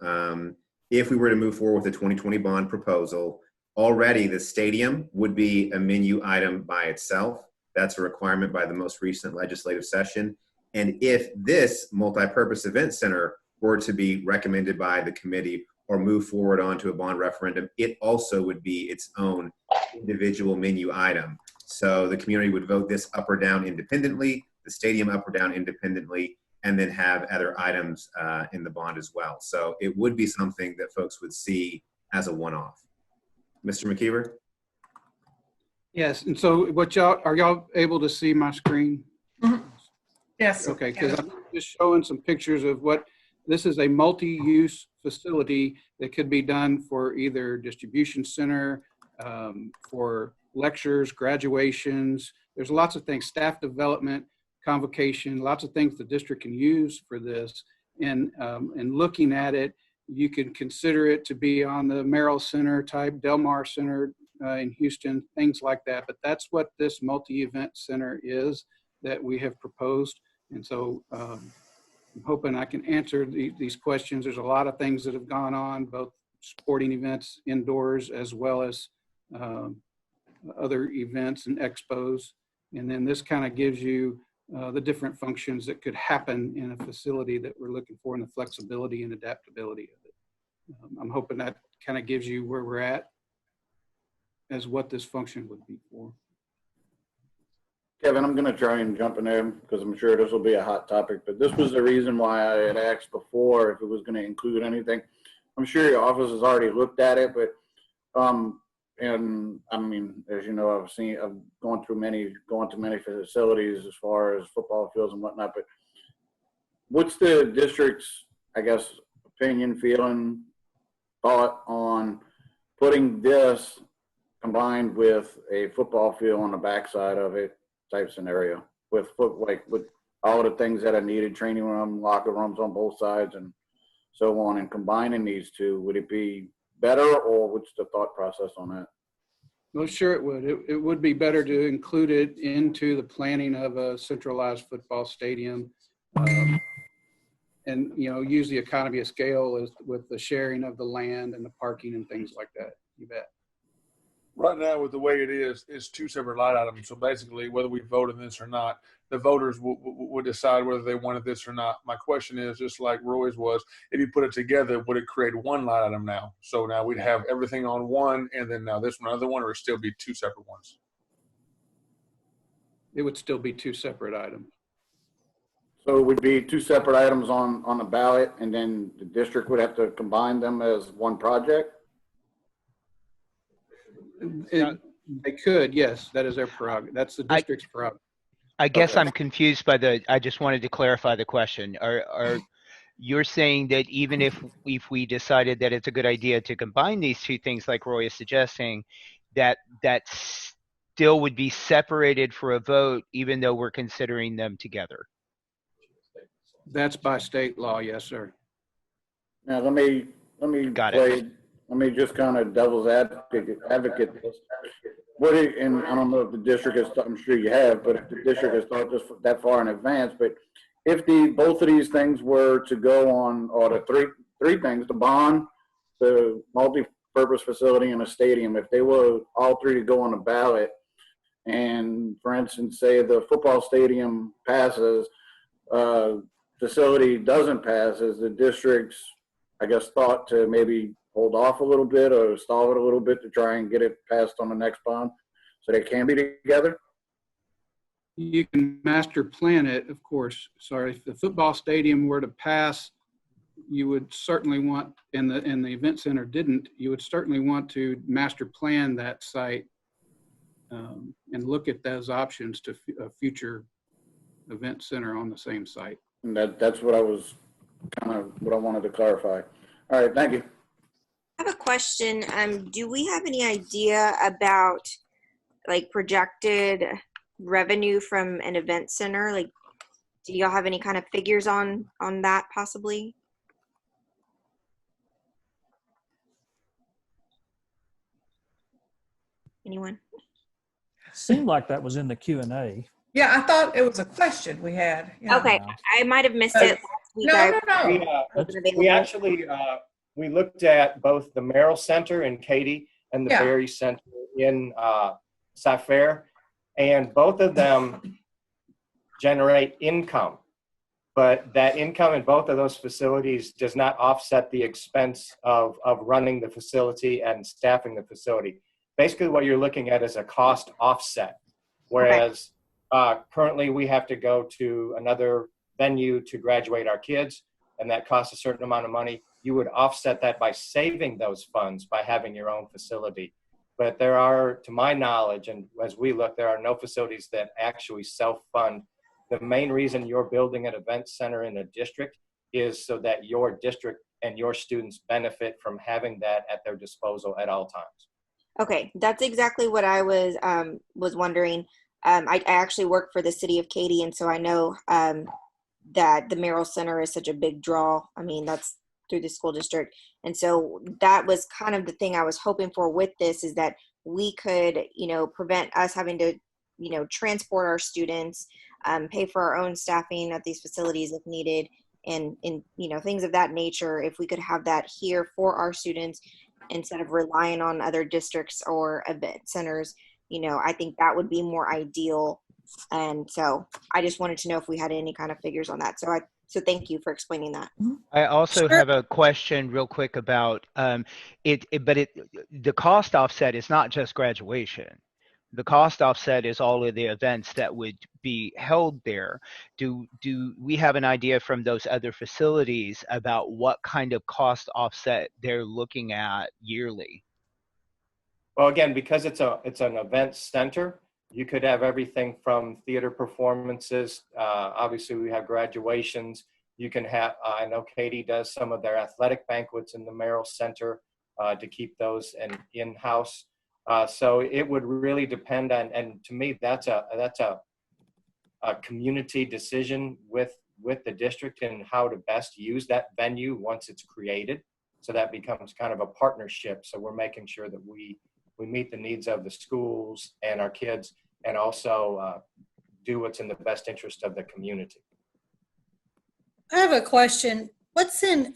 if we were to move forward with the 2020 bond proposal, already the stadium would be a menu item by itself. That's a requirement by the most recent legislative session. And if this multi-purpose event center were to be recommended by the committee or move forward onto a bond referendum, it also would be its own individual menu item. So the community would vote this up or down independently, the stadium up or down independently, and then have other items in the bond as well. So it would be something that folks would see as a one-off. Mr. McKeever? Yes, and so are y'all able to see my screen? Mm-hmm. Yes. Okay, because I'm just showing some pictures of this is a multi-use facility that could be done for either distribution center, for lectures, graduations. There's lots of things, staff development, convocation, lots of things the district can use for this. And looking at it, you can consider it to be on the Merrill Center type, Delmar Center in Houston, things like that. But that's what this multi-event center is that we have proposed. And so I'm hoping I can answer these questions. There's a lot of things that have gone on, both sporting events indoors as well as other events and expos. And then this kind of gives you the different functions that could happen in a facility that we're looking for, and the flexibility and adaptability of it. I'm hoping that kind of gives you where we're at as what this function would be for. Kevin, I'm going to try and jump in there because I'm sure this will be a hot topic, but this was the reason why I had asked before if it was going to include anything. I'm sure your office has already looked at it, but and I mean, as you know, I've gone to many facilities as far as football fields and whatnot, but what's the district's, I guess, opinion, feeling, thought on putting this combined with a football field on the backside of it type scenario with all the things that are needed, training room, locker rooms on both sides and so on, and combining these two? Would it be better, or what's the thought process on that? Well, sure it would. It would be better to include it into the planning of a centralized football stadium, and use the economy of scale with the sharing of the land and the parking and things like that. You bet. Right now, with the way it is, it's two separate line items. So basically, whether we vote on this or not, the voters would decide whether they wanted this or not. My question is, just like Roy's was, if you put it together, would it create one line item now? So now we'd have everything on one, and then now this one, other one, or it still be two separate ones? It would still be two separate items. So it would be two separate items on the ballot, and then the district would have to combine them as one project? They could, yes. That is their prerogative. That's the district's prerogative. I guess I'm confused by I just wanted to clarify the question. Are you're saying that even if we decided that it's a good idea to combine these two things like Roy is suggesting, that still would be separated for a vote even though we're considering them together? That's by state law, yes, sir. Now let me let me just kind of devil's advocate this. And I don't know if the district has, I'm sure you have, but if the district has thought this that far in advance, but if both of these things were to go on, or the three things, the bond, the multi-purpose facility, and a stadium, if they were all three to go on the ballot, and for instance, say the football stadium passes, facility doesn't pass, is the district's, I guess, thought to maybe hold off a little bit or stall it a little bit to try and get it passed on the next bond so they can be together? You can master plan it, of course. Sorry, if the football stadium were to pass you would certainly want, and the event center didn't, you would certainly want to master plan that site and look at those options to a future event center on the same site. And that's what I was what I wanted to clarify. All right, thank you. I have a question. Do we have any idea about like projected revenue from an event center? Like, do y'all have any kind of figures on that possibly? Anyone? Seemed like that was in the Q&A. Yeah, I thought it was a question we had. Yeah. Okay, I might have missed it last week. We actually we looked at both the Merrill Center in Katy and the Berry Center in Cy-Fair, and both of them generate income. But that income in both of those facilities does not offset the expense of running the facility and staffing the facility. Basically, what you're looking at is a cost offset, whereas currently we have to go to another venue to graduate our kids, and that costs a certain amount of money. You would offset that by saving those funds by having your own facility. But there are, to my knowledge, and as we look, there are no facilities that actually self-fund. The main reason you're building an event center in a district is so that your district and your students benefit from having that at their disposal at all times. Okay, that's exactly what I was wondering. I actually work for the city of Katy, and so I know that the Merrill Center is such a big draw. I mean, that's through the school district. And so that was kind of the thing I was hoping for with this, is that we could, prevent us having to, transport our students, pay for our own staffing at these facilities if needed, and things of that nature. If we could have that here for our students instead of relying on other districts or event centers, I think that would be more ideal. And so I just wanted to know if we had any kind of figures on that. So thank you for explaining that. I also have a question real quick about the cost offset is not just graduation. The cost offset is all of the events that would be held there. Do we have an idea from those other facilities about what kind of cost offset they're looking at yearly? Well, again, because it's an event center, you could have everything from theater performances. Obviously, we have graduations. You can have, I know Katy does some of their athletic banquets in the Merrill Center to keep those in-house. So it would really depend on, and to me, that's a community decision with the district and how to best use that venue once it's created. So that becomes kind of a partnership. So we're making sure that we meet the needs of the schools and our kids, and also do what's in the best interest of the community. I have a question. What's in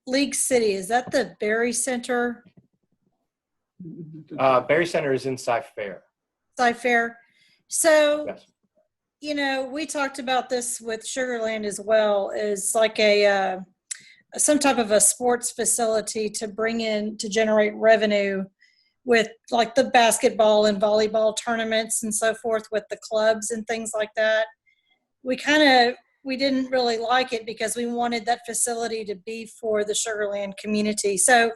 League City? Is that the Berry Center? Berry Center is in Cy-Fair. Cy-Fair. So, yes. We talked about this with Sugarland as well, is like some type of a sports facility to bring in to generate revenue with like the basketball and volleyball tournaments and so forth with the clubs and things like that. We didn't really like it because we wanted that facility to be for the Sugarland community. So,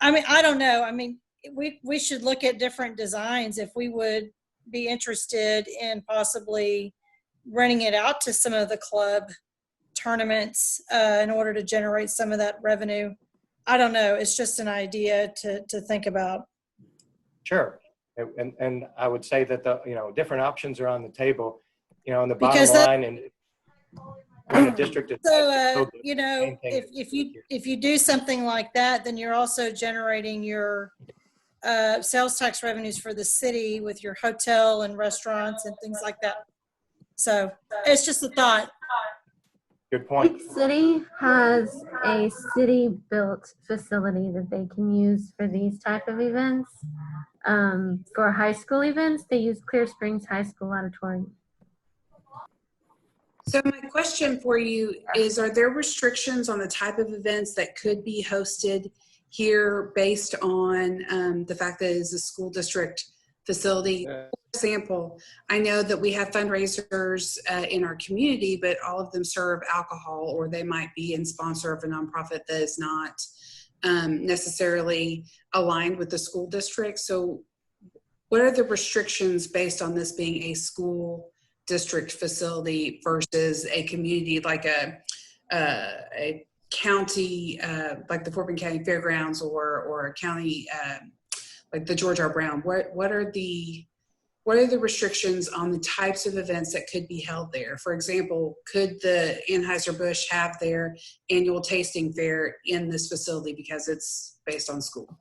I don't know. We should look at different designs if we would be interested in possibly renting it out to some of the club tournaments in order to generate some of that revenue. I don't know. It's just an idea to think about. Sure. And I would say that different options are on the table, on the bottom line, and when a district is if you do something like that, then you're also generating your sales tax revenues for the city with your hotel and restaurants and things like that. So it's just a thought. Good point. League City has a city-built facility that they can use for these type of events. For high school events, they use Clear Springs High School Auditorium. So my question for you is, are there restrictions on the type of events that could be hosted here based on the fact that it is a school district facility. For example, I know that we have fundraisers in our community, but all of them serve alcohol, or they might be in sponsor of a nonprofit that is not necessarily aligned with the school district. So what are the restrictions based on this being a school district facility versus a community like a county, like the Fort Bend County Fairgrounds, or a county like the George R. Brown? What are the restrictions on the types of events that could be held there? For example, could the Anheuser-Busch have their annual tasting fair in this facility because it's based on school?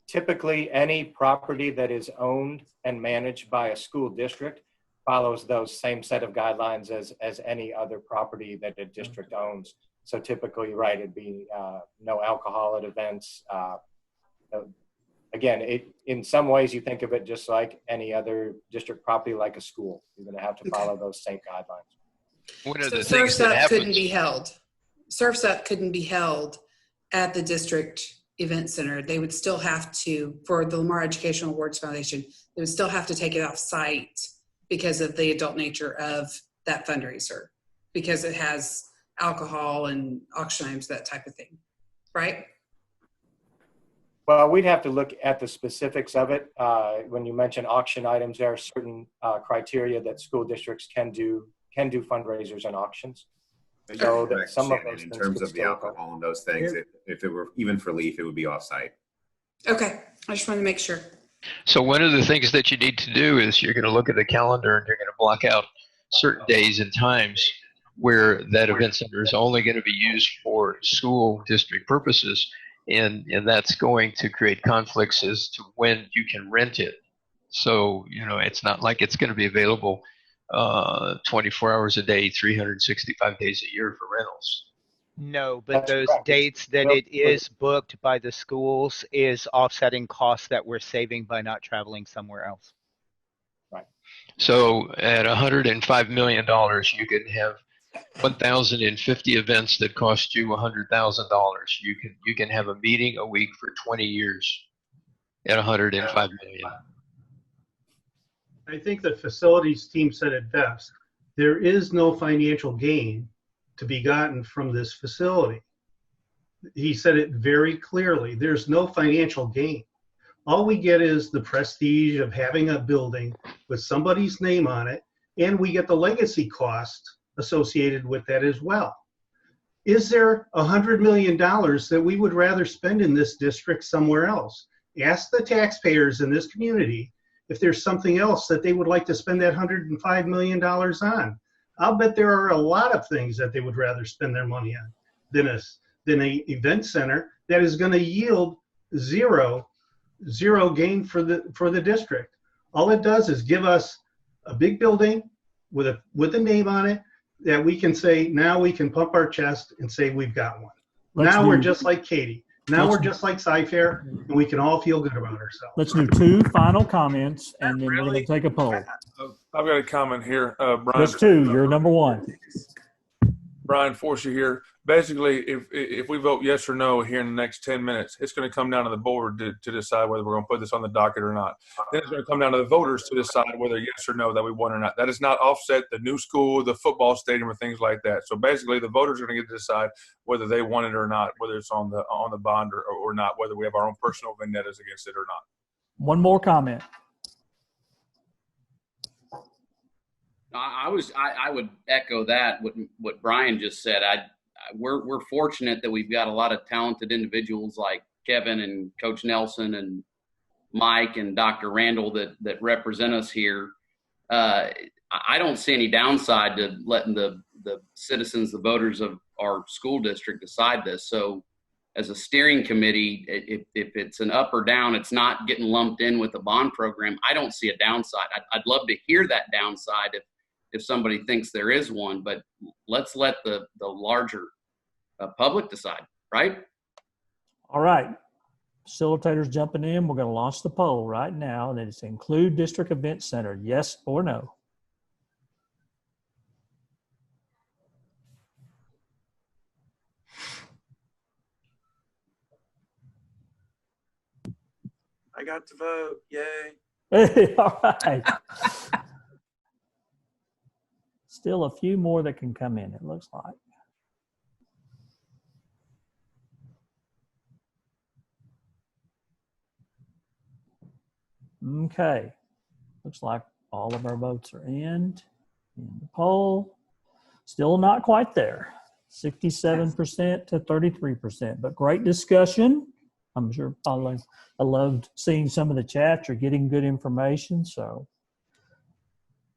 Typically, any property that is owned and managed by a school district follows those same set of guidelines as any other property that a district owns. So typically, right, it'd be no alcohol at events. Again, in some ways, you think of it just like any other district property, like a school. You're going to have to follow those same guidelines. One of So the things Surf's that Up happens. couldn't be held. Surf's Up couldn't be held at the district event center. They would still have to, for the Lamar Educational Awards Foundation, they would still have to take it off site because of the adult nature of that fundraiser, because it has alcohol and auction items, that type of thing, right? Well, we'd have to look at the specifics of it. When you mention auction items, there are certain criteria that school districts can do fundraisers and auctions. So that Correct, some of Shannon, those in things terms could of the still occur. alcohol and those things, if it were even for Leaf, it would be off-site. Okay, I just want to make sure. So one of the things that you need to do is you're going to look at the calendar and you're going to block out certain days and times where that event center is only going to be used for school district purposes. And that's going to create conflicts as to when you can rent it. So, it's not like it's going to be available 24 hours a day, 365 days a year for rentals. No, but those dates that it is booked by the schools is offsetting costs that we're saving by not traveling somewhere else. Right. So at $105 million, you can have 1,050 events that cost you $100,000. You can have a meeting a week for 20 years at $105 million. I think the facilities team said it best. There is no financial gain to be gotten from this facility. He said it very clearly. There's no financial gain. All we get is the prestige of having a building with somebody's name on it, and we get the legacy cost associated with that as well. Is there $100 million that we would rather spend in this district somewhere else? Ask the taxpayers in this community if there's something else that they would like to spend that $105 million on. I'll bet there are a lot of things that they would rather spend their money on than an event center that is going to yield zero gain for the district. All it does is give us a big building with a name on it that we can say, now we can pump our chest and say we've got one. Now we're just like Katie. Now we're just like Sci-Fair, and we can all feel good about ourselves. Let's do two final comments, and then we're going to take a poll. I've got a comment here, Brian. Just two. You're number one. Brian Forsey here. Basically, if we vote yes or no here in the next 10 minutes, it's going to come down to the board to decide whether we're going to put this on the docket or not. Then it's going to come down to the voters to decide whether yes or no that we want or not. That does not offset the new school, the football stadium, or things like that. So basically, the voters are going to get to decide whether they want it or not, whether it's on the bond or not, whether we have our own personal vendettas against it or not. One more comment. I would echo that what Brian just said. We're fortunate that we've got a lot of talented individuals like Kevin and Coach Nelson and Mike and Dr. Randall that represent us here. I don't see any downside to letting the citizens, the voters of our school district decide this. So as a steering committee, if it's an up or down, it's not getting lumped in with the bond program. I don't see a downside. I'd love to hear that downside if somebody thinks there is one, but let's let the larger public decide, right? All right. Facilitators jumping in. We're going to launch the poll right now. And it's include district event center, yes or no. I got to vote. Yay. Hey, all right. Still a few more that can come in, it looks like. Okay. Looks like all of our votes are in the poll. Still not quite there. 67% to 33%, but great discussion. I'm sure I loved seeing some of the chats. You're getting good information. So,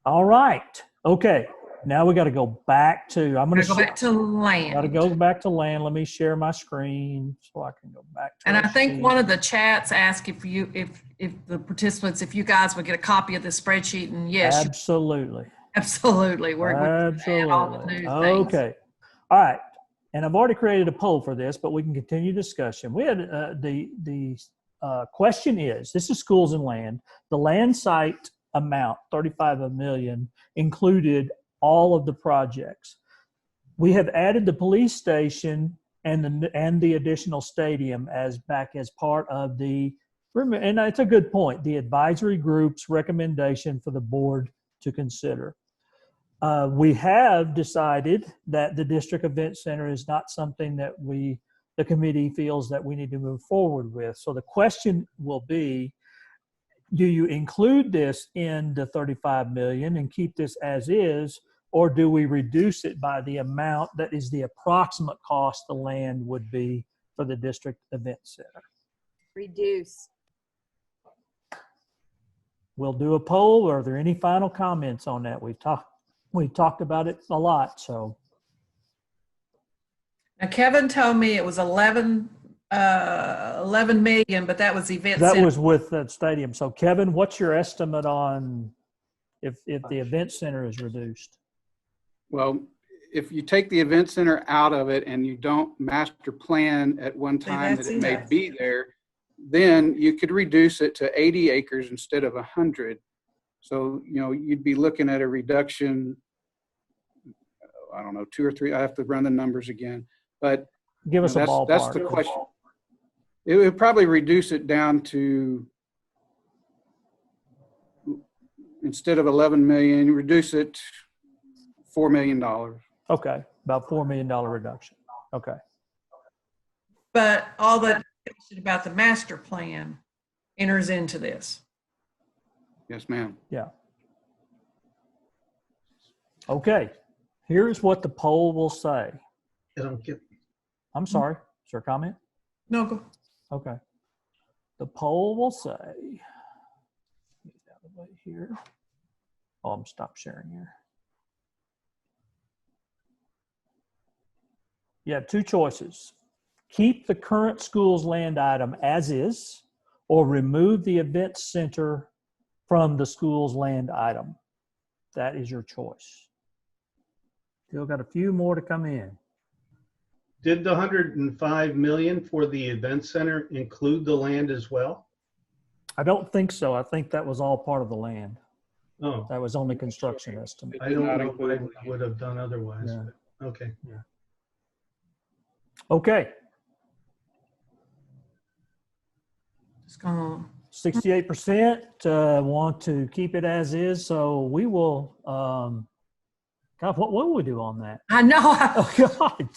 all right. Okay. Now we got to go back to, I'm going to go back to land. Got to go back to land. Let me share my screen so I can go back to. And I think one of the chats asked if the participants, if you guys would get a copy of the spreadsheet, and yes, absolutely, absolutely, we're absolutely. all the new things. Okay, all right. And I've already created a poll for this, but we can continue discussion. We had the question is: this is schools and land. The land site amount, $35 million, included all of the projects. We have added the police station and the additional stadium as part of the, and it's a good point, the advisory group's recommendation for the board to consider. We have decided that the district event center is not something that the committee feels that we need to move forward with. So the question will be, do you include this in the 35 million and keep this as is, or do we reduce it by the amount that is the approximate cost the land would be for the district event center? Reduce. We'll do a poll. Are there any final comments on that? We've talked about it a lot, so. Now, Kevin told me it was 11 million, but that was the event center. That was with that stadium. So Kevin, what's your estimate on if the event center is reduced? Well, if you take the event center out of it and you don't master plan at one time that it may be there, then you could reduce it to 80 acres instead of 100. So, you'd be looking at a reduction, I don't know, 2 or 3. I have to run the numbers again, but give us a ballpark. That's the question. It would probably reduce it down to, instead of 11 million, reduce it $4 million. Okay, about $4 million reduction. Okay. But all the discussion about the master plan enters into this. Yes, ma'am. Yeah. Okay. Here's what the poll will say. I'm sorry. Is there a comment? No, go. Okay. The poll will say, get out of the way here. Oh, I'm stop sharing here. You have two choices. Keep the current school's land item as is, or remove the event center from the school's land item. That is your choice. Still got a few more to come in. Did the 105 million for the event center include the land as well? I don't think so. I think that was all part of the land. Oh. That was only construction estimate. I don't know what I would have done otherwise. Yeah. But okay. Yeah. Okay. It's gone. 68% want to keep it as is. So we will, God, what will we do on that? I know. Oh, God.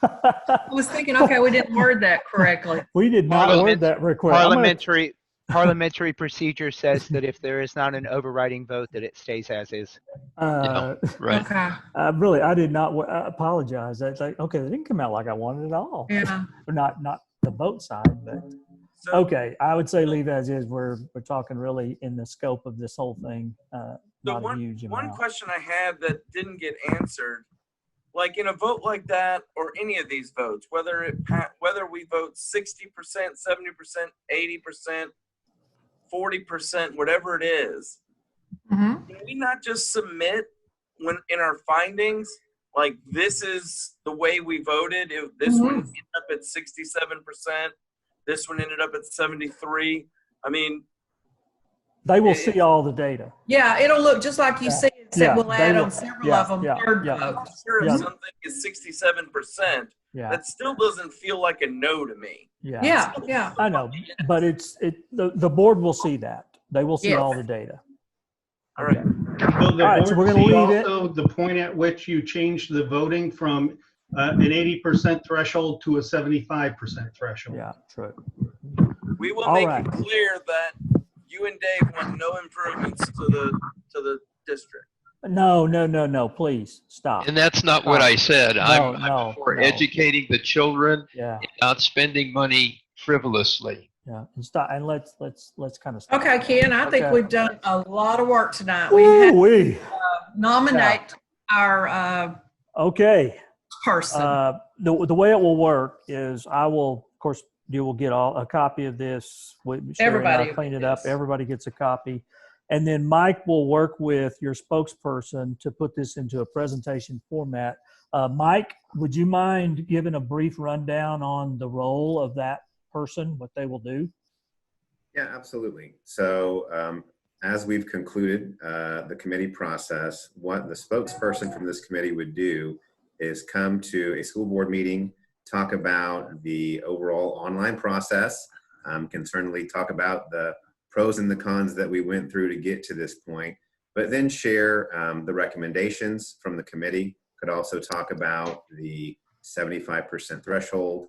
I was thinking, okay, we didn't word that correctly. We did not word that correctly. Parliamentary procedure says that if there is not an overriding vote, that it stays as is. Right. Okay. I did not apologize. That's like, okay, it didn't come out like I wanted it all. Yeah. Not the vote side, but okay. I would say leave as is. We're talking really in the scope of this whole thing. Not a huge amount. One question I had that didn't get answered, like in a vote like that, or any of these votes, whether we vote 60%, 70%, 80%, 40%, whatever it is, can we not just submit when in our findings, like this is the way we voted? If this one ended up at 67%, this one ended up at 73%. I mean, they will see all the data. Yeah, it'll look just like you said, except we'll add on several of them. Sure, if something is 67%, that still doesn't feel like a no to me. Yeah, yeah. I know, but the board will see that. They will see Yes. all the data. All right. Okay. Will the All right, board so we're gonna see leave it. also the point at which you changed the voting from an 80% threshold to a 75% threshold? Yeah, true. We will All make right. it clear that you and Dave want no improvements to the district. No, please stop. And that's not what I said. I'm for no. educating the children Yeah. and not spending money frivolously. Yeah, and stop, and let's kind of stop. Okay, Ken, I think Okay. we've done a lot of work tonight. We have Ooh-wee. nominate our Okay. person. The way it will work is I will, of course, you will get a copy of this. Everybody I'll clean will it get up. this. Everybody gets a copy. And then Mike will work with your spokesperson to put this into a presentation format. Mike, would you mind giving a brief rundown on the role of that person, what they will do? Yeah, absolutely. So as we've concluded the committee process, what the spokesperson from this committee would do is come to a school board meeting, talk about the overall online process, can certainly talk about the pros and the cons that we went through to get to this point, but then share the recommendations from the committee, could also talk about the 75% threshold,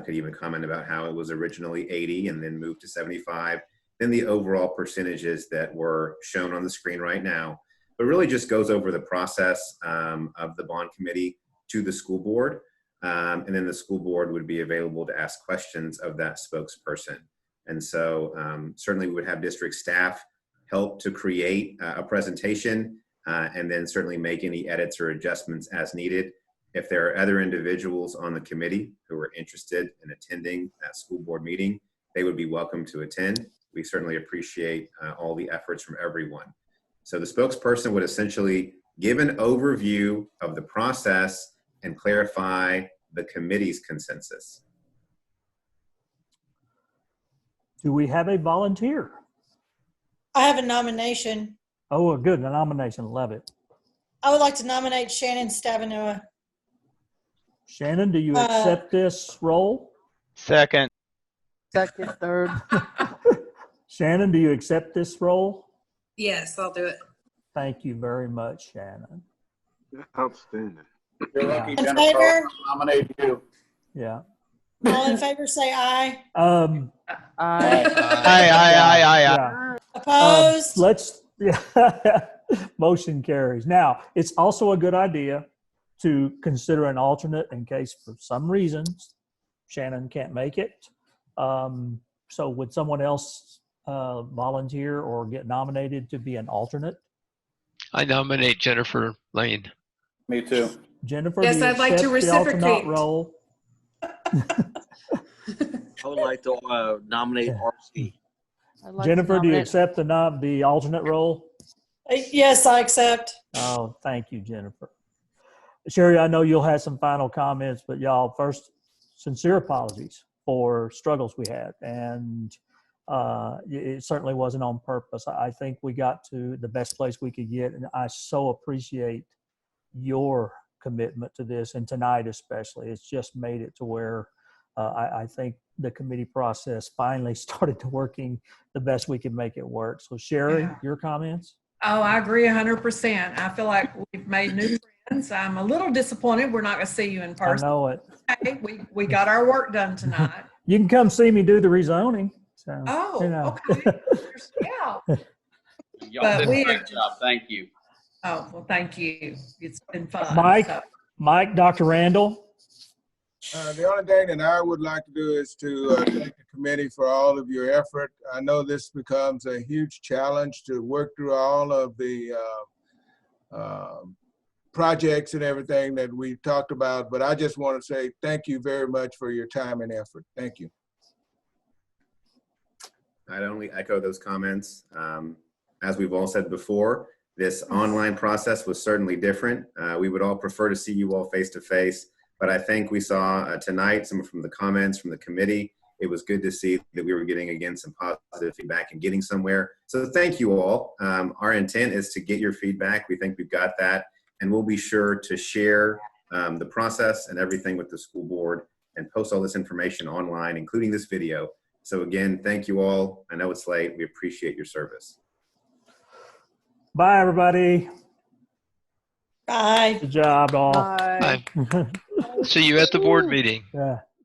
could even comment about how it was originally 80 and then moved to 75, then the overall percentages that were shown on the screen right now, but really just goes over the process of the bond committee to the school board. And then the school board would be available to ask questions of that spokesperson. And so certainly we would have district staff help to create a presentation and then certainly make any edits or adjustments as needed. If there are other individuals on the committee who are interested in attending that school board meeting, they would be welcome to attend. We certainly appreciate all the efforts from everyone. So the spokesperson would essentially give an overview of the process and clarify the committee's consensus. Do we have a volunteer? I have a nomination. Oh, good, a nomination, love it. I would like to nominate Shannon Stavenua. Shannon, do you accept this role? Second. Second, third. Shannon, do you accept this role? Yes, I'll do it. Thank you very much, Shannon. Outstanding. You're lucky, In Jennifer. favor? I'll nominate you. Yeah. All in favor, say aye. Aye. Yeah. Opposed? Motion carries. Now, it's also a good idea to consider an alternate in case for some reason Shannon can't make it. So would someone else volunteer or get nominated to be an alternate? I nominate Jennifer Lane. Me too. Jennifer, Yes, do you I'd like to accept the alternate reciprocate. role? I would like to nominate RC. Jennifer, do you accept the alternate role? Yes, I accept. Oh, thank you, Jennifer. Sherry, I know you'll have some final comments, but y'all, first, sincere apologies for struggles we had. And it certainly wasn't on purpose. I think we got to the best place we could get. And I so appreciate your commitment to this, and tonight especially. It's just made it to where I think the committee process finally started to working the best we could make it work. So Sherry, your comments? Oh, I agree 100%. I feel like we've made new friends. I'm a little disappointed we're not going to see you in person. I know it. Okay, we got our work done tonight. You can come see me do the rezoning. So, Oh, you know. okay. Yeah. Y'all But did we a great have- job. Thank you. Oh, well, thank you. It's been fun. Mike, Dr. Randall. The only thing that I would like to do is to thank the committee for all of your effort. I know this becomes a huge challenge to work through all of the projects and everything that we talked about, but I just want to say thank you very much for your time and effort. Thank you. I'd only echo those comments. As we've all said before, this online process was certainly different. We would all prefer to see you all face to face, but I think we saw tonight some from the comments from the committee. It was good to see that we were getting, again, some positive feedback and getting somewhere. So thank you all. Our intent is to get your feedback. We think we've got that, and we'll be sure to share the process and everything with the school board and post all this information online, including this video. So again, thank you all. I know it's late. We appreciate your service. Bye, everybody. Bye. Good job, all. Bye. See you at the board meeting. Yeah.